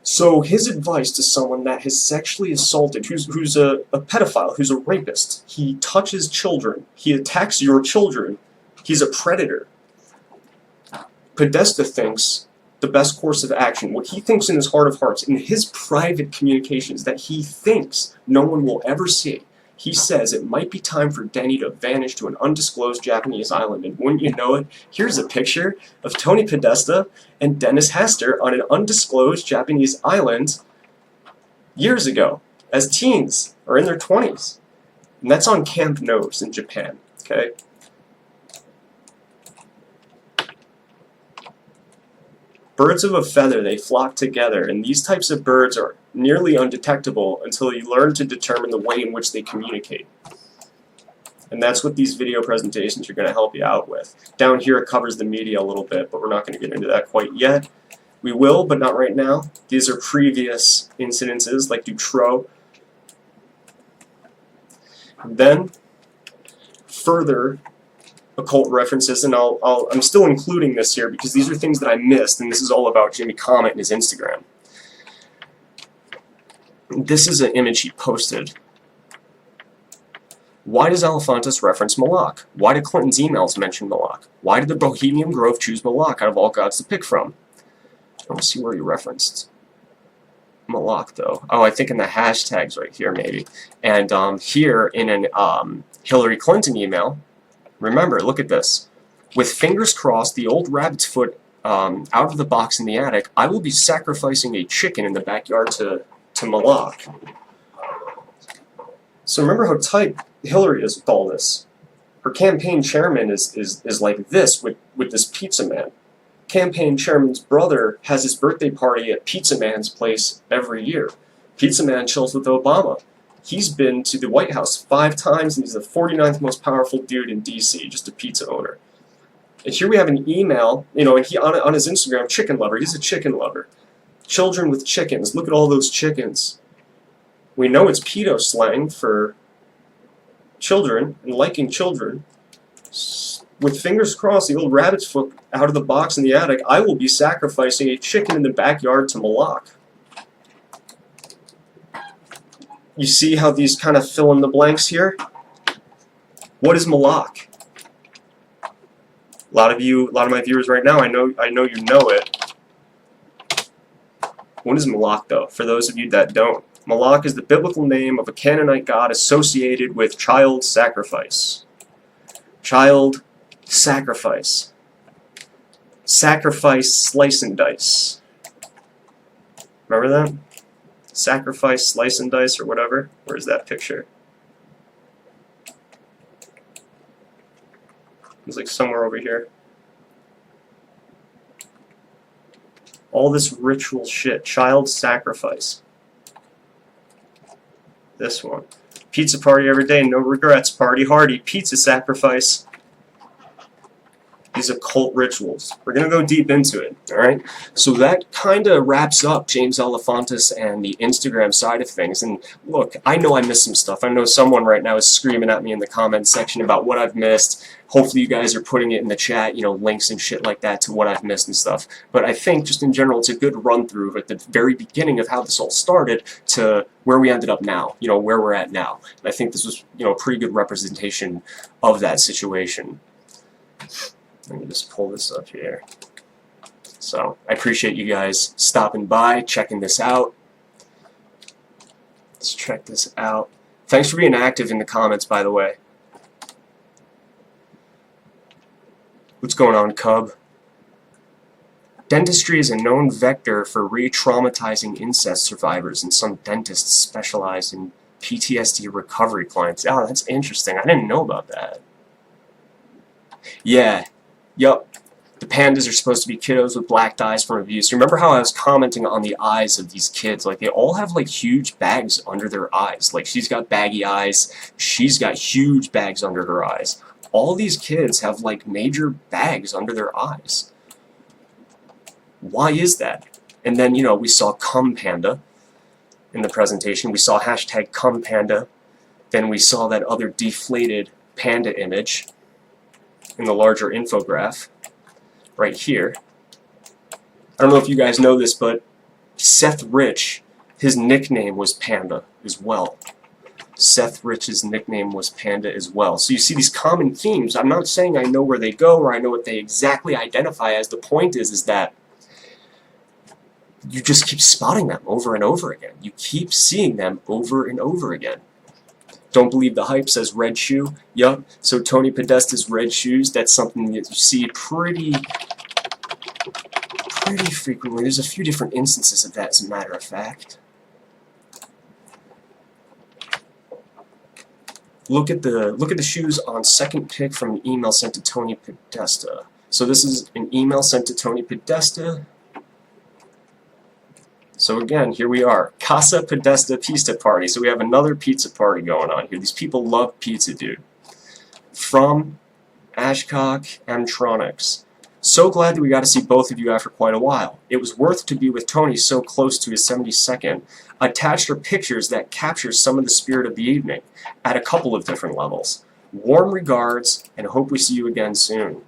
So his advice to someone that has sexually assaulted, who's a pedophile, who's a rapist, he touches children, he attacks your children, he's a predator. Podesta thinks the best course of action, what he thinks in his heart of hearts, in his private communications that he thinks no one will ever see, he says it might be time for Denny to vanish to an undisclosed Japanese island. And wouldn't you know it, here's a picture of Tony Podesta and Dennis Hastert on an undisclosed Japanese island years ago, as teens, or in their 20s. And that's on Camp Nose in Japan, okay? Birds of a feather, they flock together, and these types of birds are nearly undetectable until you learn to determine the way in which they communicate. And that's what these video presentations are going to help you out with. Down here it covers the media a little bit, but we're not going to get into that quite yet. We will, but not right now. These are previous incidences, like Dutroux. And then, further occult references, and I'm still including this here because these are things that I missed, and this is all about Jimmy Comet and his Instagram. This is an image he posted Why does Elefantis reference Malak? Why did Clinton's emails mention Malak? Why did the Bohemian Grove choose Malak out of all gods to pick from? I want to see where he referenced Malak, though. Oh, I think in the hashtags right here, maybe. And here in an Hillary Clinton email, remember, look at this. With fingers crossed, the old rabbit's foot out of the box in the attic, I will be sacrificing a chicken in the backyard to Malak. So remember how tight Hillary is with all this. Her campaign chairman is like this with this pizza man. Campaign chairman's brother has his birthday party at Pizza Man's place every year. Pizza Man chills with Obama. He's been to the White House 5 times, and he's the 49th most powerful dude in D.C., just a pizza owner. And here we have an email, you know, and he on his Instagram, chicken lover. He's a chicken lover. Children with chickens. Look at all those chickens. We know it's pedo slang for children and liking children. With fingers crossed, the old rabbit's foot out of the box in the attic, I will be sacrificing a chicken in the backyard to Malak. You see how these kind of fill in the blanks here? What is Malak? A lot of my viewers right now, I know you know it. What is Malak, though? For those of you that don't, Malak is the biblical name of a Canaanite god associated with child sacrifice. Child sacrifice. Sacrifice, slice and dice. Remember that? Sacrifice, slice and dice, or whatever. Where's that picture? It's like somewhere over here. All this ritual shit. Child sacrifice. This one. Pizza party every day, no regrets. Party hardy. Pizza sacrifice. These occult rituals. We're going to go deep into it, alright? So that kind of wraps up James Elefantis and the Instagram side of things. And look, I know I missed some stuff. I know someone right now is screaming at me in the comments section about what I've missed. Hopefully you guys are putting it in the chat, you know, links and shit like that to what I've missed and stuff. But I think, just in general, it's a good run-through at the very beginning of how this all started to where we ended up now, you know, where we're at now. And I think this was, you know, a pretty good representation of that situation. Let me just pull this up here. So, I appreciate you guys stopping by, checking this out. Let's check this out. Thanks for being active in the comments, by the way. What's going on, Cub? Dentistry is a known vector for re-traumatizing incest survivors, and some dentists specialize in PTSD recovery clients. Oh, that's interesting. I didn't know about that. Yeah. Yup, the pandas are supposed to be kiddos with black eyes from abuse. Remember how I was commenting on the eyes of these kids? Like, they all have, like, huge bags under their eyes. Like, she's got baggy eyes. She's got huge bags under her eyes. All these kids have, like, major bags under their eyes. Why is that? And then, you know, we saw Cum Panda in the presentation. We saw hashtag Cum Panda. Then we saw that other deflated panda image in the larger infograph right here. I don't know if you guys know this, but Seth Rich, his nickname was Panda as well. Seth Rich's nickname was Panda as well. So you see these common themes. I'm not saying I know where they go or I know what they exactly identify as. The point is that you just keep spotting them over and over again. You keep seeing them over and over again. Don't believe the hype, says Red Shoe. Yup, so Tony Podesta's red shoes, that's something that you see pretty frequently. There's a few different instances of that, as a matter of fact. Look at the shoes on second pick from an email sent to Tony Podesta. So this is an email sent to Tony Podesta. So again, here we are, Casa Podesta Pizza Party. So we have another pizza party going on here. These people love pizza, dude. From Ashcock Mtronics. So glad that we got to see both of you after quite a while. It was worth to be with Tony so close to his 72nd. Attached are pictures that capture some of the spirit of the evening at a couple of different levels. Warm regards, and hope we see you again soon.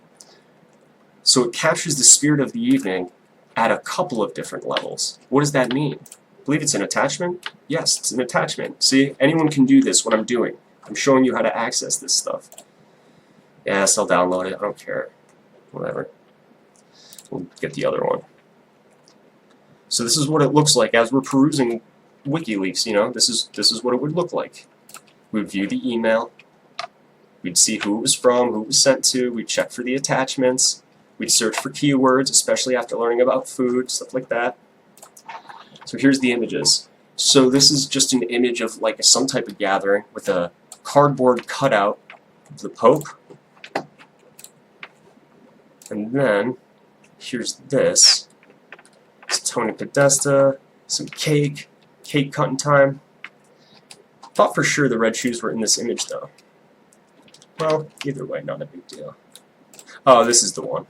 So it captures the spirit of the evening at a couple of different levels. What does that mean? I believe it's an attachment? Yes, it's an attachment. See, anyone can do this, what I'm doing. I'm showing you how to access this stuff. Yes, I'll download it. I don't care. Whatever. We'll get the other one. So this is what it looks like as we're perusing WikiLeaks. You know, this is what it would look like. We'd view the email. We'd see who it was from, who it was sent to. We'd check for the attachments. We'd search for keywords, especially after learning about food, stuff like that. So here's the images. So this is just an image of like some type of gathering with a cardboard cutout of the Pope. And then here's this. It's Tony Podesta, some cake cutting time. Thought for sure the red shoes were in this image though. Well, either way, not a big deal. Oh, this is the one.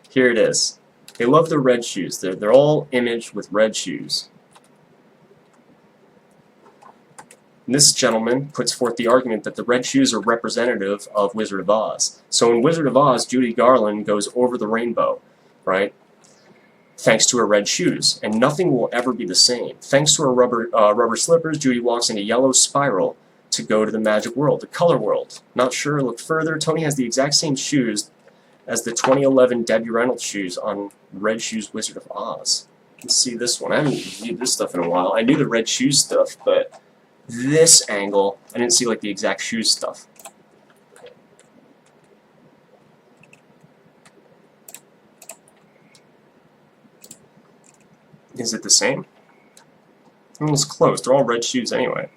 Here it is. They love the red shoes. They're all imaged with red shoes. And this gentleman puts forth the argument that the red shoes are representative of Wizard of Oz. So in Wizard of Oz, Judy Garland goes over the rainbow, right? Thanks to her red shoes, and nothing will ever be the same. Thanks to her rubber slippers, Judy walks in a yellow spiral to go to the magic world, the color world. Not sure, look further. Tony has the exact same shoes as the 2011 Debbie Reynolds shoes on Red Shoes Wizard of Oz. Let's see this one. I haven't viewed this stuff in a while. I knew the red shoes stuff, but this angle, I didn't see like the exact shoes stuff. Is it the same? I mean, it's close. They're all red shoes anyway.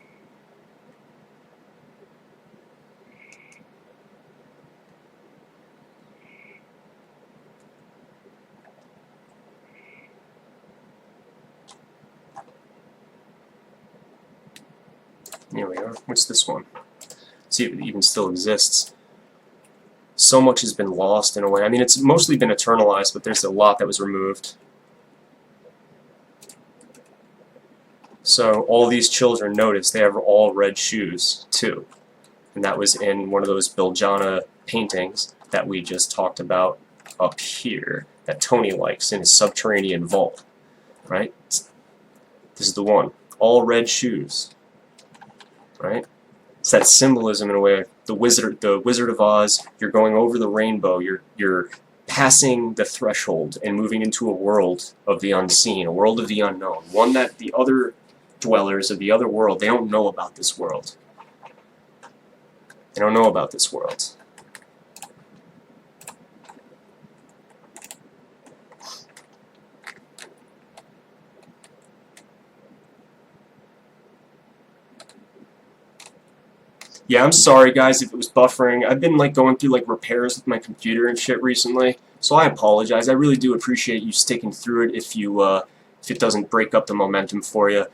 Here we are. What's this one? See if it even still exists. So much has been lost in a way. I mean, it's mostly been eternalized, but there's a lot that was removed. So all these children, notice they have all red shoes too, and that was in one of those Biljana paintings that we just talked about up here that Tony likes in his subterranean vault, right? This is the one, all red shoes, right? It's that symbolism in a way. The Wizard of Oz. You're going over the rainbow. You're passing the threshold and moving into a world of the unseen, a world of the unknown, one that the other dwellers of the other world, they don't know about this world. They don't know about this world. Yeah, I'm sorry guys if it was buffering. I've been like going through like repairs with my computer and shit recently, so I apologize. I really do appreciate you sticking through it if it doesn't break up the momentum for you.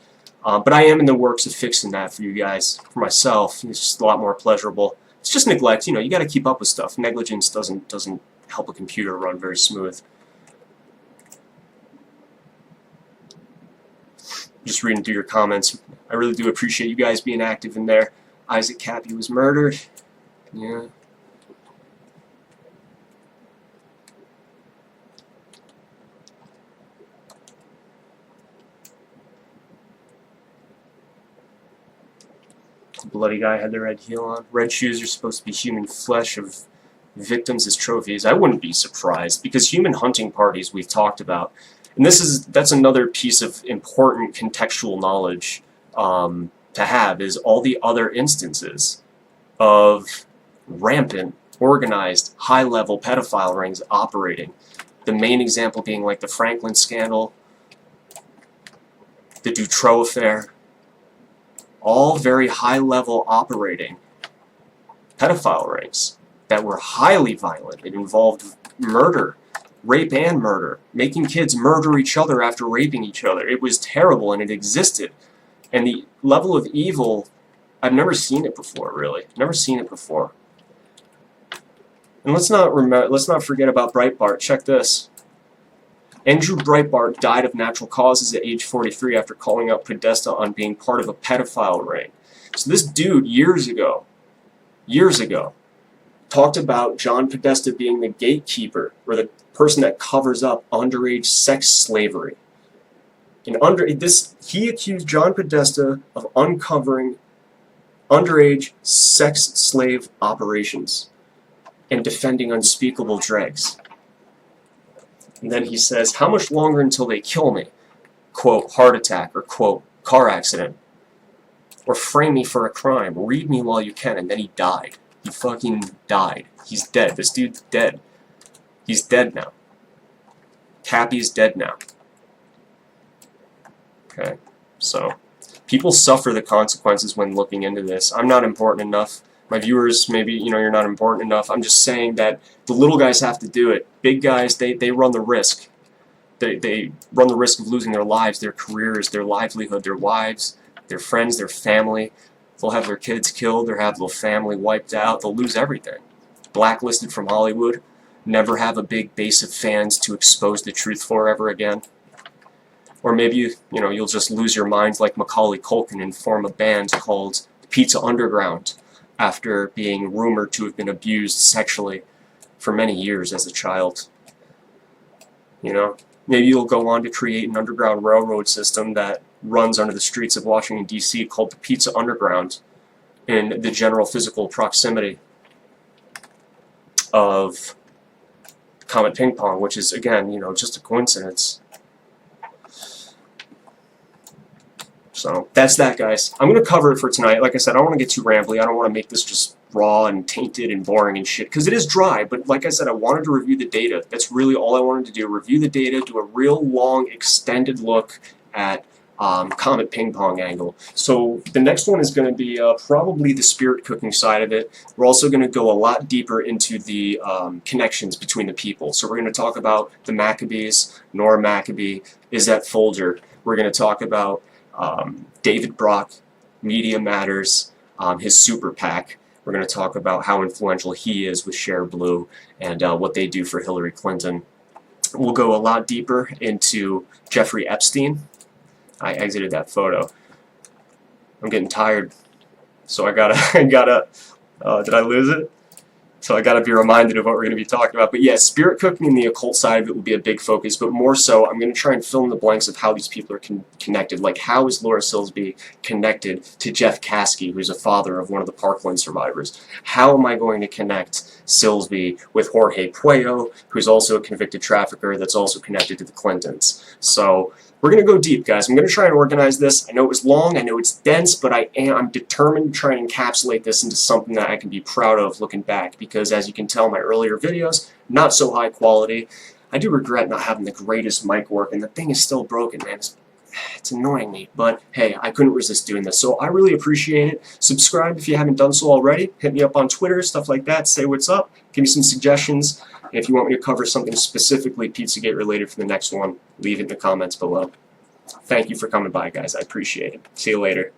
But I am in the works of fixing that for you guys. For myself, it's just a lot more pleasurable. It's just neglect, you know. You got to keep up with stuff. Negligence doesn't help a computer run very smooth. Just reading through your comments. I really do appreciate you guys being active in there. Isaac Cappy was murdered. Yeah. The bloody guy had the red heel on. Red shoes are supposed to be human flesh of victims as trophies. I wouldn't be surprised, because human hunting parties we've talked about, and that's another piece of important contextual knowledge to have, is all the other instances of rampant, organized, high-level pedophile rings operating. The main example being like the Franklin scandal, the Dutroux affair, all very high-level operating pedophile rings that were highly violent. It involved murder, rape and murder, making kids murder each other after raping each other. It was terrible, and it existed. And the level of evil, I've never seen it before, really. Never seen it before. And let's not forget about Breitbart. Check this. Andrew Breitbart died of natural causes at age 43 after calling out Podesta on being part of a pedophile ring. So this dude, years ago, talked about John Podesta being the gatekeeper, or the person that covers up underage sex slavery. And he accused John Podesta of uncovering underage sex slave operations and defending unspeakable dregs. And then he says, how much longer until they kill me? Quote, heart attack, or quote, car accident. Or frame me for a crime. Read me while you can. And then he died. He fucking died. He's dead. This dude's dead. He's dead now. Cappy's dead now. Okay, so people suffer the consequences when looking into this. I'm not important enough. My viewers, maybe, you're not important enough. I'm just saying that the little guys have to do it. Big guys, they run the risk. They run the risk of losing their lives, their careers, their livelihood, their wives, their friends, their family. They'll have their kids killed, they'll have their family wiped out, they'll lose everything. Blacklisted from Hollywood, never have a big base of fans to expose the truth for ever again. Or maybe, you'll just lose your minds like Macaulay Culkin and form a band called Pizza Underground after being rumored to have been abused sexually for many years as a child. Maybe you'll go on to create an underground railroad system that runs under the streets of Washington, D.C. called the Pizza Underground in the general physical proximity of Comet Ping Pong, which is, again, just a coincidence. So that's that, guys. I'm going to cover it for tonight. Like I said, I don't want to get too rambly. I don't want to make this just raw and tainted and boring and shit, because it is dry, but like I said, I wanted to review the data. That's really all I wanted to do. Review the data, do a real long, extended look at Comet Ping Pong angle. So the next one is going to be probably the spirit cooking side of it. We're also going to go a lot deeper into the connections between the people. So we're going to talk about the Maccabees, Nora Maccabee, Izette Folger. We're going to talk about David Brock, Media Matters, his super PAC. We're going to talk about how influential he is with Share Blue and what they do for Hillary Clinton. We'll go a lot deeper into Jeffrey Epstein. I exited that photo. I'm getting tired, so I gotta, did I lose it? So I gotta be reminded of what we're gonna be talking about. But yeah, spirit cooking and the occult side of it will be a big focus, but more so, I'm gonna try and fill in the blanks of how these people are connected. Like, how is Laura Silsby connected to Jeff Caskey, who's a father of one of the Parkland survivors? How am I going to connect Silsby with Jorge Puello, who's also a convicted trafficker that's also connected to the Clintons? So we're going to go deep, guys. I'm going to try and organize this. I know it was long, I know it's dense, but I'm determined to try and encapsulate this into something that I can be proud of looking back, because as you can tell in my earlier videos, not so high quality. I do regret not having the greatest mic work, and the thing is still broken, man. It's annoying me, but hey, I couldn't resist doing this, so I really appreciate it. Subscribe if you haven't done so already. Hit me up on Twitter, stuff like that. Say what's up. Give me some suggestions. And if you want me to cover something specifically Pizzagate related for the next one, leave it in the comments below. Thank you for coming by, guys. I appreciate it. See you later.